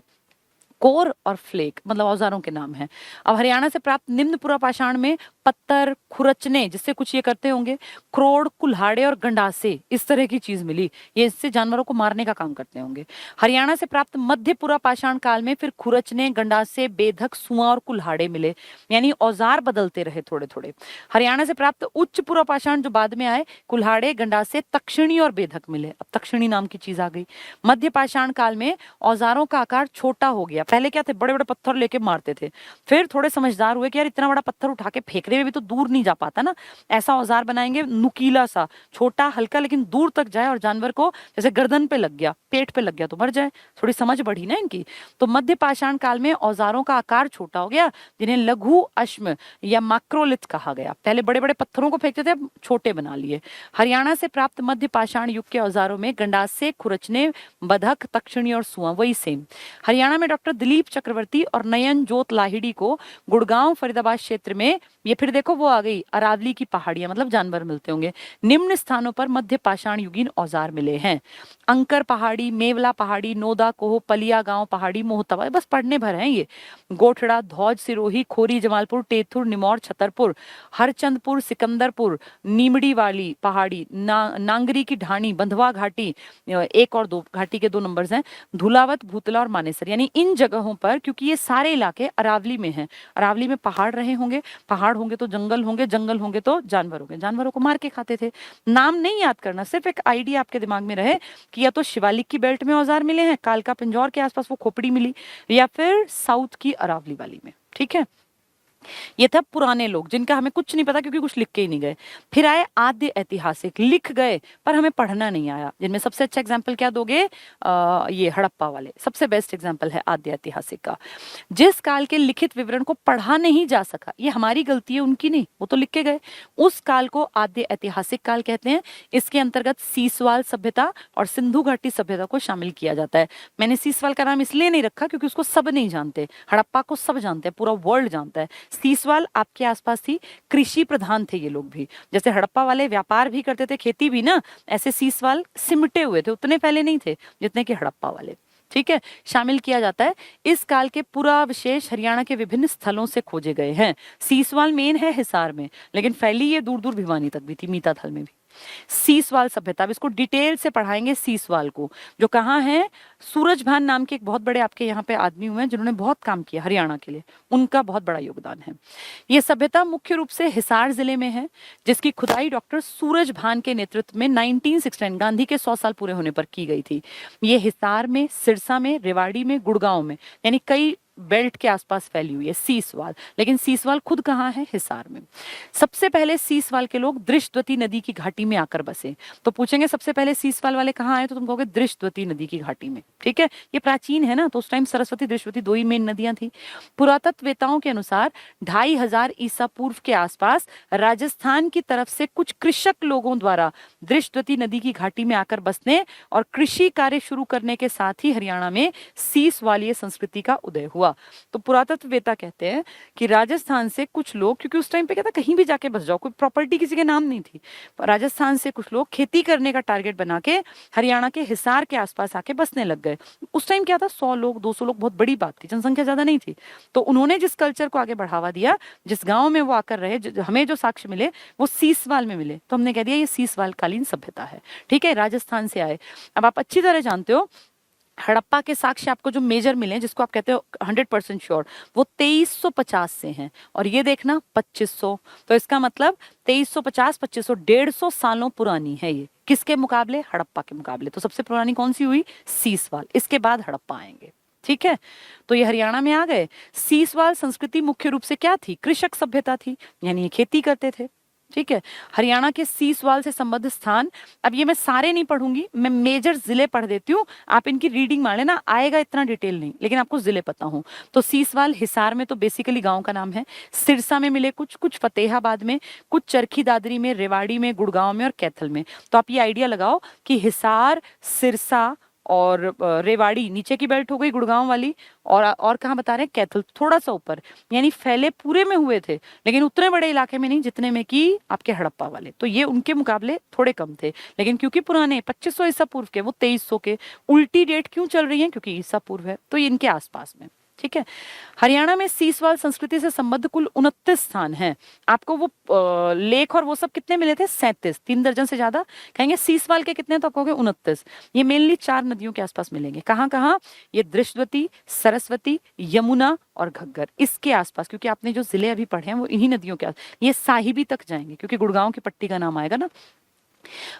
कोर और फ्लेक, मतलब औजारों के नाम हैं। अब हरियाणा से प्राप्त निम्न पुरापाषाण में पत्थर, खुरचने, जिससे कुछ ये करते होंगे, क्रोड़, कुल्हाड़े और गंडासे, इस तरह की चीज मिली, ये इससे जानवरों को मारने का काम करते होंगे। हरियाणा से प्राप्त मध्य पुरापाषाण काल में फिर खुरचने, गंडासे, बेधक, सुआ और कुल्हाड़े मिले, यानी औजार बदलते रहे थोड़े थोड़े। हरियाणा से प्राप्त उच्च पुरापाषाण जो बाद में आए, कुल्हाड़े, गंडासे, तक्षिणी और बेधक मिले। अब तक्षिणी नाम की चीज आ गई। मध्य पाषाण काल में औजारों का आकार छोटा हो गया, पहले क्या थे, बड़े बड़े पत्थर लेके मारते थे, फिर थोड़े समझदार हुए कि यार इतना बड़ा पत्थर उठा के फेंकने में भी तो दूर नहीं जा पाता ना, ऐसा औजार बनाएंगे नुकीला सा, छोटा हल्का लेकिन दूर तक जाए, और जानवर को जैसे गर्दन पे लग गया, पेट पे लग गया तो मर जाए। थोड़ी समझ बढ़ी ना इनकी। तो मध्य पाषाण काल में औजारों का आकार छोटा हो गया, जिन्हें लघु अश्म या माक्रोलिथ कहा गया। पहले बड़े बड़े पत्थरों को फेंकते थे, छोटे बना लिए। हरियाणा से प्राप्त मध्य पाषाण युग के औजारों में गंडासे, खुरचने, बधक, तक्षिणी और सुआ, वही सेम। हरियाणा में डॉक्टर दिलीप चक्रवर्ती और नयन जोत लाहिड़ी को गुड़गांव, फरीदाबाद क्षेत्र में, ये फिर देखो वो आ गई अरावली की पहाड़ियां, मतलब जानवर मिलते होंगे, निम्न स्थानों पर मध्य पाषाण युगीन औजार मिले हैं। अंकर पहाड़ी, मेवला पहाड़ी, नोदा कोह, पलिया गांव पहाड़ी, मोहतवा, बस पढ़ने भर हैं ये। गोठड़ा, धौज, सिरोही, खोरी, जमालपुर, टेथुर, निमौर, छतरपुर, हरचंदपुर, सिकंदरपुर, नीमड़ी वाली पहाड़ी, नांगरी की ढाणी, बंधवा घाटी, 1 और 2 घाटी के 2 नंबर्स हैं, धुलावत, भूतला और मानेसर, यानी इन जगहों पर, क्योंकि ये सारे इलाके अरावली में हैं, अरावली में पहाड़ रहे होंगे, पहाड़ होंगे तो जंगल होंगे, जंगल होंगे तो जानवर होंगे, जानवरों को मार के खाते थे। नाम नहीं याद करना, सिर्फ एक आइडिया आपके दिमाग में रहे कि या तो शिवालिक की बेल्ट में औजार मिले हैं, कालका पिंजौर के आसपास वो खोपड़ी मिली, या फिर साउथ की अरावली वाली में। ठीक है, ये था पुराने लोग जिनका हमें कुछ नहीं पता क्योंकि कुछ लिख के ही नहीं गए। फिर आए आद्य ऐतिहासिक, लिख गए पर हमें पढ़ना नहीं आया, जिनमें सबसे अच्छा एग्जाम्पल क्या दोगे, ये हड़प्पा वाले, सबसे बेस्ट एग्जाम्पल है आद्य ऐतिहासिक का। जिस काल के लिखित विवरण को पढ़ा नहीं जा सका, ये हमारी गलती है, उनकी नहीं, वो तो लिख के गए, उस काल को आद्य ऐतिहासिक काल कहते हैं। इसके अंतर्गत सीसवाल सभ्यता और सिंधु घाटी सभ्यता को शामिल किया जाता है। मैंने सीसवाल का नाम इसलिए नहीं रखा क्योंकि उसको सब नहीं जानते, हड़प्पा को सब जानते हैं, पूरा वर्ल्ड जानता है। सीसवाल आपके आसपास थी, कृषि प्रधान थे ये लोग भी, जैसे हड़प्पा वाले व्यापार भी करते थे, खेती भी ना, ऐसे सीसवाल सिमटे हुए थे, उतने पहले नहीं थे जितने कि हड़प्पा वाले। ठीक है, शामिल किया जाता है। इस काल के पूरा विशेष हरियाणा के विभिन्न स्थलों से खोजे गए हैं। सीसवाल मेन है हिसार में, लेकिन फैली ये दूर दूर भिवानी तक भी थी, मीताथल में भी। सीसवाल सभ्यता, इसको डिटेल से पढ़ाएंगे सीसवाल को, जो कहाँ है, सूरजभान नाम के एक बहुत बड़े आपके यहाँ पे आदमी हुए हैं जिन्होंने बहुत काम किया हरियाणा के लिए, उनका बहुत बड़ा योगदान है। ये सभ्यता मुख्य रूप से हिसार जिले में है, जिसकी खुदाई डॉक्टर सूरजभान के नेतृत्व में 1969 गांधी के 100 साल पूरे होने पर की गई थी। ये हिसार में, सिरसा में, रेवाड़ी में, गुड़गांव में, यानी कई बेल्ट के आसपास फैली हुई है, सीसवाल। लेकिन सीसवाल खुद कहाँ है? हिसार में। सबसे पहले सीसवाल के लोग दृष्टवती नदी की घाटी में आकर बसे। तो पूछेंगे सबसे पहले सीसवाल वाले कहाँ आए, तो तुम कहोगे दृष्टवती नदी की घाटी में। ठीक है, ये प्राचीन है ना, तो उस टाइम सरस्वती दृष्टवती दो ही मेन नदियां थी। पुरातत्ववेताओं के अनुसार 2500 ईसा पूर्व के आसपास राजस्थान की तरफ से कुछ कृषक लोगों द्वारा दृष्टवती नदी की घाटी में आकर बसने और कृषि कार्य शुरू करने के साथ ही हरियाणा में सीसवालीय संस्कृति का उदय हुआ। तो पुरातत्ववेता कहते हैं कि राजस्थान से कुछ लोग, क्योंकि उस टाइम पे कहता कहीं भी जाके बस जाओ, कोई प्रॉपर्टी किसी के नाम नहीं थी, राजस्थान से कुछ लोग खेती करने का टारगेट बना के हरियाणा के हिसार के आसपास आके बसने लग गए। उस टाइम क्या था, 100 लोग 200 लोग बहुत बड़ी बात थी, जनसंख्या ज्यादा नहीं थी। तो उन्होंने जिस कल्चर को आगे बढ़ावा दिया, जिस गांव में वो आकर रहे, हमें जो साक्ष्य मिले वो सीसवाल में मिले, तो हमने कह दिया ये सीसवाल कालीन सभ्यता है। ठीक है, राजस्थान से आए। अब आप अच्छी तरह जानते हो हड़प्पा के साक्ष्य आपको जो मेजर मिले, जिसको आप कहते हो 100% श्योर, वो 2350 से हैं, और ये देखना 2500। तो इसका मतलब 2350, 2500, 150 सालों पुरानी है ये। किसके मुकाबले? हड़प्पा के मुकाबले। तो सबसे पुरानी कौन सी हुई? सीसवाल। इसके बाद हड़प्पा आएंगे। ठीक है, तो ये हरियाणा में आ गए। सीसवाल संस्कृति मुख्य रूप से क्या थी? कृषक सभ्यता थी, यानी ये खेती करते थे। ठीक है, हरियाणा के सीसवाल से संबद्ध स्थान, अब ये मैं सारे नहीं पढ़ूंगी, मैं मेजर जिले पढ़ देती हूँ, आप इनकी रीडिंग मार लेना, आएगा इतना डिटेल नहीं, लेकिन आपको जिले पता हो। तो सीसवाल हिसार में तो बेसिकली गांव का नाम है, सिरसा में मिले कुछ, कुछ फतेहाबाद में, कुछ चरखी दादरी में, रेवाड़ी में, गुड़गांव में और कैथल में। तो आप ये आइडिया लगाओ कि हिसार, सिरसा और रेवाड़ी नीचे की बेल्ट हो गई गुड़गांव वाली, और कहाँ बता रहे हैं? कैथल, थोड़ा सा ऊपर, यानी फैले पूरे में हुए थे, लेकिन उतने बड़े इलाके में नहीं जितने में कि आपके हड़प्पा वाले। तो ये उनके मुकाबले थोड़े कम थे, लेकिन क्योंकि पुराने 2500 ईसा पूर्व के, वो 2300 के। उल्टी डेट क्यों चल रही है? क्योंकि ईसा पूर्व है, तो ये इनके आसपास में। ठीक है, हरियाणा में सीसवाल संस्कृति से संबद्ध कुल 29 स्थान हैं। आपको वो लेख और वो सब कितने मिले थे? 37, 3 दर्जन से ज्यादा। कहेंगे सीसवाल के कितने, तो आप कहोगे 29। ये मेनली 4 नदियों के आसपास मिलेंगे। कहाँ कहाँ? ये दृष्टवती, सरस्वती, यमुना और घग्गर, इसके आसपास, क्योंकि आपने जो जिले अभी पढ़े हैं वो इन्हीं नदियों के आस, ये साहिबी तक जाएंगे, क्योंकि गुड़गांव की पट्टी का नाम आएगा ना।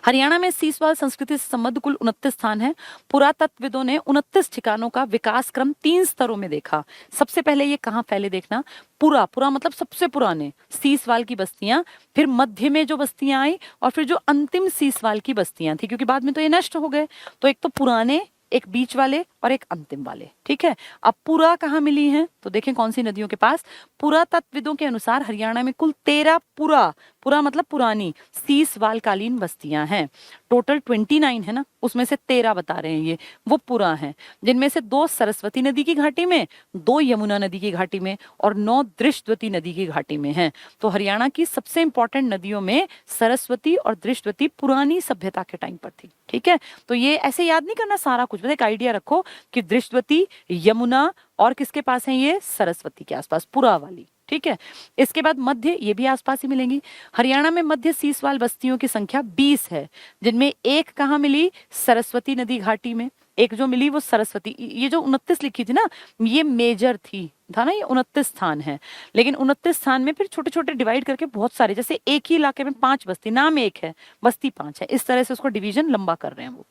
हरियाणा में सीसवाल संस्कृति से संबद्ध कुल 29 स्थान हैं। पुरातत्वविदों ने 29 ठिकानों का विकास क्रम 3 स्तरों में देखा। सबसे पहले ये कहाँ फैले देखना, पूरा मतलब सबसे पुराने सीसवाल की बस्तियां, फिर मध्य में जो बस्तियां आई, और फिर जो अंतिम सीसवाल की बस्तियां थी, क्योंकि बाद में तो ये नष्ट हो गए। तो एक तो पुराने, एक बीच वाले और एक अंतिम वाले। ठीक है, अब पुरा कहाँ मिली है, तो देखें कौन सी नदियों के पास। पुरातत्वविदों के अनुसार हरियाणा में कुल 13 पुरा मतलब पुरानी सीसवाल कालीन बस्तियां हैं। टोटल 29 है ना, उसमें से 13 बता रहे हैं ये वो पुरा हैं, जिनमें से 2 सरस्वती नदी की घाटी में, 2 यमुना नदी की घाटी में और 9 दृष्टवती नदी की घाटी में हैं। तो हरियाणा की सबसे इंपॉर्टेंट नदियों में सरस्वती और दृष्टवती पुरानी सभ्यता के टाइम पर थी। ठीक है, तो ये ऐसे याद नहीं करना सारा कुछ, बस एक आइडिया रखो कि दृष्टवती, यमुना और किसके पास है? ये सरस्वती के आसपास, पुरा वाली। ठीक है, इसके बाद मध्य, ये भी आसपास ही मिलेंगी। हरियाणा में मध्य सीसवाल बस्तियों की संख्या 20 है, जिनमें एक कहाँ मिली? सरस्वती नदी घाटी में। एक जो मिली वो सरस्वती, ये जो 29 लिखी थी ना, ये मेजर थी, था ना, ये 29 स्थान है। लेकिन 29 स्थान में फिर छोटे छोटे डिवाइड करके बहुत सारे, जैसे एक ही इलाके में 5 बस्ती, नाम एक है, बस्ती 5 है, इस तरह से उसको डिवीजन लंबा कर रहे हैं वो।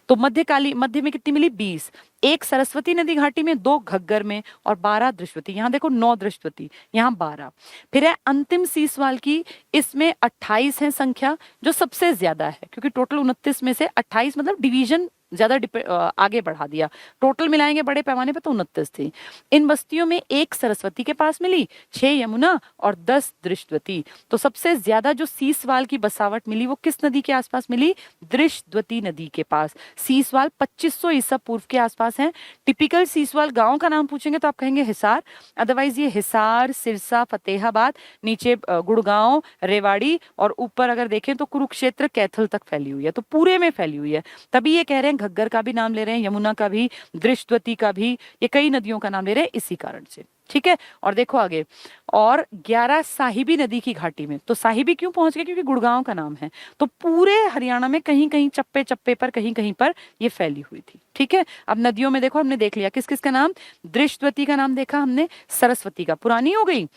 तो मध्य में कितनी मिली? 20। एक सरस्वती नदी घाटी में, 2 घग्गर में और 12 दृष्टवती। यहाँ देखो 9 दृष्टवती, यहाँ 12। फिर है अंतिम सीसवाल की, इसमें 28 है संख्या, जो सबसे ज्यादा है, क्योंकि टोटल 29 में से 28 मतलब डिवीजन ज्यादा आगे बढ़ा दिया। टोटल मिलाएंगे बड़े पैमाने पे तो 29 थी। इन बस्तियों में 1 सरस्वती के पास मिली, 6 यमुना और 10 दृष्टवती। तो सबसे ज्यादा जो सीसवाल की बसावट मिली वो किस नदी के आसपास मिली? दृष्टवती नदी के पास। सीसवाल 2500 ईसा पूर्व के आसपास है। टिपिकल सीसवाल गांव का नाम पूछेंगे तो आप कहेंगे हिसार, अदरवाइज ये हिसार, सिरसा, फतेहाबाद, नीचे गुड़गांव, रेवाड़ी और ऊपर अगर देखें तो कुरुक्षेत्र, कैथल तक फैली हुई है। तो पूरे में फैली हुई है, तभी ये कह रहे हैं घग्गर का भी नाम ले रहे हैं, यमुना का भी, दृष्टवती का भी, ये कई नदियों का नाम ले रहे हैं इसी कारण से। ठीक है, और देखो आगे, और 11 साहिबी नदी की घाटी में। तो साहिबी क्यों पहुंच गए? क्योंकि गुड़गांव का नाम है। तो पूरे हरियाणा में कहीं कहीं चप्पे चप्पे पर, कहीं कहीं पर ये फैली हुई थी। ठीक है, अब नदियों में देखो, हमने देख लिया किस किस का नाम। दृष्टवती का नाम देखा हमने, सरस्वती का पुरानी हो गई,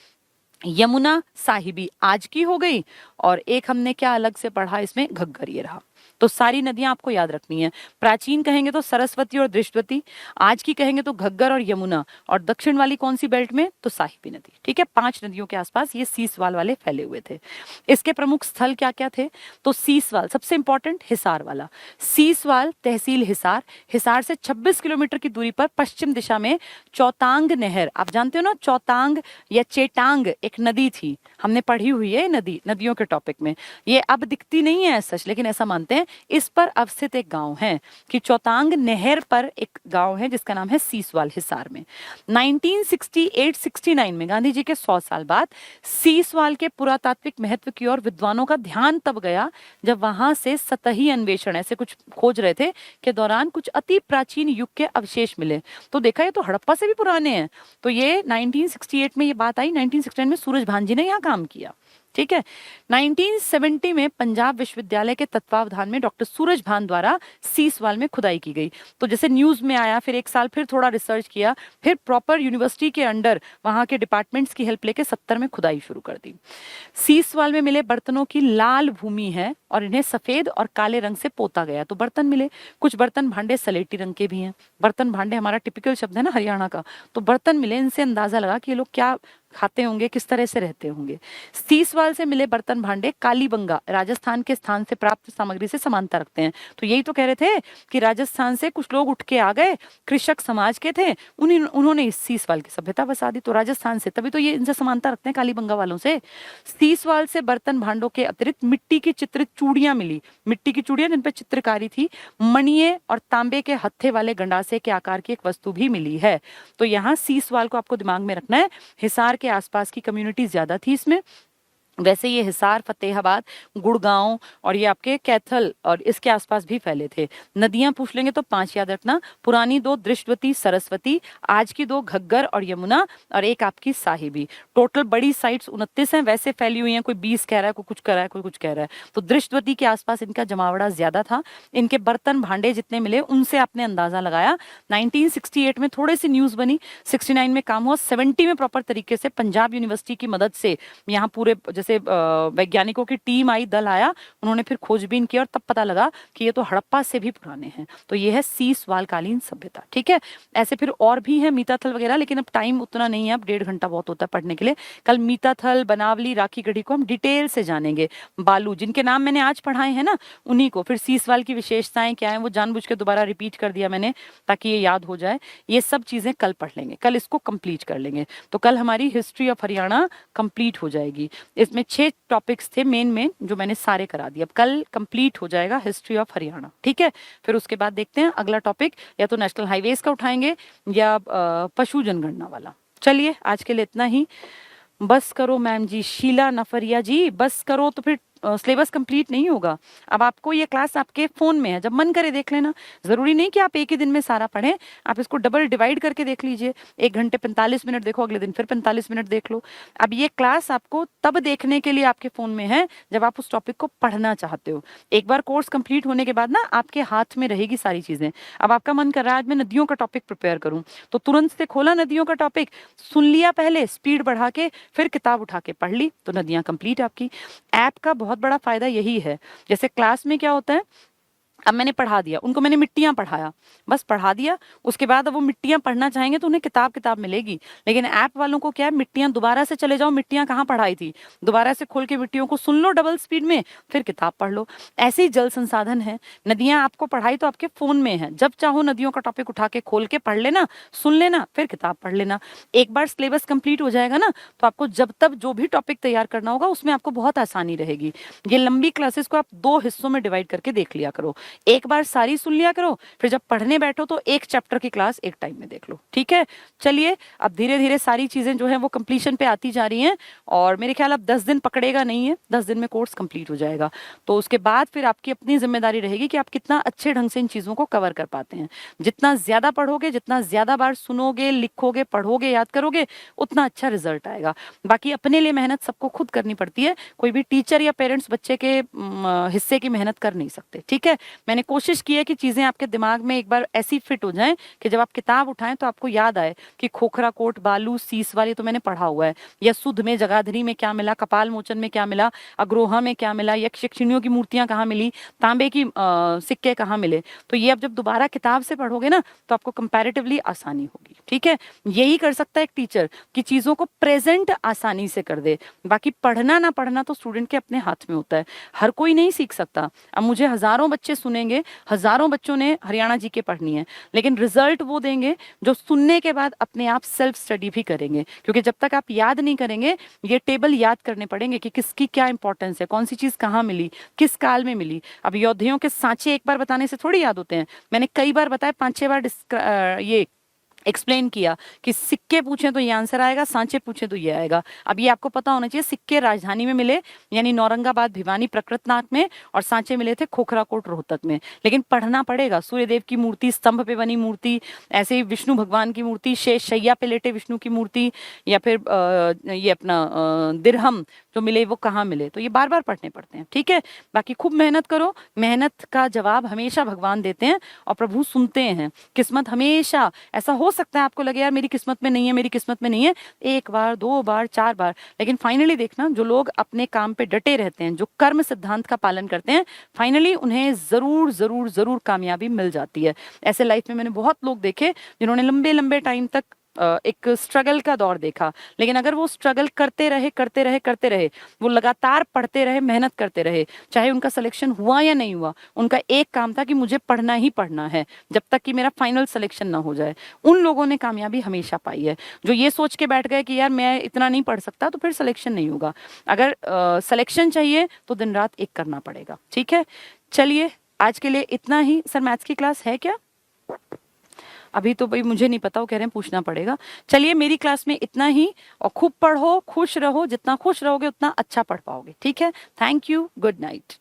यमुना साहिबी आज की हो गई, और एक हमने क्या अलग से पढ़ा इसमें, घग्गर ये रहा। तो सारी नदियां आपको याद रखनी है। प्राचीन कहेंगे तो सरस्वती और दृष्टवती, आज की कहेंगे तो घग्गर और यमुना, और दक्षिण वाली कौन सी बेल्ट में, तो साहिबी नदी। ठीक है, 5 नदियों के आसपास ये सीसवाल वाले फैले हुए थे। इसके प्रमुख स्थल क्या क्या थे, तो सीसवाल सबसे इंपॉर्टेंट हिसार वाला। सीसवाल तहसील हिसार, हिसार से 26 किलोमीटर की दूरी पर पश्चिम दिशा में चौतांग नहर, आप जानते हो ना चौतांग या चेटांग एक नदी थी, हमने पढ़ी हुई है नदी, नदियों के टॉपिक में। ये अब दिखती नहीं है सच, लेकिन ऐसा मानते हैं। इस पर अवस्थित एक गांव है कि चौतांग नहर पर एक गांव है जिसका नाम है सीसवाल हिसार में। 1968-69 में गांधी जी के 100 साल बाद सीसवाल के पुरातात्विक महत्व की ओर विद्वानों का ध्यान तब गया जब वहां से सतही अन्वेषण ऐसे कुछ खोज रहे थे के दौरान कुछ अति प्राचीन युग के अवशेष मिले। तो देखा, ये तो हड़प्पा से भी पुराने हैं। तो ये 1968 में ये बात आई, 1969 में सूरज भांजी ने यहाँ काम किया। ठीक है, 1970 में पंजाब विश्वविद्यालय के तत्वावधान में डॉक्टर सूरज भान द्वारा सीसवाल में खुदाई की गई। तो जैसे न्यूज में आया, फिर एक साल फिर थोड़ा रिसर्च किया, फिर प्रॉपर यूनिवर्सिटी के अंडर वहां के डिपार्टमेंट्स की हेल्प लेके 70 में खुदाई शुरू कर दी। सीसवाल में मिले बर्तनों की लाल भूमि है और इन्हें सफेद और काले रंग से पोता गया। तो बर्तन मिले, कुछ बर्तन भांडे सलेटी रंग के भी हैं। बर्तन भांडे हमारा टिपिकल शब्द है ना हरियाणा का, तो बर्तन मिले, इनसे अंदाजा लगा कि ये लोग क्या खाते होंगे, किस तरह से रहते होंगे। सीसवाल से मिले बर्तन भांडे कालीबंगा राजस्थान के स्थान से प्राप्त सामग्री से समानता रखते हैं। तो यही तो कह रहे थे कि राजस्थान से कुछ लोग उठ के आ गए, कृषक समाज के थे, उन्होंने इस सीसवाल की सभ्यता बसा दी। तो राजस्थान से, तभी तो ये इनसे समानता रखते हैं कालीबंगा वालों से। सीसवाल से बर्तन भांडों के अतिरिक्त मिट्टी की चित्रित चूड़ियां मिली, मिट्टी की चूड़ियां जिन पर चित्रकारी थी, मणिये और तांबे के हत्थे वाले गंडासे के आकार की एक वस्तु भी मिली है। तो यहाँ सीसवाल को आपको दिमाग में रखना है, हिसार के आसपास की कम्युनिटी ज्यादा थी इसमें। वैसे ये हिसार, फतेहाबाद, गुड़गांव और ये आपके कैथल और इसके आसपास भी फैले थे। नदियां पूछ लेंगे तो 5 याद रखना, पुरानी 2 दृष्टवती सरस्वती, आज की 2 घग्गर और यमुना, और एक आपकी साहिबी। टोटल बड़ी साइट्स 29 हैं, वैसे फैली हुई हैं, कोई 20 कह रहा है, कोई कुछ कह रहा है, कोई कुछ कह रहा है। तो दृष्टवती के आसपास इनका जमावड़ा ज्यादा था। इनके बर्तन भांडे जितने मिले उनसे आपने अंदाजा लगाया। 1968 में थोड़ी सी न्यूज बनी, 69 में काम हुआ, 70 में प्रॉपर तरीके से पंजाब यूनिवर्सिटी की मदद से यहाँ पूरे जैसे वैज्ञानिकों की टीम आई, दल आया, उन्होंने फिर खोजबीन की और तब पता लगा कि ये तो हड़प्पा से भी पुराने हैं। तो ये है सीसवाल कालीन सभ्यता। ठीक है, ऐसे फिर और भी है मीताथल वगैरह, लेकिन अब टाइम उतना नहीं है, अब 1.5 घंटा बहुत होता है पढ़ने के लिए। कल मीताथल, बनावली, राखी गढ़ी को हम डिटेल से जानेंगे। बालू, जिनके नाम मैंने आज पढ़ाए हैं ना, उन्हीं को। फिर सीसवाल की विशेषताएं क्या है, वो जानबूझ के दोबारा रिपीट कर दिया मैंने ताकि ये याद हो जाए। ये सब चीजें कल पढ़ लेंगे, कल इसको कंप्लीट कर लेंगे। तो कल हमारी हिस्ट्री ऑफ हरियाणा कंप्लीट हो जाएगी। इसमें 6 टॉपिक्स थे मेन जो मैंने सारे करा दिए। अब कल कंप्लीट हो जाएगा हिस्ट्री ऑफ हरियाणा। ठीक है, फिर उसके बाद देखते हैं अगला टॉपिक, या तो नेशनल हाईवेज का उठाएंगे या पशु जनगणना वाला। चलिए आज के लिए इतना ही। बस करो मैम जी, शीला नफरिया जी, बस करो, तो फिर सिलेबस कंप्लीट नहीं होगा। अब आपको ये क्लास आपके फोन में है, जब मन करे देख लेना। जरूरी नहीं कि आप एक ही दिन में सारा पढ़ें, आप इसको डबल डिवाइड करके देख लीजिए। 1 घंटे 45 मिनट देखो, अगले दिन फिर 45 मिनट देख लो। अब ये क्लास आपको तब देखने के लिए आपके फोन में है जब आप उस टॉपिक को पढ़ना चाहते हो। एक बार कोर्स कंप्लीट होने के बाद ना आपके हाथ में रहेगी सारी चीजें। अब आपका मन कर रहा है आज मैं नदियों का टॉपिक प्रिपेयर करूं, तो तुरंत से खोला नदियों का टॉपिक, सुन लिया पहले, स्पीड बढ़ा के, फिर किताब उठा के पढ़ ली, तो नदियां कंप्लीट आपकी। ऐप का बहुत बड़ा फायदा यही है, जैसे क्लास में क्या होता है, अब मैंने पढ़ा दिया उनको, मैंने मिट्टियां पढ़ाया, बस पढ़ा दिया, उसके बाद अब वो मिट्टियां पढ़ना चाहेंगे तो उन्हें किताब मिलेगी। लेकिन ऐप वालों को क्या है, मिट्टियां दोबारा से चले जाओ, मिट्टियां कहाँ पढ़ाई थी, दोबारा से खोल के मिट्टियों को सुन लो डबल स्पीड में, फिर किताब पढ़ लो। ऐसे ही जल संसाधन है, नदियां आपको पढ़ाई तो आपके फोन में है, जब चाहो नदियों का टॉपिक उठा के खोल के पढ़ लेना, सुन लेना, फिर किताब पढ़ लेना। एक बार सिलेबस कंप्लीट हो जाएगा ना, तो आपको जब तब जो भी टॉपिक तैयार करना होगा उसमें आपको बहुत आसानी रहेगी। ये लंबी क्लासेस को आप 2 हिस्सों में डिवाइड करके देख लिया करो, एक बार सारी सुन लिया करो, फिर जब पढ़ने बैठो तो एक चैप्टर की क्लास एक टाइम में देख लो। ठीक है, चलिए अब धीरे धीरे सारी चीजें जो है वो कंप्लीशन पे आती जा रही हैं, और मेरे ख्याल अब 10 दिन पकड़ेगा नहीं है, 10 दिन में कोर्स कंप्लीट हो जाएगा। तो उसके बाद फिर आपकी अपनी जिम्मेदारी रहेगी कि आप कितना अच्छे ढंग से इन चीजों को कवर कर पाते हैं। जितना ज्यादा पढ़ोगे, जितना ज्यादा बार सुनोगे, लिखोगे, पढ़ोगे, याद करोगे, उतना अच्छा रिजल्ट आएगा। बाकी अपने लिए मेहनत सबको खुद करनी पड़ती है, कोई भी टीचर या पेरेंट्स बच्चे के हिस्से की मेहनत कर नहीं सकते। ठीक है, मैंने कोशिश की है कि चीजें आपके दिमाग में एक बार ऐसी फिट हो जाएं कि जब आप किताब उठाएं तो आपको याद आए कि खोखरा कोट, बालू, सीस वाली तो मैंने पढ़ा हुआ है, या सुध में जगाधरी में क्या मिला, कपाल मोचन में क्या मिला, अग्रोहा में क्या मिला, यक्ष यक्षिणियों की मूर्तियां कहाँ मिली, तांबे की सिक्के कहाँ मिले। तो ये अब जब दोबारा किताब से पढ़ोगे ना तो आपको कंपैरेटिवली आसानी होगी। ठीक है, यही कर सकता है एक टीचर कि चीजों को प्रेजेंट आसानी से कर दे। बाकी पढ़ना ना पढ़ना तो स्टूडेंट के अपने हाथ में होता है, हर कोई नहीं सीख सकता। अब मुझे हजारों बच्चे सुनेंगे, हजारों बच्चों ने हरियाणा जीके पढ़नी है, लेकिन रिजल्ट वो देंगे जो सुनने के बाद अपने आप सेल्फ स्टडी भी करेंगे। क्योंकि जब तक आप याद नहीं करेंगे, ये टेबल याद करने पड़ेंगे कि किसकी क्या इंपॉर्टेंस है, कौन सी चीज कहाँ मिली, किस काल में मिली। अब योद्धाओं के सांचे एक बार बताने से थोड़ी याद होते हैं, मैंने कई बार बताया, 5-6 बार ये एक्सप्लेन किया कि सिक्के पूछे तो ये आंसर आएगा, सांचे पूछे तो ये आएगा। अब ये आपको पता होना चाहिए, सिक्के राजधानी में मिले यानी नौरंगाबाद, भिवानी, प्रकृतनाथ में, और सांचे मिले थे खोखराकोट, रोहतक में। लेकिन पढ़ना पड़ेगा। सूर्यदेव की मूर्ति, स्तंभ पे बनी मूर्ति, ऐसे ही विष्णु भगवान की मूर्ति, शेष शैया पे लेटे विष्णु की मूर्ति, या फिर ये अपना दिरहम जो मिले वो कहाँ मिले, तो ये बार बार पढ़ने पड़ते हैं। ठीक है, बाकी खूब मेहनत करो, मेहनत का जवाब हमेशा भगवान देते हैं और प्रभु सुनते हैं। किस्मत हमेशा, ऐसा हो सकता है आपको लगे यार मेरी किस्मत में नहीं है, मेरी किस्मत में नहीं है, 1 बार 2 बार 4 बार, लेकिन फाइनली देखना, जो लोग अपने काम पे डटे रहते हैं, जो कर्म सिद्धांत का पालन करते हैं, फाइनली उन्हें जरूर जरूर जरूर कामयाबी मिल जाती है। ऐसे लाइफ में मैंने बहुत लोग देखे जिन्होंने लंबे लंबे टाइम तक एक स्ट्रगल का दौर देखा, लेकिन अगर वो स्ट्रगल करते रहे करते रहे करते रहे, वो लगातार पढ़ते रहे, मेहनत करते रहे, चाहे उनका सिलेक्शन हुआ या नहीं हुआ, उनका एक काम था कि मुझे पढ़ना ही पढ़ना है जब तक कि मेरा फाइनल सिलेक्शन ना हो जाए, उन लोगों ने कामयाबी हमेशा पाई है। जो ये सोच के बैठ गए कि यार मैं इतना नहीं पढ़ सकता, तो फिर सिलेक्शन नहीं होगा। अगर सिलेक्शन चाहिए तो दिन रात एक करना पड़ेगा। ठीक है, चलिए आज के लिए इतना ही। सर मैथ्स की क्लास है क्या? अभी तो भाई मुझे नहीं पता, वो कह रहे हैं पूछना पड़ेगा। चलिए मेरी क्लास में इतना ही, और खूब पढ़ो, खुश रहो, जितना खुश रहोगे उतना अच्छा पढ़ पाओगे। ठीक है, थैंक यू, गुड नाइट।